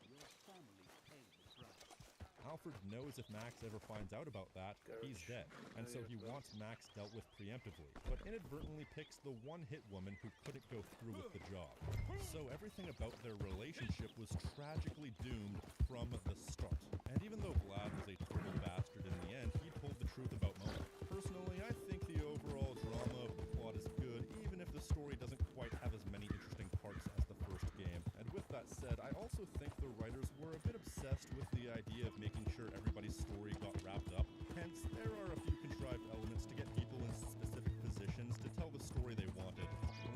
Your family paid the price. Alfred knows if Max ever finds out about that, he's dead, and so he wants Max dealt with preemptively, but inadvertently picks the one-hit woman who couldn't go through with the job. So everything about their relationship was tragically doomed from the start. And even though Vlad was a total bastard in the end, he told the truth about Mona. Personally, I think the overall drama of the plot is good, even if the story doesn't quite have as many interesting parts as the first game. And with that said, I also think the writers were a bit obsessed with the idea of making sure everybody's story got wrapped up. Hence, there are a few contrived elements to get people in specific positions to tell the story they wanted.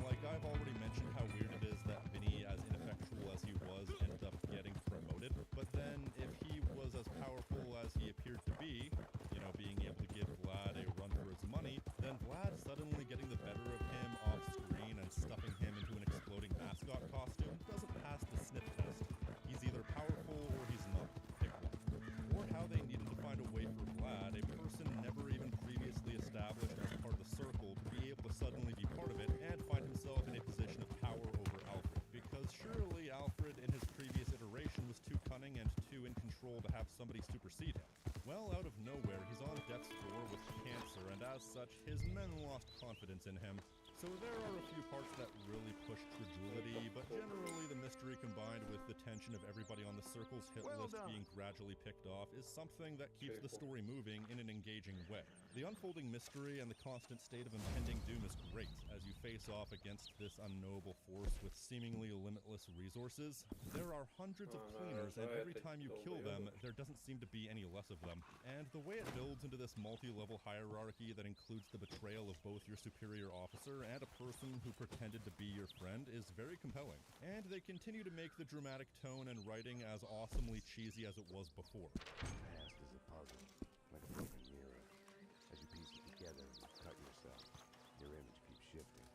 Like I've already mentioned how weird it is that Vinny, as ineffectual as he was, ended up getting promoted. But then, if he was as powerful as he appeared to be, you know, being able to give Vlad a run for his money, then Vlad suddenly getting the better of him off screen and stuffing him into an exploding mascot costume doesn't pass the sniff test. He's either powerful or he's not. Pick one. Or how they needed to find a way for Vlad, a person never even previously established as part of the circle, to be able to suddenly be part of it and find himself in a position of power over Alfred. Because surely Alfred in his previous iteration was too cunning and too in control to have somebody supersede him. Well, out of nowhere, he's on death's door with cancer, and as such, his men lost confidence in him. So there are a few parts that really push credulity, but generally the mystery combined with the tension of everybody on the circle's hit list being gradually picked off is something that keeps the story moving in an engaging way. The unfolding mystery and the constant state of impending doom is great, as you face off against this unknowable force with seemingly limitless resources. There are hundreds of cleaners, and every time you kill them, there doesn't seem to be any less of them. And the way it builds into this multi-level hierarchy that includes the betrayal of both your superior officer and a person who pretended to be your friend is very compelling. And they continue to make the dramatic tone and writing as awesomely cheesy as it was before. The past is a puzzle, like a broken mirror. As you piece it together, you cut yourself. Your image keeps shifting,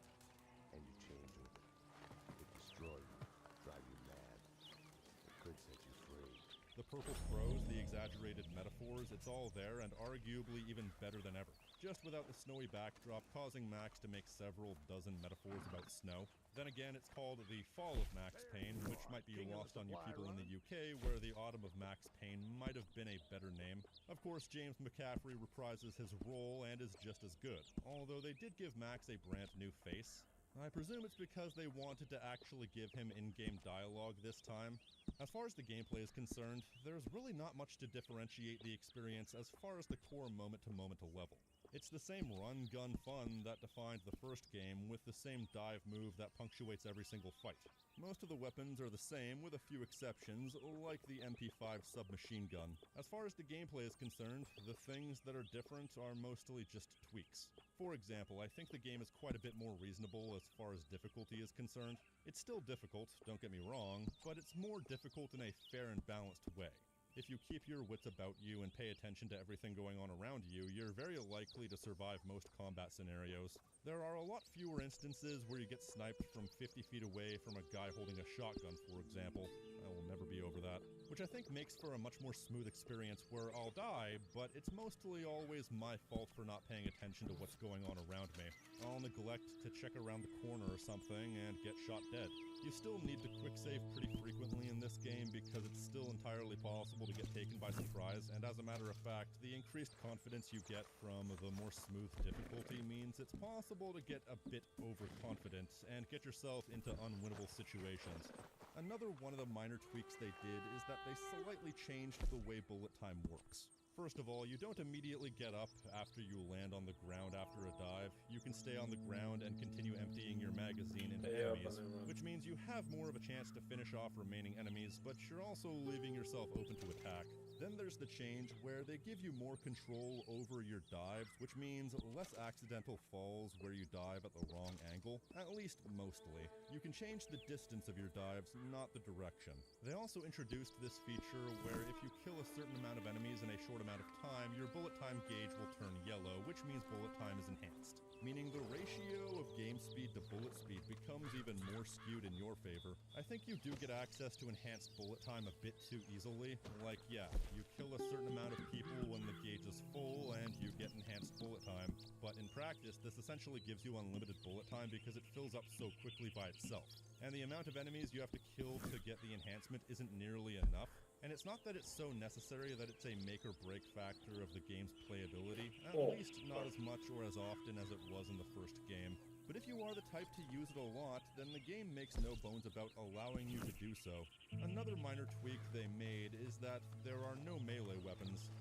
and you change with it. It destroys you, drive you mad. It could set you free. The purple prose, the exaggerated metaphors, it's all there and arguably even better than ever. Just without the snowy backdrop causing Max to make several dozen metaphors about snow. Then again, it's called The Fall of Max Payne, which might be lost on you people in the UK, where The Autumn of Max Payne might have been a better name. Of course, James McCaffrey reprises his role and is just as good, although they did give Max a brand new face. I presume it's because they wanted to actually give him in-game dialogue this time. As far as the gameplay is concerned, there's really not much to differentiate the experience as far as the core moment-to-moment level. It's the same run-gun fun that defined the first game, with the same dive move that punctuates every single fight. Most of the weapons are the same, with a few exceptions, like the MP5 submachine gun. As far as the gameplay is concerned, the things that are different are mostly just tweaks. For example, I think the game is quite a bit more reasonable as far as difficulty is concerned. It's still difficult, don't get me wrong, but it's more difficult in a fair and balanced way. If you keep your wits about you and pay attention to everything going on around you, you're very likely to survive most combat scenarios. There are a lot fewer instances where you get sniped from 50 feet away from a guy holding a shotgun, for example. I will never be over that. Which I think makes for a much more smooth experience where I'll die, but it's mostly always my fault for not paying attention to what's going on around me. I'll neglect to check around the corner or something and get shot dead. You still need to quick save pretty frequently in this game because it's still entirely possible to get taken by surprise, and as a matter of fact, the increased confidence you get from the more smooth difficulty means it's possible to get a bit overconfident and get yourself into unwinnable situations. Another one of the minor tweaks they did is that they slightly changed the way bullet time works. First of all, you don't immediately get up after you land on the ground after a dive. You can stay on the ground and continue emptying your magazine into enemies, which means you have more of a chance to finish off remaining enemies, but you're also leaving yourself open to attack. Then there's the change where they give you more control over your dives, which means less accidental falls where you dive at the wrong angle, at least mostly. You can change the distance of your dives, not the direction. They also introduced this feature where if you kill a certain amount of enemies in a short amount of time, your bullet time gauge will turn yellow, which means bullet time is enhanced. Meaning the ratio of game speed to bullet speed becomes even more skewed in your favor. I think you do get access to enhanced bullet time a bit too easily. Like, yeah, you kill a certain amount of people when the gauge is full and you get enhanced bullet time. But in practice, this essentially gives you unlimited bullet time because it fills up so quickly by itself. And the amount of enemies you have to kill to get the enhancement isn't nearly enough. And it's not that it's so necessary that it's a make or break factor of the game's playability, at least not as much or as often as it was in the first game. But if you are the type to use it a lot, then the game makes no bones about allowing you to do so. Another minor tweak they made is that there are no melee weapons,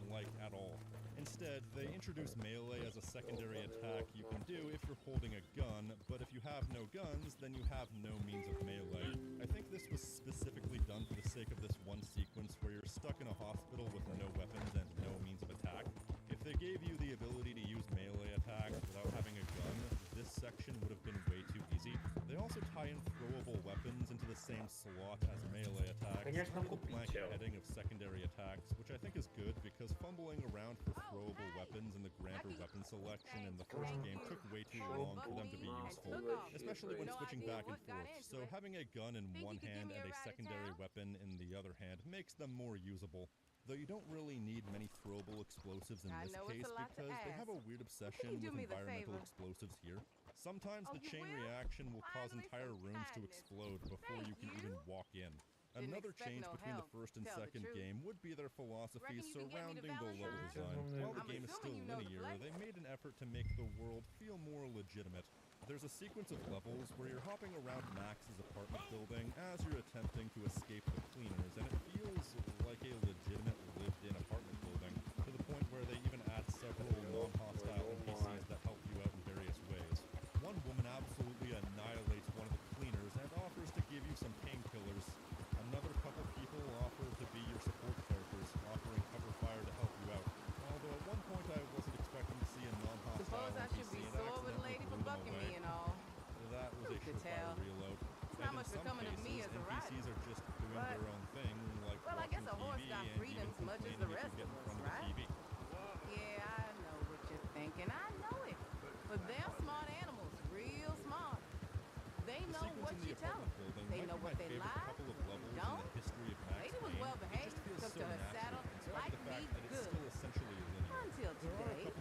like at all. Instead, they introduce melee as a secondary attack you can do if you're holding a gun, but if you have no guns, then you have no means of melee. I think this was specifically done for the sake of this one sequence where you're stuck in a hospital with no weapons and no means of attack. If they gave you the ability to use melee attacks without having a gun, this section would have been way too easy. They also tie in throwable weapons into the same slot as melee attacks, under the blanket heading of secondary attacks, which I think is good because fumbling around for throwable weapons in the grander weapon selection in the first game took way too long for them to be useful, especially when switching back and forth. So having a gun in one hand and a secondary weapon in the other hand makes them more usable. Though you don't really need many throwable explosives in this case because they have a weird obsession with environmental explosives here. Sometimes the chain reaction will cause entire rooms to explode before you can even walk in. Another change between the first and second game would be their philosophy surrounding the level design. While the game is still linear, they made an effort to make the world feel more legitimate. There's a sequence of levels where you're hopping around Max's apartment building as you're attempting to escape the cleaners, and it feels like a legitimate lived-in apartment building, to the point where they even add several non-hostile NPCs that help you out in various ways. One woman absolutely annihilates one of the cleaners and offers to give you some painkillers. Another couple people offer to be your support characters, offering cover fire to help you out. Although at one point I wasn't expecting to see a non-hostile NPC and accidentally blew them away. That was a surefire reload. And in some cases, NPCs are just doing their own thing, like watching TV and even complaining if you get in front of the TV. Yeah, I know what you're thinking. I know it. But they're smart animals, real smart. They know what you tell them. They know what they lie. Don't. Lady was well behaved, took to her saddle, like me good. Until today.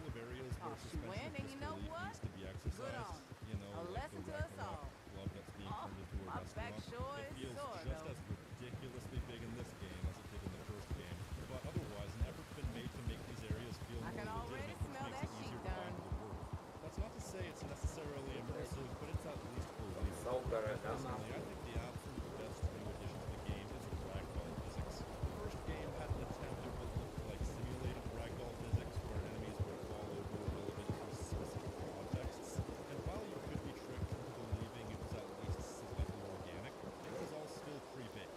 Oh, she went, and you know what? Good on. A lesson to us all. Oh, my back sure is sore, just as ridiculously big in this game as it did in the first game, but otherwise an effort's been made to make these areas feel more legitimate, which makes it easier to find the word. That's not to say it's necessarily immersive, but it's at least believable. Personally, I think the absolute best new addition to the game is ragdoll physics. The first game had an attempt at what looked like simulated ragdoll physics, where enemies would fall over relevant to specific contexts, and while you could be tricked into believing it was at least slightly organic, it was all still pretty big.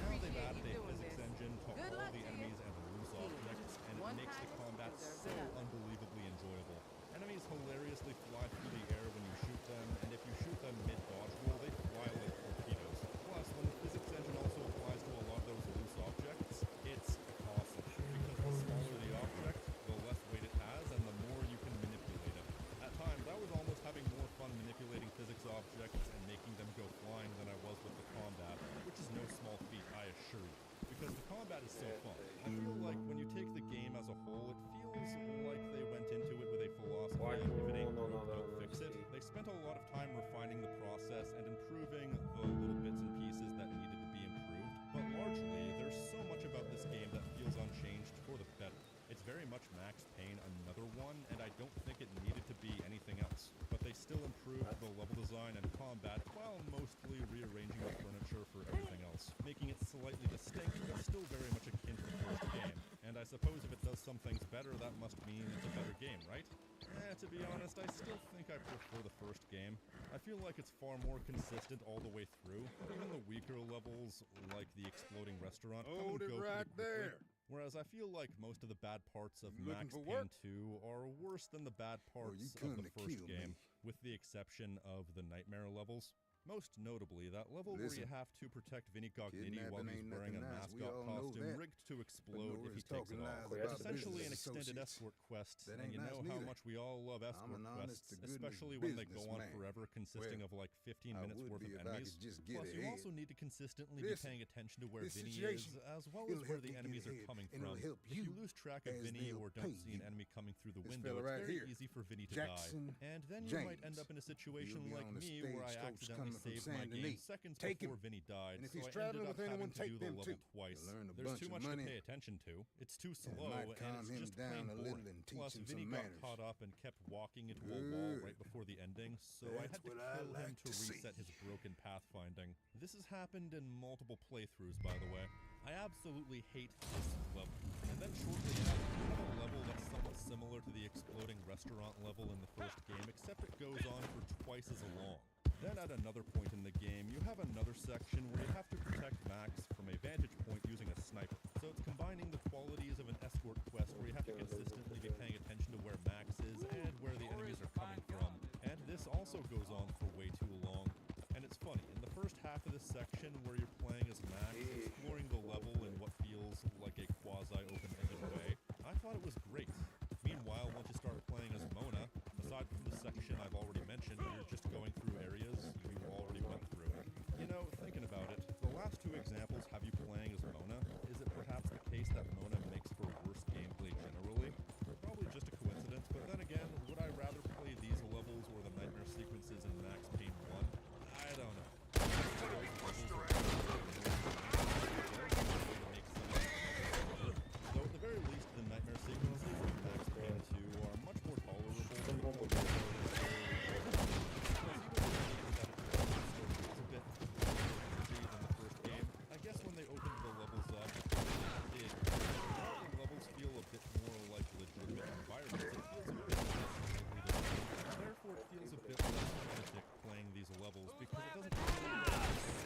Now they've added a physics engine to all the enemies and loose objects, and it makes the combat so unbelievably enjoyable. Enemies hilariously fly through the air when you shoot them, and if you shoot them mid-dodge roll, they fly like torpedoes. Plus, when the physics engine also applies to a lot of those loose objects, it's awesome, because the smaller the object, the less weight it has, and the more you can manipulate it. At times, I was almost having more fun manipulating physics objects and making them go flying than I was with the combat, which is no small feat, I assure you, because the combat is so fun. I feel like when you take the game as a whole, it feels like they went into it with a philosophy of if it ain't broke, don't fix it. They spent a lot of time refining the process and improving the little bits and pieces that needed to be improved, but largely, there's so much about this game that feels unchanged for the better. It's very much Max Payne another one, and I don't think it needed to be anything else. But they still improved the level design and combat while mostly rearranging the furniture for everything else, making it slightly distinct, but still very much akin to the first game. And And I suppose if it does some things better, that must mean it's a better game, right? To be honest, I still think I prefer the first game. I feel like it's far more consistent all the way through. Even the weaker levels, like the exploding restaurant, come and go pretty quickly. Whereas I feel like most of the bad parts of Max Payne 2 are worse than the bad parts of the first game, with the exception of the nightmare levels. Most notably, that level where you have to protect Vinny Cogniti while he's wearing a mascot costume rigged to explode if he takes it off. It's essentially an extended escort quest, and you know how much we all love escort quests, especially when they go on forever, consisting of like 15 minutes worth of enemies. Plus, you also need to consistently be paying attention to where Vinny is, as well as where the enemies are coming from. If you lose track of Vinny or don't see an enemy coming through the window, it's very easy for Vinny to die. And then you might end up in a situation like me, where I accidentally saved my game seconds before Vinny died, so I ended up having to do the level twice. There's too much to pay attention to, it's too slow, and it's just plain boring. Plus, Vinny got caught up and kept walking into a wall right before the ending, so I had to kill him to reset his broken pathfinding. This has happened in multiple playthroughs, by the way. I absolutely hate this level. And then shortly after, you have a level that's somewhat similar to the exploding restaurant level in the first game, except it goes on for twice as long. Then at another point in the game, you have another section where you have to protect Max from a vantage point using a sniper. So it's combining the qualities of an escort quest where you have to consistently be paying attention to where Max is and where the enemies are coming from. And this also goes on for way too long. And it's funny, in the first half of this section where you're playing as Max, exploring the level in what feels like a quasi-open-ended way, I thought it was great. Meanwhile, once you start playing as Mona, aside from the section I've already mentioned, you're just going through areas you already went through. You know, thinking about it, the last two examples have you playing as Mona. Is it perhaps the case that Mona makes for worse gameplay generally? Probably just a coincidence, but then again, would I rather play these levels or the nightmare sequences in Max Payne 1? I don't know. Though at the very least, the nightmare sequences in Max Payne 2 are much more tolerable. It's a bit than the first game. I guess when they opened the levels up, the levels feel a bit more like legitimate environments. It feels a bit less therefore it feels a bit less authentic playing these levels because it doesn't feel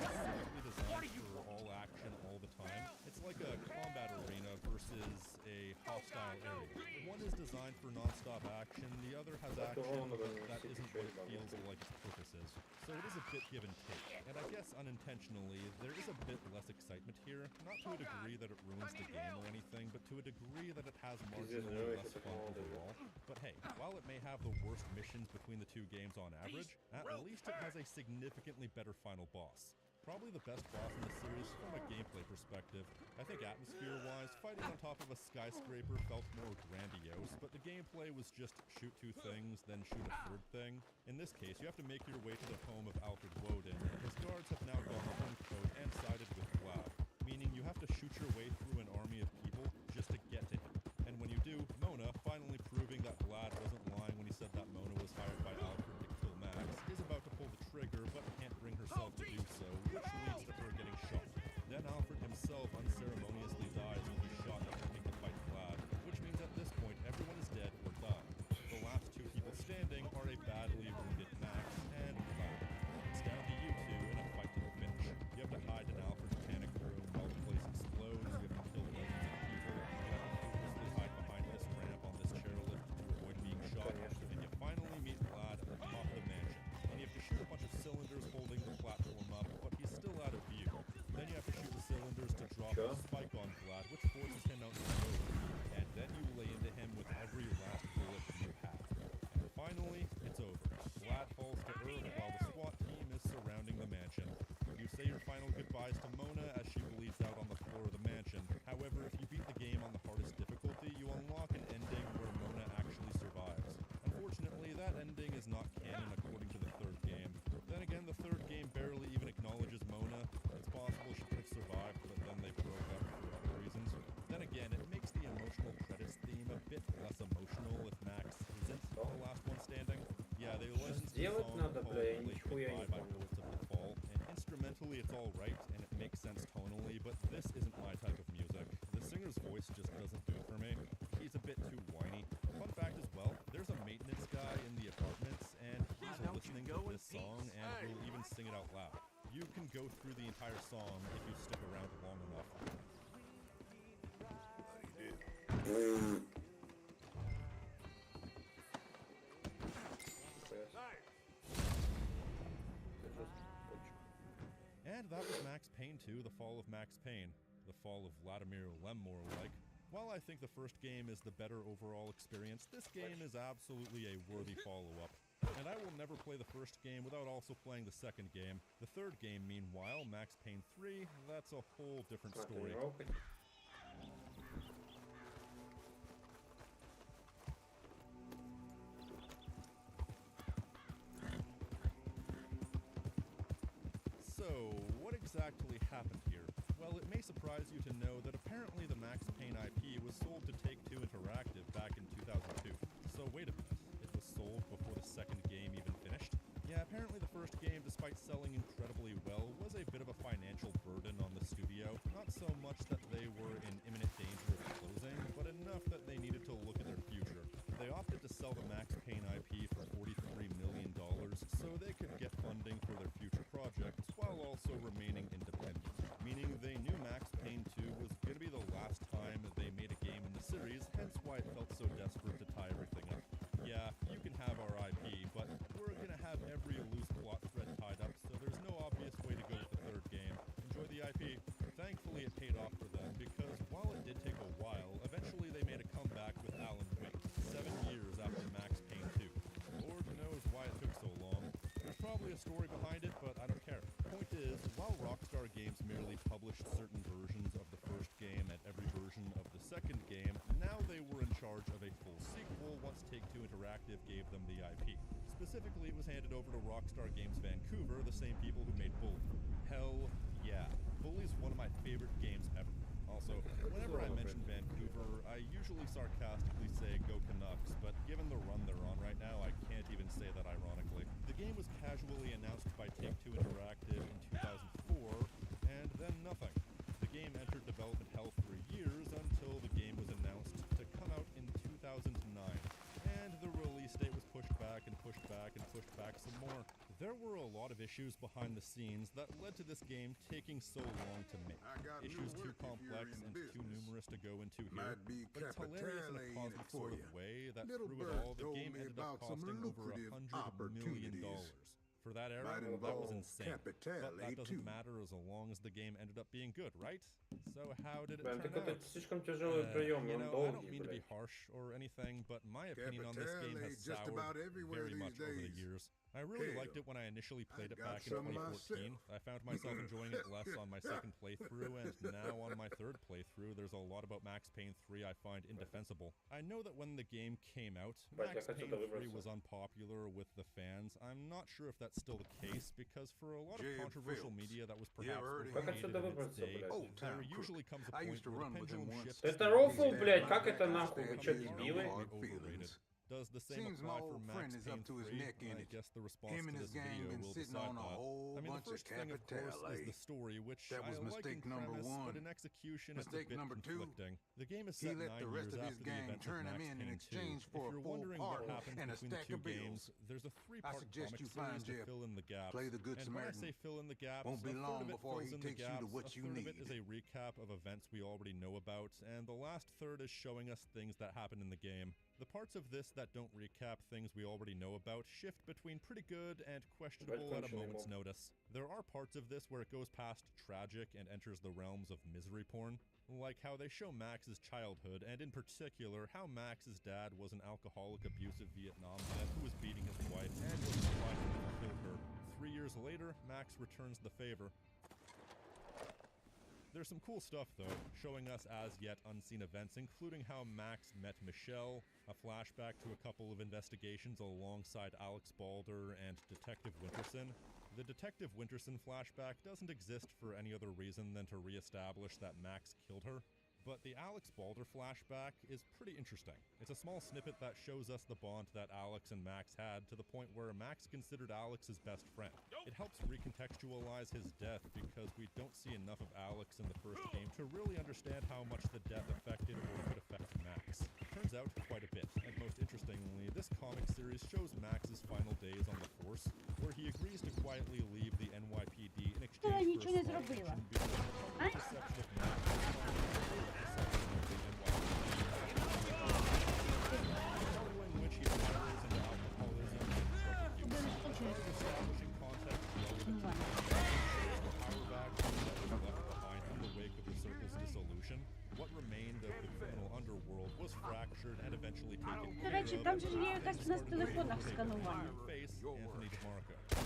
specifically designed for all action all the time. It's like a combat arena versus a hostile area. One is designed for non-stop action, the other has action, but that isn't what it feels like its purpose is. So it is a bit give and take, and I guess unintentionally, there is a bit less excitement here, not to a degree that it ruins the game or anything, but to a degree that it has marginally less fun overall. But hey, while it may have the worst missions between the two games on average, at least it has a significantly better final boss. Probably the best boss in the series from a gameplay perspective. I think atmosphere-wise, fighting on top of a skyscraper felt more grandiose, but the gameplay was just shoot two things, then shoot a third thing. In this case, you have to make your way to the home of Alfred Woden, and his guards have now gone turncoat and sided with Vlad, meaning you have to shoot your way through an army of people just to get to him. And when you do, Mona, finally proving that Vlad wasn't lying when he said that Mona was hired by Alfred to kill Max, is about to pull the trigger but can't bring herself to do so, which leads to her getting shot. Then Alfred himself unceremoniously dies when he's shot attempting to fight Vlad, which means at this point everyone is dead or died. The last two people standing are a badly wounded Max and Vlad. It's down to you two in a fight to the finish. You have to hide in Alfred's panic room while the place explodes, you have to kill dozens of people, you have to hopelessly hide behind this ramp on this chairlift to avoid being shot, and you finally meet Vlad at the top of the mansion. And you have to shoot a bunch of cylinders holding the platform up, but he's still out of view. Then you have to shoot the cylinders to drop a spike on Vlad, which forces him out to the road. And then you lay into him with every last bullet you have. And finally, it's over. Vlad falls to earth while the SWAT team is surrounding the mansion. You say your final goodbyes to Mona as she bleeds out on the floor of the mansion. However, if you beat the game on the hardest difficulty, you unlock an ending where Mona actually survives. Unfortunately, that ending is not canon according to the third game. Then again, the third game barely even acknowledges Mona. It's possible she could have survived, but then they broke up for other reasons. Then again, it makes the emotional credits theme a bit less emotional if Max isn't the last one standing. Yeah, they licensed the song called Late Goodbye by Bullets of the Fall, and instrumentally it's alright, and it makes sense tonally, but this isn't my type of music. The singer's voice just doesn't do it for me. He's a bit too whiny. Fun fact as well, there's a maintenance guy in the apartments, and he's listening to this song and will even sing it out loud. You can go through the entire song if you stick around long enough. And that was Max Payne 2, The Fall of Max Payne. The Fall of Vladimir Lem, more like. While I think the first game is the better overall experience, this game is absolutely a worthy follow-up. And I will never play the first game without also playing the second game. The third game, meanwhile, Max Payne 3, that's a whole different story. So, what exactly happened here? Well, it may surprise you to know that apparently the Max Payne IP was sold to Take-Two Interactive back in 2002. So wait a minute, it was sold before the second game even finished? Yeah, apparently the first game, despite selling incredibly well, was a bit of a financial burden on the studio. Not so much that they were in imminent danger of closing, but enough that they needed to look at their future. They opted to sell the Max Payne IP for $43 million so they could get funding for their future projects while also remaining independent. Meaning they knew Max Payne 2 was going to be the last time they made a game in the series, hence why it felt so desperate to tie everything up. Yeah, you can have our IP, but we're going to have every loose plot thread tied up, so there's no obvious way to go with the third game. Enjoy the IP. Thankfully it paid off for them, because while it did take a while, eventually they made a comeback with Alan Wake, 7 years after Max Payne 2. Lord knows why it took so long. There's probably a story behind it, but I don't care. Point is, while Rockstar Games merely published certain versions of the first game and every version of the second game, now they were in charge of a full sequel once Take-Two Interactive gave them the IP. Specifically, it was handed over to Rockstar Games Vancouver, the same people who made Bully. Hell yeah. Bully's one of my favorite games ever. Also, whenever I mention Vancouver, I usually sarcastically say go Canucks, but given the run they're on right now, I can't even say that ironically. The game was casually announced by Take-Two Interactive in 2004, and then nothing. The game entered development hell for years until the game was announced to come out in 2009. And the release date was pushed back and pushed back and pushed back some more. There were a lot of issues behind the scenes that led to this game taking so long to make. Issues too complex and too numerous to go into here, but it's hilarious in a cosmic sort of way that through it all, the game ended up costing over $100 million. For that era, that was insane. But that doesn't matter as long as the game ended up being good, right? So how did it turn out? You know, I don't mean to be harsh or anything, but my opinion on this game has soured very much over the years. I really liked it when I initially played it back in 2014. I found myself enjoying it less on my second playthrough, and now on my third playthrough, there's a lot about Max Payne 3 I find indefensible. I know that when the game came out, Max Payne 3 was unpopular with the fans. I'm not sure if that's still the case, because for a lot of controversial media that was perhaps overrated in its day, there usually comes a point where the pendulum shifts. Это рофл, блядь, как это нахуй? Вы чё, дебилы? Does the same apply for Max Payne 3? I guess the response to this video will decide that. I mean, the first thing, of course, is the story, which I like in premise, but in execution it's a bit conflicting. The game is set 9 years after the events of Max Payne 2. If you're wondering what happened between the two games, there's a 3-part comic series to fill in the gaps. And when I say fill in the gaps, a third of it fills in the gaps, a third of it is a recap of events we already know about, and the last third is showing us things that happen in the game. The parts of this that don't recap things we already know about shift between pretty good and questionable at a moment's notice. There are parts of this where it goes past tragic and enters the realms of misery porn, like how they show Max's childhood, and in particular, how Max's dad was an alcoholic, abusive Vietnam vet who was beating his wife and was surprised to kill her. 3 years later, Max returns the favor. There's some cool stuff, though, showing us as yet unseen events, including how Max met Michelle, a flashback to a couple of investigations alongside Alex Balder and Detective Winterson. The Detective Winterson flashback doesn't exist for any other reason than to re-establish that Max killed her. But the Alex Balder flashback is pretty interesting. It's a small snippet that shows us the bond that Alex and Max had, to the point where Max considered Alex his best friend. It helps recontextualize his death because we don't see enough of Alex in the first game to really understand how much the death affected or could affect Max. Turns out quite a bit, and most interestingly, this comic series shows Max's final days on the Force, where he agrees to quietly leave the NYPD in exchange for a small pension because the public perception of Max is far from the perception of the following which he spirals into alcoholism and drug abuse. As well as establishing context relevant to the power vacuum that was left behind in the wake of the Circle's dissolution, what remained of the criminal underworld was fractured and eventually taken До care речі, of. там же є якась у нас в телефонах сканування. Face Anthony DeMarco. He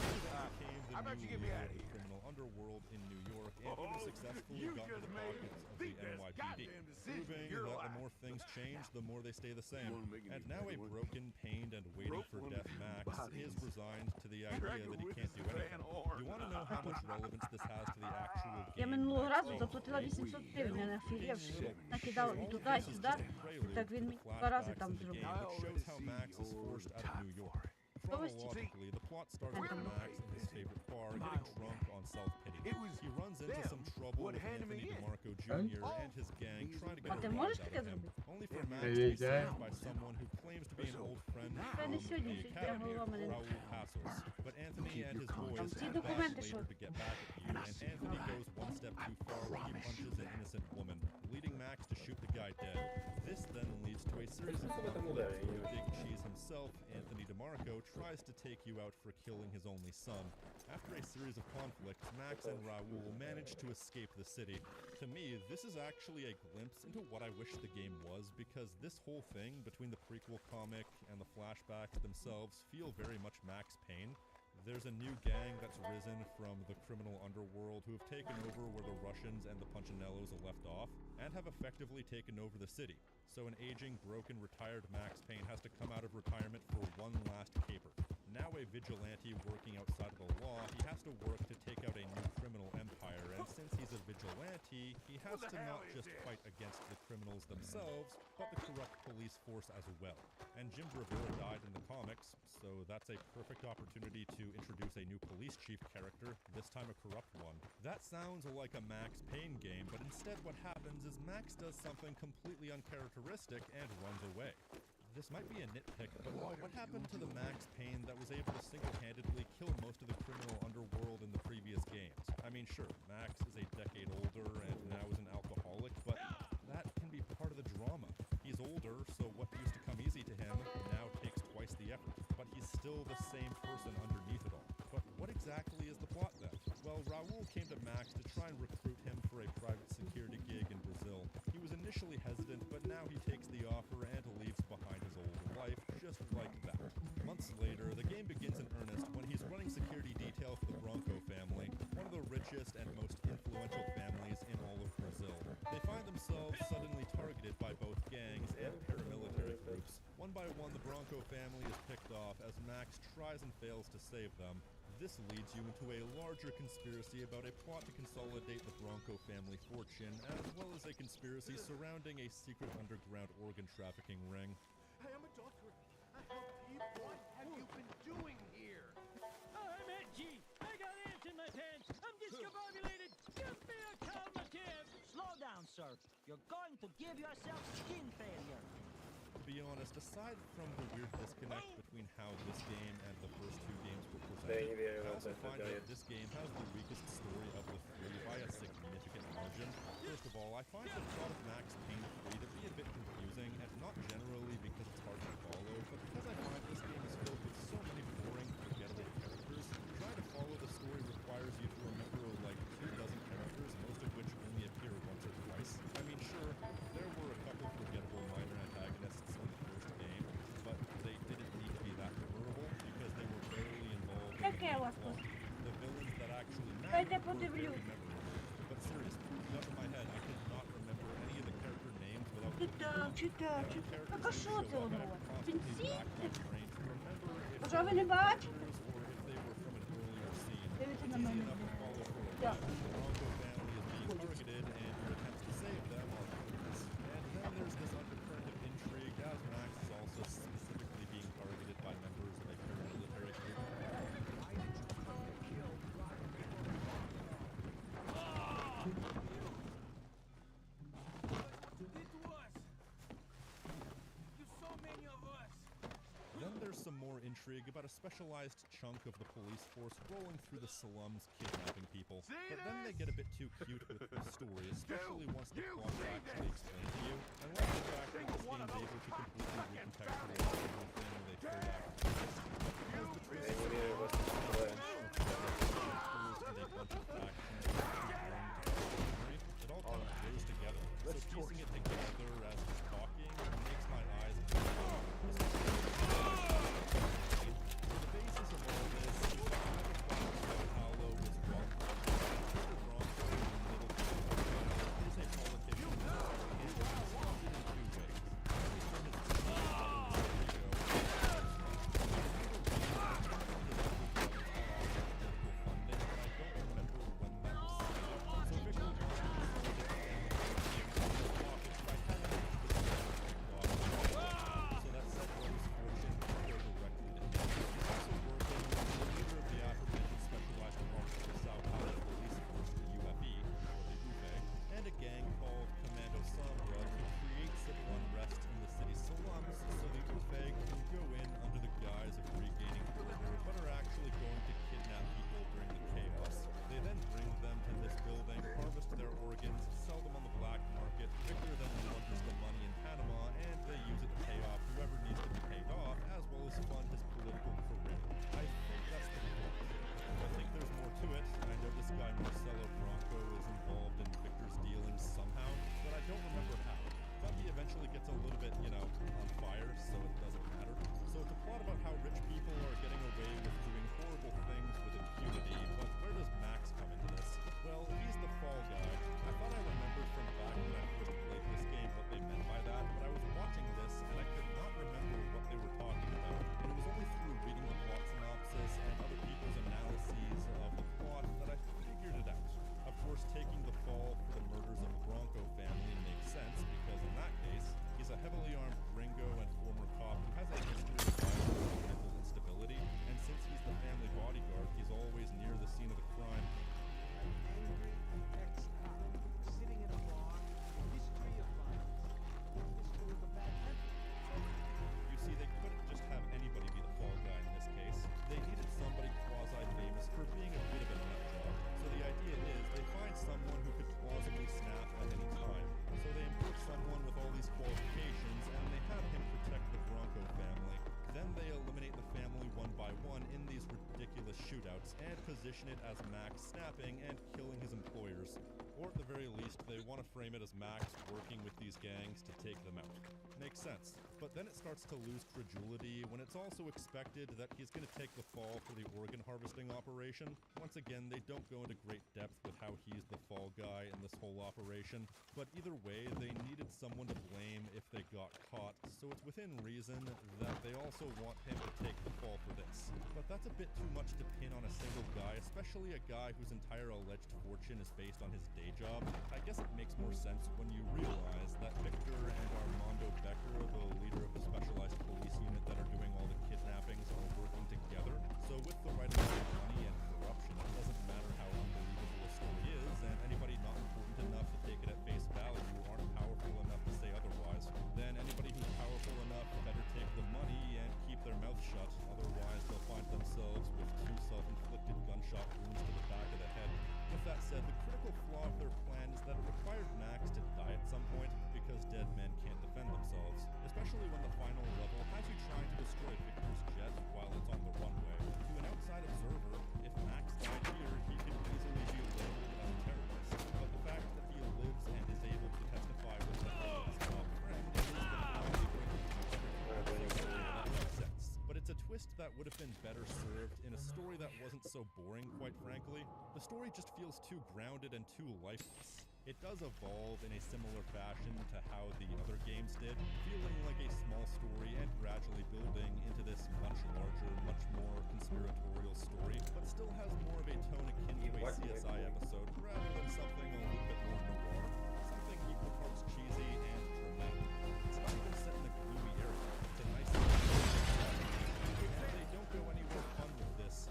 became the new leader of the criminal underworld in New York, and even successfully got into the pockets of the NYPD, proving that the more things change, the more they stay the same. And now a broken, pained, and waiting for death Max is resigned to the idea that he can't do anything. You want to know how much relevance this has to the actual game? Я минулого разу заплатила 800 гривень, я нафігевши. Накидала і туди, і сюди. І так він мені 2 рази там зробив. Shows how Max is forced out of New York. Chronologically, the plot starts with Max in his favorite bar getting drunk on self-pity. He runs into some trouble with Anthony DeMarco Jr. and his gang trying to get a rise out of him, only for Max to be saved by someone who claims to be an old friend from the academy, Raul Passos. But Anthony and his boys come back later to get back at you, and Anthony goes one step too far when he punches an innocent woman, leading Max to shoot the guy dead. This then leads to a series of conflicts where Big Cheese himself, Anthony DeMarco, tries to take you out for killing his only son. After a series of conflicts, Max and Raul manage to escape the city. To me, this is actually a glimpse into what I wish the game was, because this whole thing between the prequel comic and the flashbacks themselves feel very much Max Payne. There's a new gang that's risen from the criminal underworld who have taken over where the Russians and the Punchinellos are left off, and have effectively taken over the city. So an aging, broken, retired Max Payne has to come out of retirement for one last caper. Now a vigilante working outside of the law, he has to work to take out a new criminal empire, and since he's a vigilante, he has to not just fight against the criminals themselves, but the corrupt police force as well. And Jim Rivera died in the comics, so that's a perfect opportunity to introduce a new police chief character, this time a corrupt one. That sounds like a Max Payne game, but instead what happens is Max does something completely uncharacteristic and runs away. This might be a nitpick, but what happened to the Max Payne that was able to single-handedly kill most of the criminal underworld in the previous games? I mean, sure, Max is a decade older and now is an alcoholic, but that can be part of the drama. He's older, so what used to come easy to him now takes twice the effort, but he's still the same person underneath it all. But what exactly is the plot then? Well, Raul came to Max to try and recruit him for a private security gig in Brazil. He was initially hesitant, but now he takes the offer and leaves behind his old life, just like that. Months later, the game begins in earnest when he's running security detail for the Bronco family, one of the richest and most influential families in all of Brazil. They find themselves suddenly targeted by both gangs and paramilitary groups. One by one, the Bronco family is picked off as Max tries and fails to save them. This leads you into a larger conspiracy about a plot to consolidate the Bronco family fortune, as well as a conspiracy surrounding a secret underground organ trafficking ring. I am a doctor. I help people. What have you been doing here? I'm edgy. I got ants in my pants. I'm discombobulated. Give me a calmative. Slow down, sir. You're going to give yourself skin failure. To be honest, aside from the weird disconnect between how this game and the first two games were presented, I also find that this game has the weakest story of the three by a significant margin. First of all, I find the plot of Max Payne 3 to be a bit confusing, and not generally because it's hard to follow, but because I find this game is filled with so many boring, forgettable characters. Trying to follow the story requires you to remember like 2 dozen characters, most of which only appear once or twice. I mean, sure, there were a couple forgettable minor antagonists in the first game, but they didn't need to be that memorable because they were barely involved in the plot. The villains that actually mattered were very memorable. But seriously, gun to my head, I could not remember any of the character names without Так а що це воно? Бензин? remember if Що ви не бачите? or if they were from an earlier scene. Дивіться It's на easy мене. enough to follow for a Так. while. The Bronco family is being targeted, and your attempts to save them are hopeless. some more intrigue about a specialized chunk of the police force rolling through the slums kidnapping people. But then they get a bit too cute with the story, especially once the plot is actually explained to you. And like the fact that this game's able to completely recontextualize everything they third act. Because the twist is and a bunch of factions it all kind of flows together. So piecing it together as it's talking makes my eyes the basis of all this is that Sao Paulo was well Mr. Bronco in Little is a politician and is responded in two ways. shootouts and position it as Max snapping and killing his employers. Or at the very least, they want to frame it as Max working with these gangs to take them out. Makes sense. But then it starts to lose credulity when it's also expected that he's going to take the fall for the organ harvesting operation. Once again, they don't go into great depth with how he's the fall guy in this whole operation. But either way, they needed someone to blame if they got caught, so it's within reason that they also want him to take the fall for this. But that's a bit too much to pin on a single guy, especially a guy whose entire alleged fortune is based on his day job. I guess it makes more sense when you realize that Victor and Armando Becker, the leader of the specialized police unit that are doing all the kidnappings, are working together. So with the right amount of money and corruption, it doesn't matter how unbelievable a story is, and anybody not important enough to take it at face value aren't powerful enough to say otherwise. Then anybody who's powerful enough better take the money and keep their mouth shut, otherwise they'll find themselves with 2 self-inflicted gunshot wounds to the back of the head. With that said, the critical flaw of their plan is that it required Max to die at some point because dead men can't defend themselves, especially when the final level has you trying to destroy Victor's jet while it's on the runway. To an outside observer, if Max died here, he could easily be labeled as a terrorist, but the fact that he lives and is able to testify with the help of his top friend is the only way that makes sense. But it's a twist that would have been better served in a story that wasn't so boring, quite frankly. The story just feels too grounded and too lifeless. It does evolve in a similar fashion to how the other games did, feeling like a small story and gradually building into this much larger, much more conspiratorial story, but still has more of a tone akin to a CSI episode rather than something a little bit more noir, something equal parts cheesy and dramatic. It's not even set in a gloomy area. It's a nice and they don't go anywhere fun with this.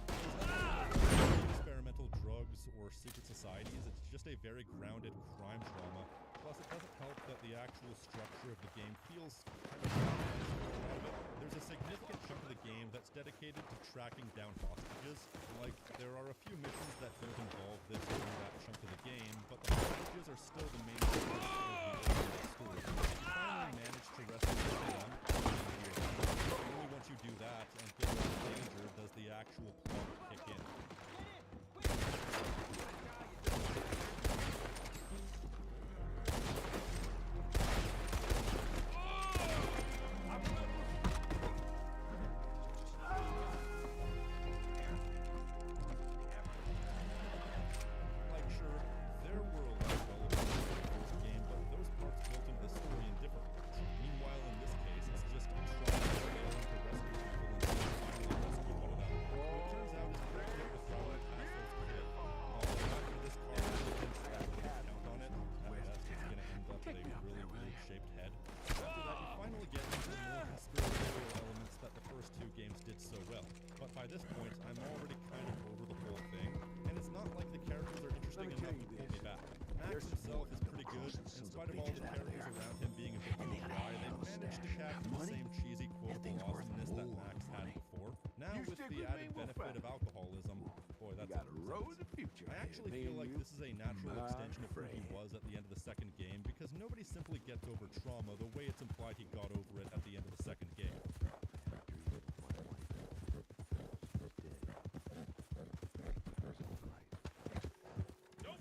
Experimental drugs or secret societies, it's just a very grounded crime drama. Plus it doesn't help that the actual structure of the game feels kind of there's a significant chunk of the game that dedicated to tracking down hostages. Like, there are a few missions that don't involve this or that chunk of the game, but the hostages are still the main focus of the overall story. If you finally manage to rescue them, only once you do that and get out of danger does the actual plot kick in. By this point, I'm already kind of over the whole thing, and it's not like the characters are interesting enough to pull me back. Max himself is pretty good, in spite of all the characters around him being a bit too dry, they've managed to capture the same cheesy, quotable awesomeness that Max had before. Now with the added benefit of alcoholism, boy, that's a road to the future. I actually feel like this is a natural extension of who he was at the end of the second game, because nobody simply gets over trauma the way it's implied he got over it at the end of the second game.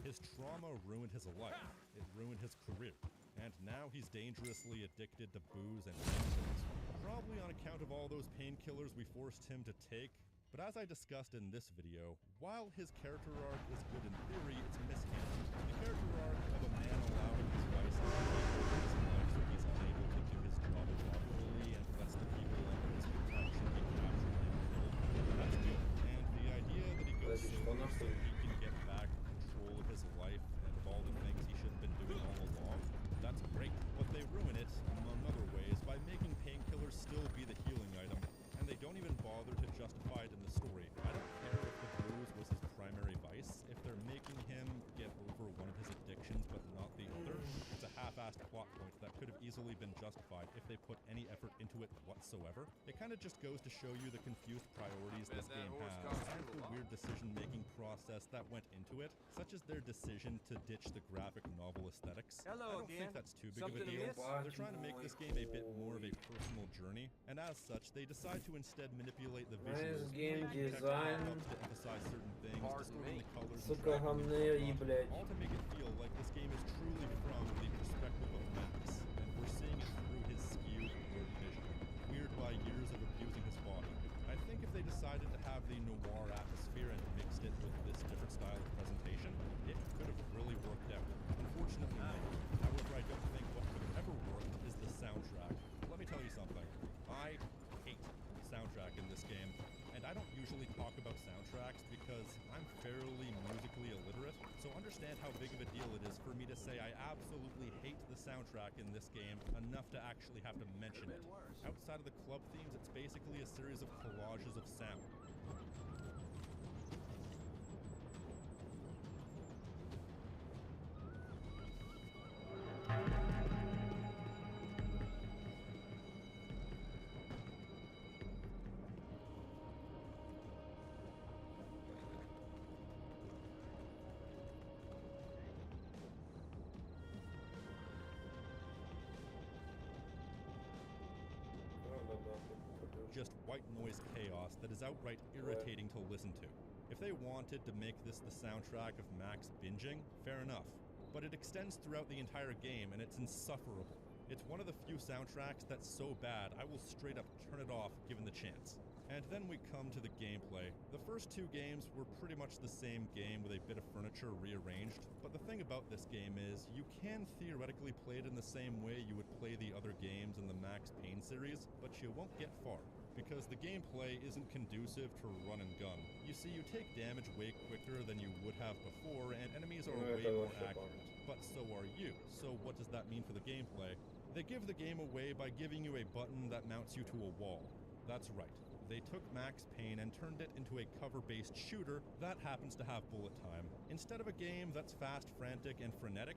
His trauma ruined his life, it ruined his career, and now he's dangerously addicted to booze and painkillers. Probably on account of all those painkillers we forced him to take, but as I discussed in this video, while his character arc is good in theory, it's mishandled. The character arc of a man allowing his vices to take over his life so he's unable to do his job properly and lets the people under his protection be captured and killed, that's good. And the idea that he goes sober so he can get back control of his life and of all the things he should have been doing all along, that's great. But they ruin it, among other ways, by making painkillers still be the healing item, and they don't even bother to justify it in the story. I don't care if the booze was his primary vice, if they're making him get over one of his addictions but not the other, it's a half-assed plot point that could have easily been justified if they put any effort into it whatsoever. It kind of just goes to show you the confused priorities this game has, and the weird decision-making process that went into it, such as their decision to ditch the graphic novel aesthetics. I don't think that's too big of a deal. They're trying to make this game a bit more of a personal journey, and as such, they decide to instead manipulate the visuals, text pop-ups to emphasize certain things, distorting the colors and tracking all to make it feel like this game is truly from the perspective of Max, and we're seeing it through his skewed blurred vision, weird by years of abusing his body. I think if they decided to have the noir atmosphere and mixed it with this different style of presentation, it could have really worked out. Unfortunately, no. However, I don't think what could have ever worked is the soundtrack. Let me tell you something. I hate the soundtrack in this game, and I don't usually talk about soundtracks because I'm fairly musically illiterate, so understand how big of a deal it is for me to say I absolutely hate the soundtrack in this game enough to actually have to mention it. Outside of the club themes, it's basically a series of collages of sound. Just white noise chaos that is outright irritating to listen to. If they wanted to make this the soundtrack of Max binging, fair enough. But it extends throughout the entire game and it's insufferable. It's one of the few soundtracks that's so bad I will straight up turn it off given the chance. And then we come to the gameplay. The first two games were pretty much the same game with a bit of furniture rearranged, but the thing about this game is you can theoretically play it in the same way you would play the other games in the Max Payne series, but you won't get far, because the gameplay isn't conducive to run and gun. You see, you take damage way quicker than you would have before, and enemies are way more accurate, but so are you. So what does that mean for the gameplay? They give the game away by giving you a button that mounts you to a wall. That's right. They took Max Payne and turned it into a cover-based shooter that happens to have bullet time. Instead of a game that's fast, frantic, and frenetic,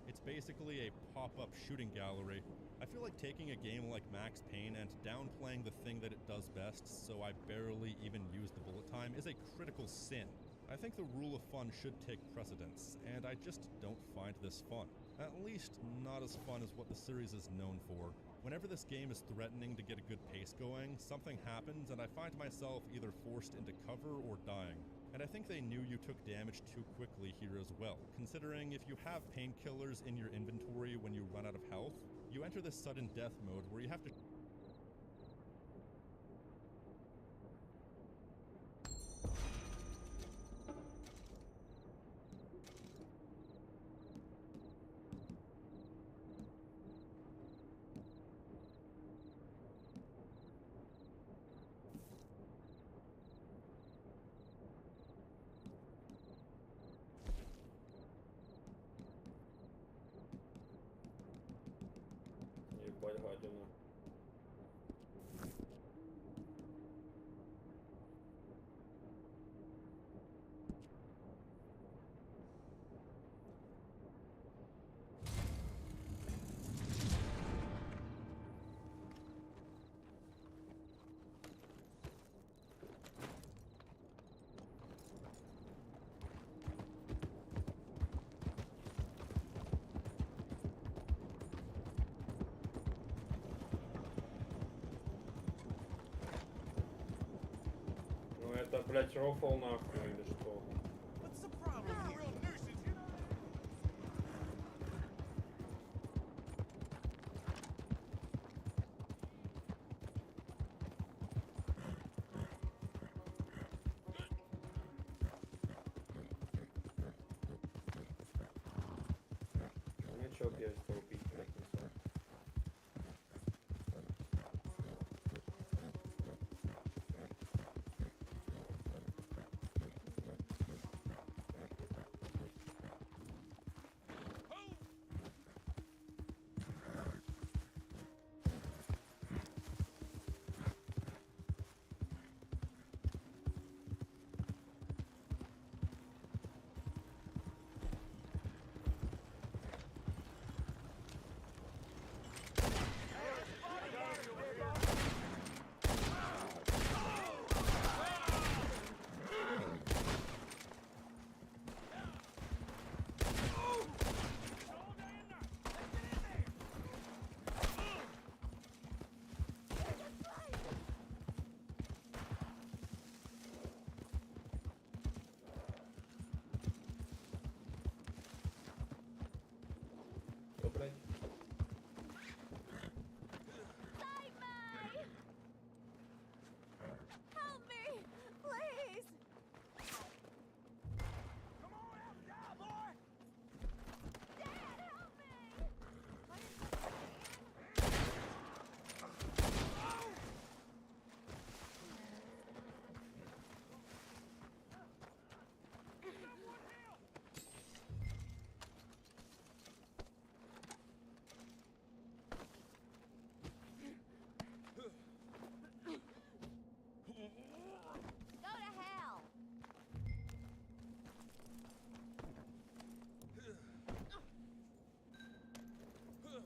it's basically a pop-up shooting gallery I feel like taking a game like Max Payne and downplaying the thing that it does best, so I barely even use the bullet time, is a critical sin. I think the rule of fun should take precedence, and I just don't find this fun. At least, not as fun as what the series is known for. Whenever this game is threatening to get a good pace going, something happens and I find myself either forced into cover or dying. And I think they knew you took damage too quickly here as well, considering if you have painkillers in your inventory when you run out of health, you enter this sudden death mode where you have to Ебать, гадина. Ну это, блядь, рофл нахуй или что? What's the problem here? Real nuisance, you know? Ну чё, первого убить, блядь, не знаю. Что, блядь? Help me! Please! Come on out and die, boy! Dad, help me! Go to hell! Help! Help!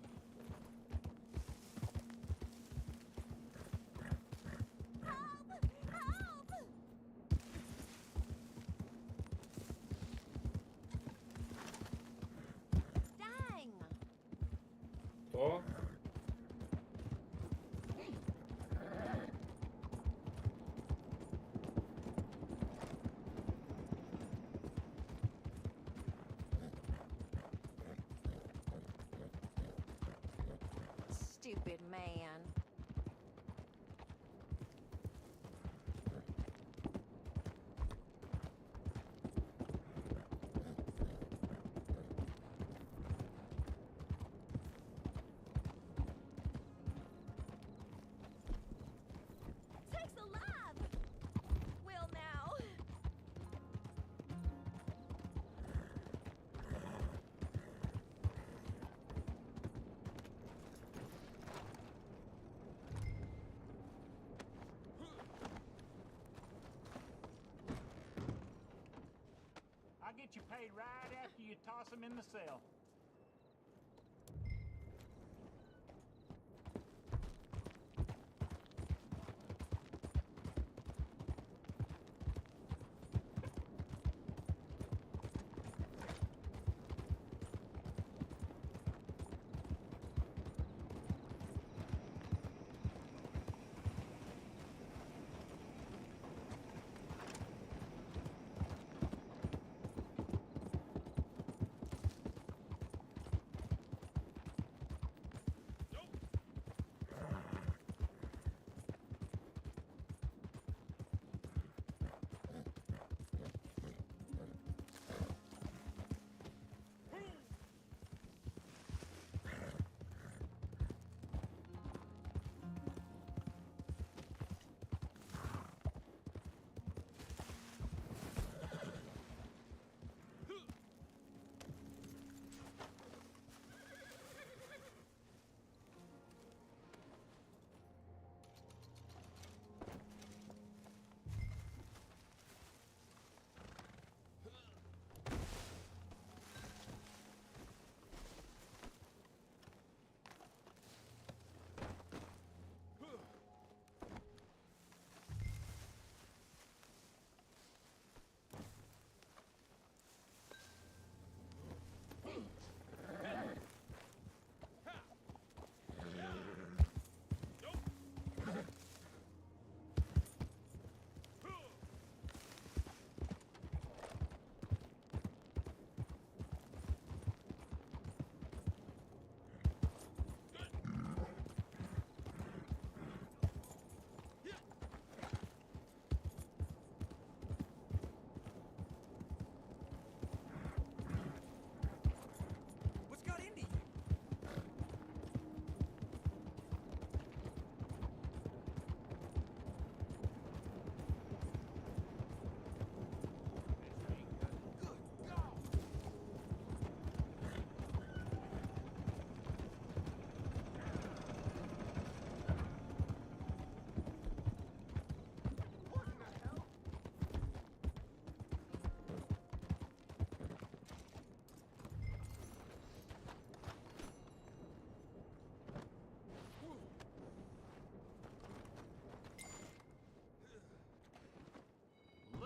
Dang! Кто? Stupid man. Takes alive! Will now. I'll get you paid right after you toss him in the cell.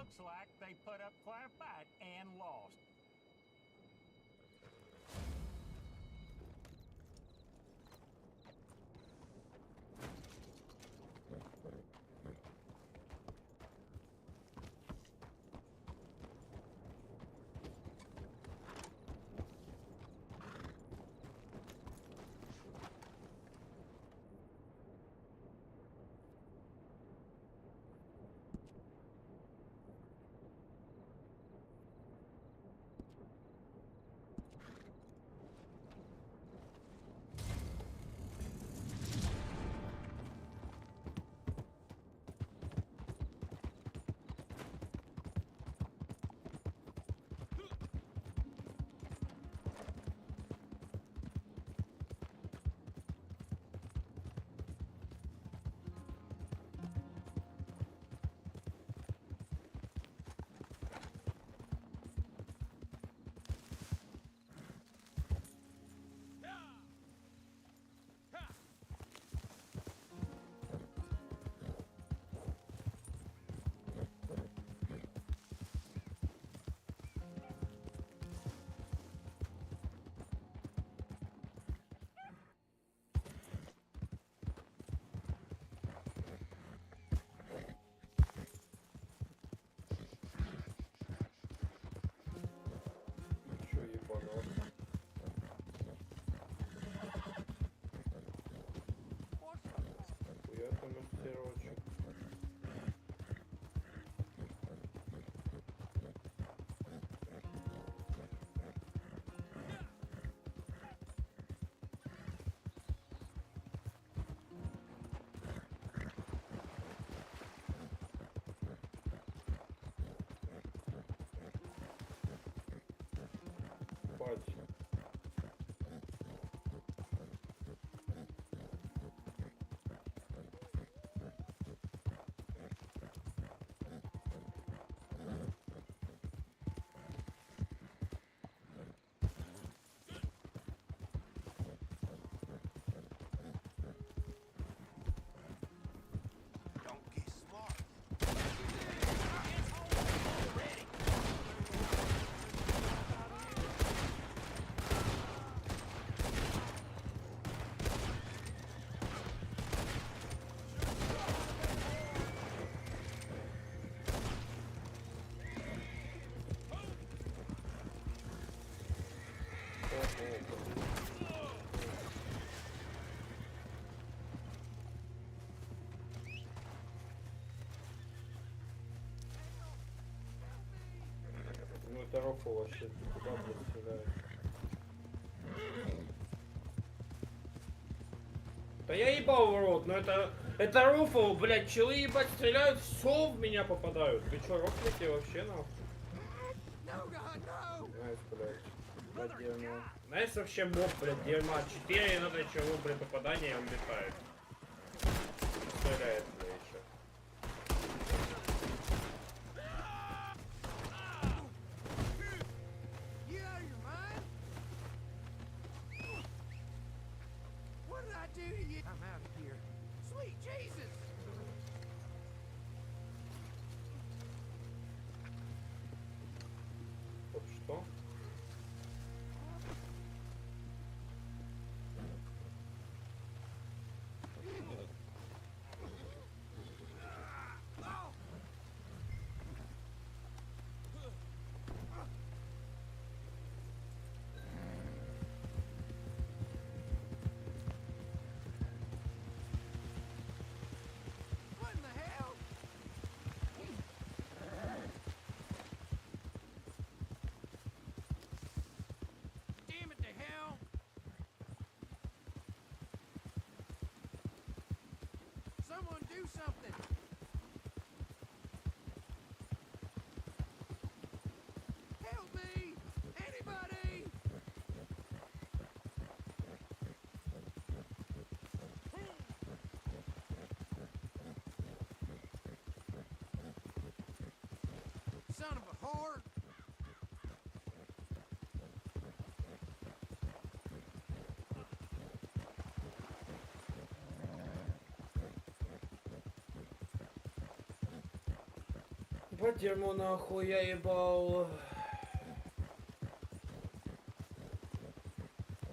Looks like they put up quite a fight and lost. Чё ебанул? Хуя там мастерочек. Бать. Don't get smart. Ну это рофл вообще, ты куда, блядь, стреляешь? Да я ебал в рот, но это рофл, блядь, челы ебать стреляют, все в меня попадают. Вы чё, рофлите вообще нахуй? Найс, блядь, дерьмо. Найс вообще моб, блядь, дерьма. 4 надо чего, блядь, попадания, и он летает. Стреляет, блядь, еще. You out of your mind? What did I do to you? I'm out of here. Sweet Jesus! Вот что? What in the hell? Damn it to hell! Someone do something! Help me! Anybody! Son of a whore! Ебать дерьмо нахуй, я ебал.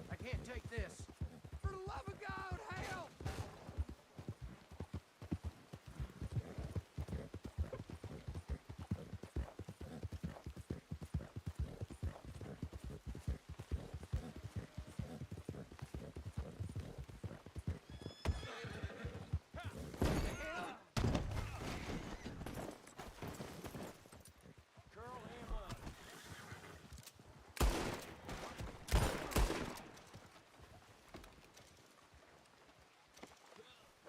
I can't take this. For the love of God, help! Girl, Emma.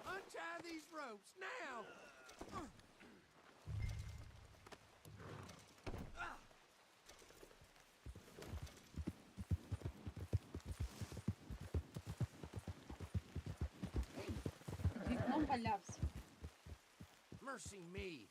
Untie these ropes now! Вікном валявся. Mercy me.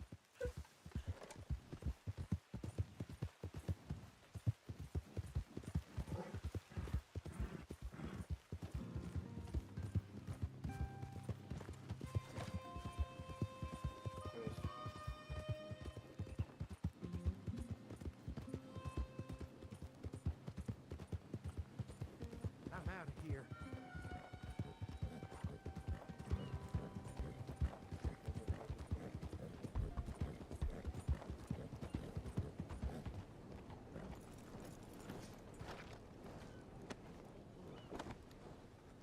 I'm out of here.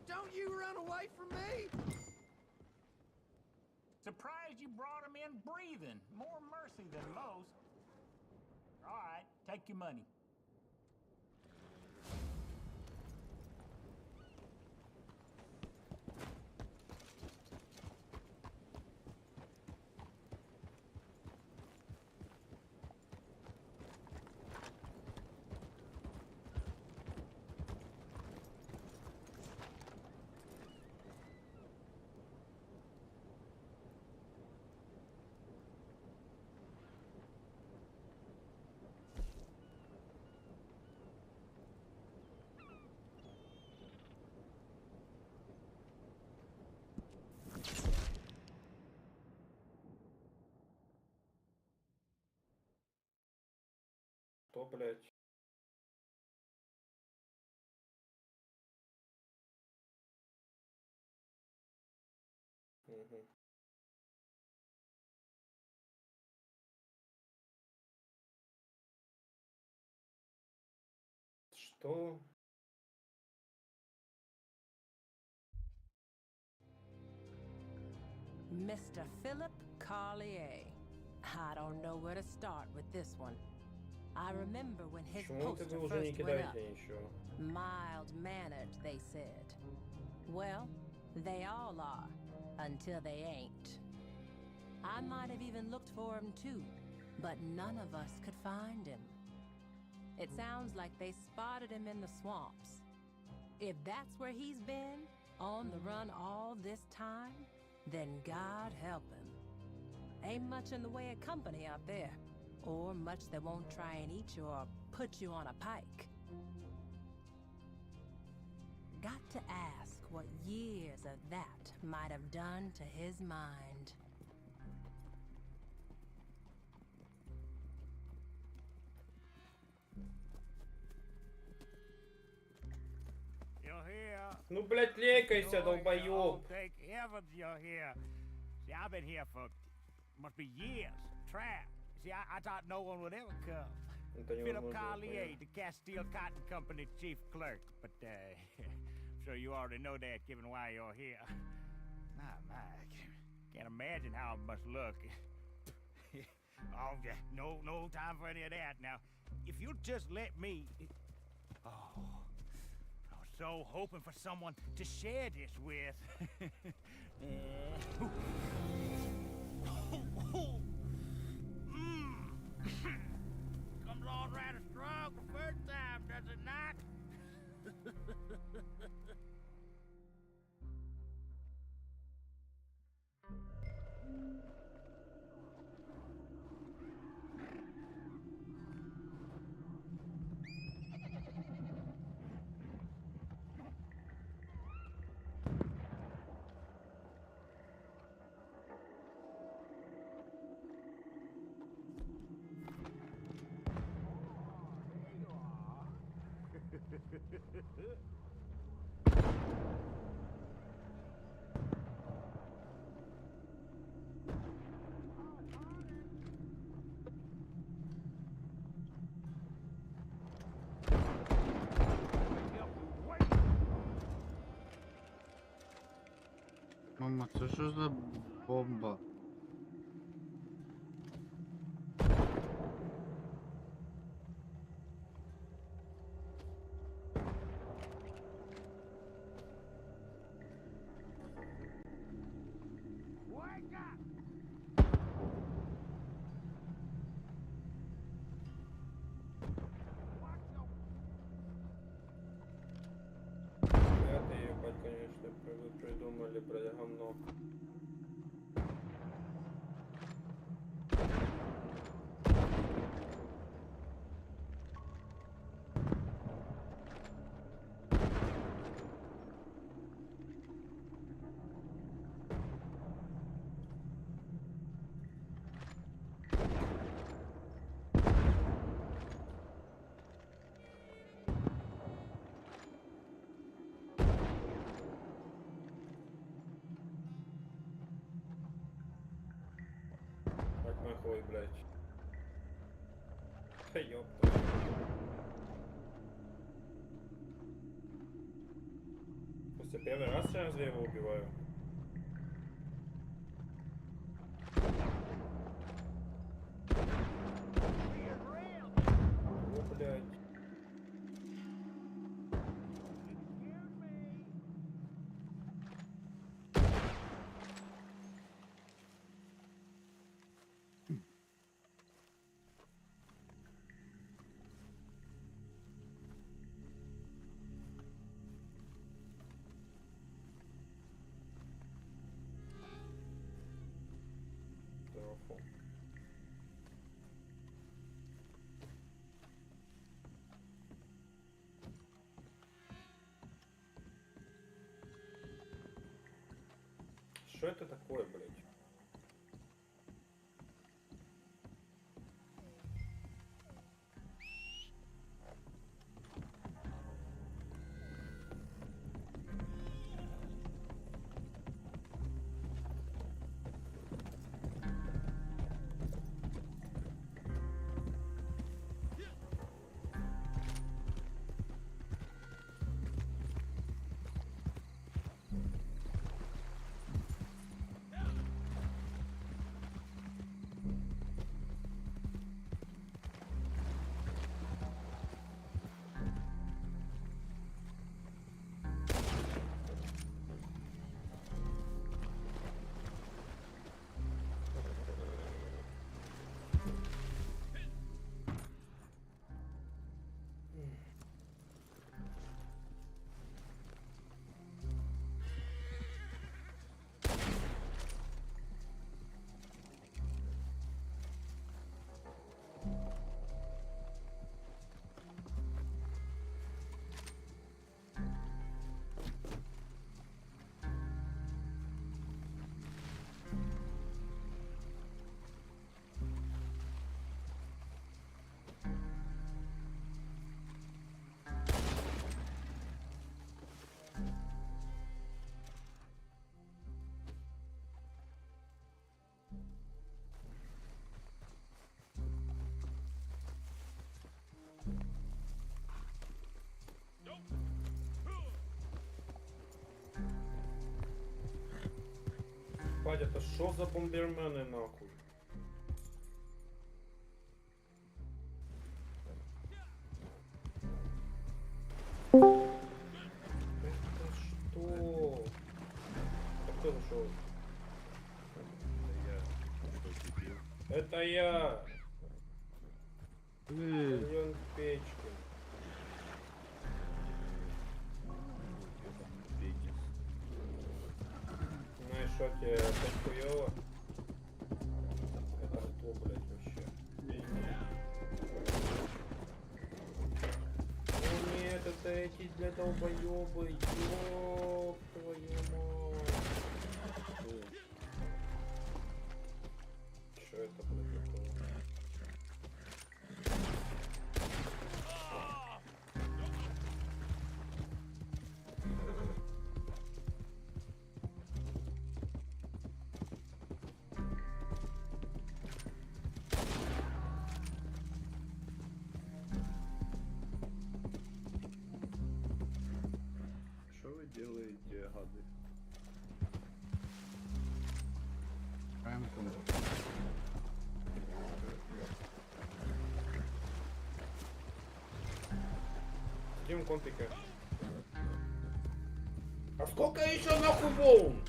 Don't you run away from me! Surprised you brought him in breathing. More mercy than most. All right, take your money. Что, блядь? Угу. Что? Mr. Philip Carlier. I don't know where to start with this one. I remember when his Почему poster ты уже не first went up. кидаете ничего? Mild-mannered, they said. Well, they all are, until they ain't. I might have even looked for him too, but none of us could find him. It sounds like they spotted him in the swamps. If that's where he's been, on the run all this time, then God help him. Ain't much in the way of company out there, or much that won't try and eat you or put you on a pike. Got to ask what years of that might have done to his mind. You're here. Ну, блядь, лейкайся, долбоёб. Thank heavens you're here. See, I've been here for, must be years, trapped. See, I thought no one would ever come. Philip Carlier, the Castile Cotton Company chief clerk. But, I'm sure you already know that, given why you're here. My, can't imagine how it must look. Oh, no time for any of that. Now, if you'll just let me... Oh, I was so hoping for someone to share this with. Comes on rather strong the first time, does it not? Мама, це що за бомба? Это ебать, конечно, вы придумали, блядь, говно. Так нахуй, блядь. Да ёпта. Просто первый раз разве я его убиваю? О, блядь. Здорово. Что это такое, блядь? Бать, это шо за бомбермены нахуй? Это что? А кто зашел? Это я. Миллион печки. Знаешь, что тебе опять хуёво? Это кто, блядь, вообще? О нет, это эти для долбоёбы, ёб твою мать. Что это, блядь, такое? Что вы делаете, гады? хотим контики. А сколько еще нахуй волн?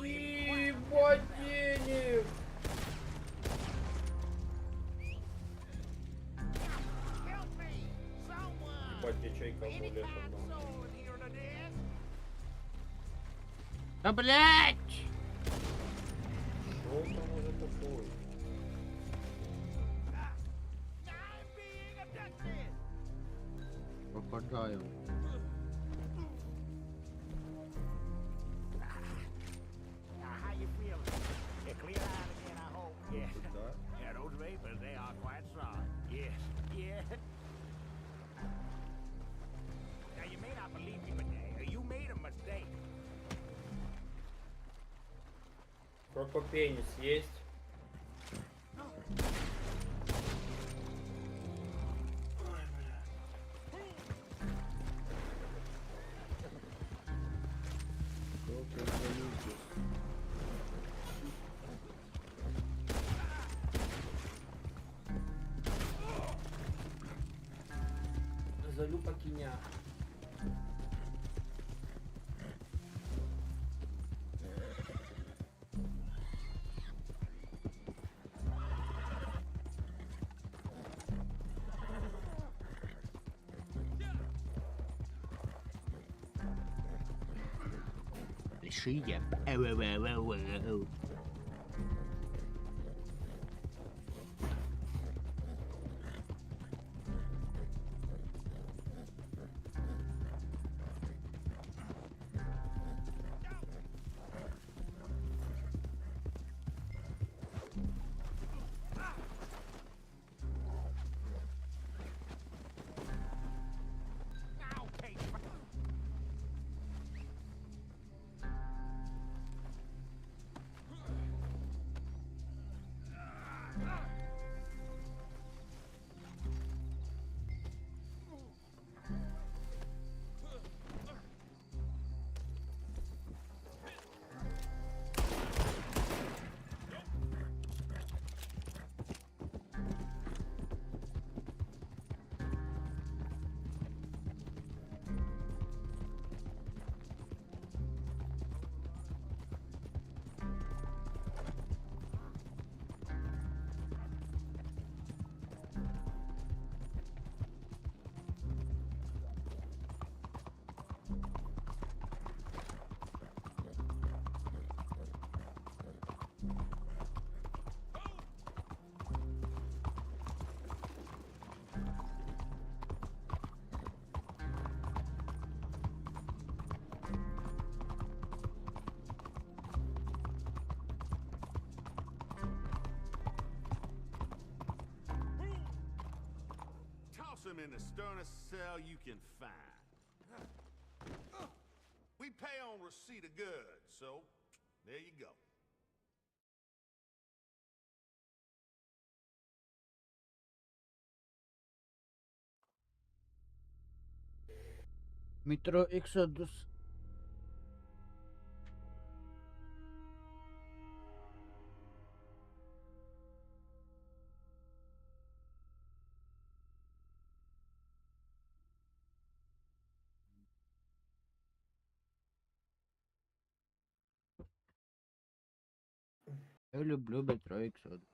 Ебать денег! Ебать, ячейка амулета, да. Да блять! Что там уже такое? Попадаю. How you feeling? You clear out again, I hope. Yeah. Yeah, those vapors, they are quite strong. Yes. Yeah. Now, you may not believe me, but you made a mistake. Крокопенис есть? Залю покиня. Большие. Him in the sternest cell you can find. We pay on receipt of goods, so there you go. Метро Exodus. Я люблю метро Exodus.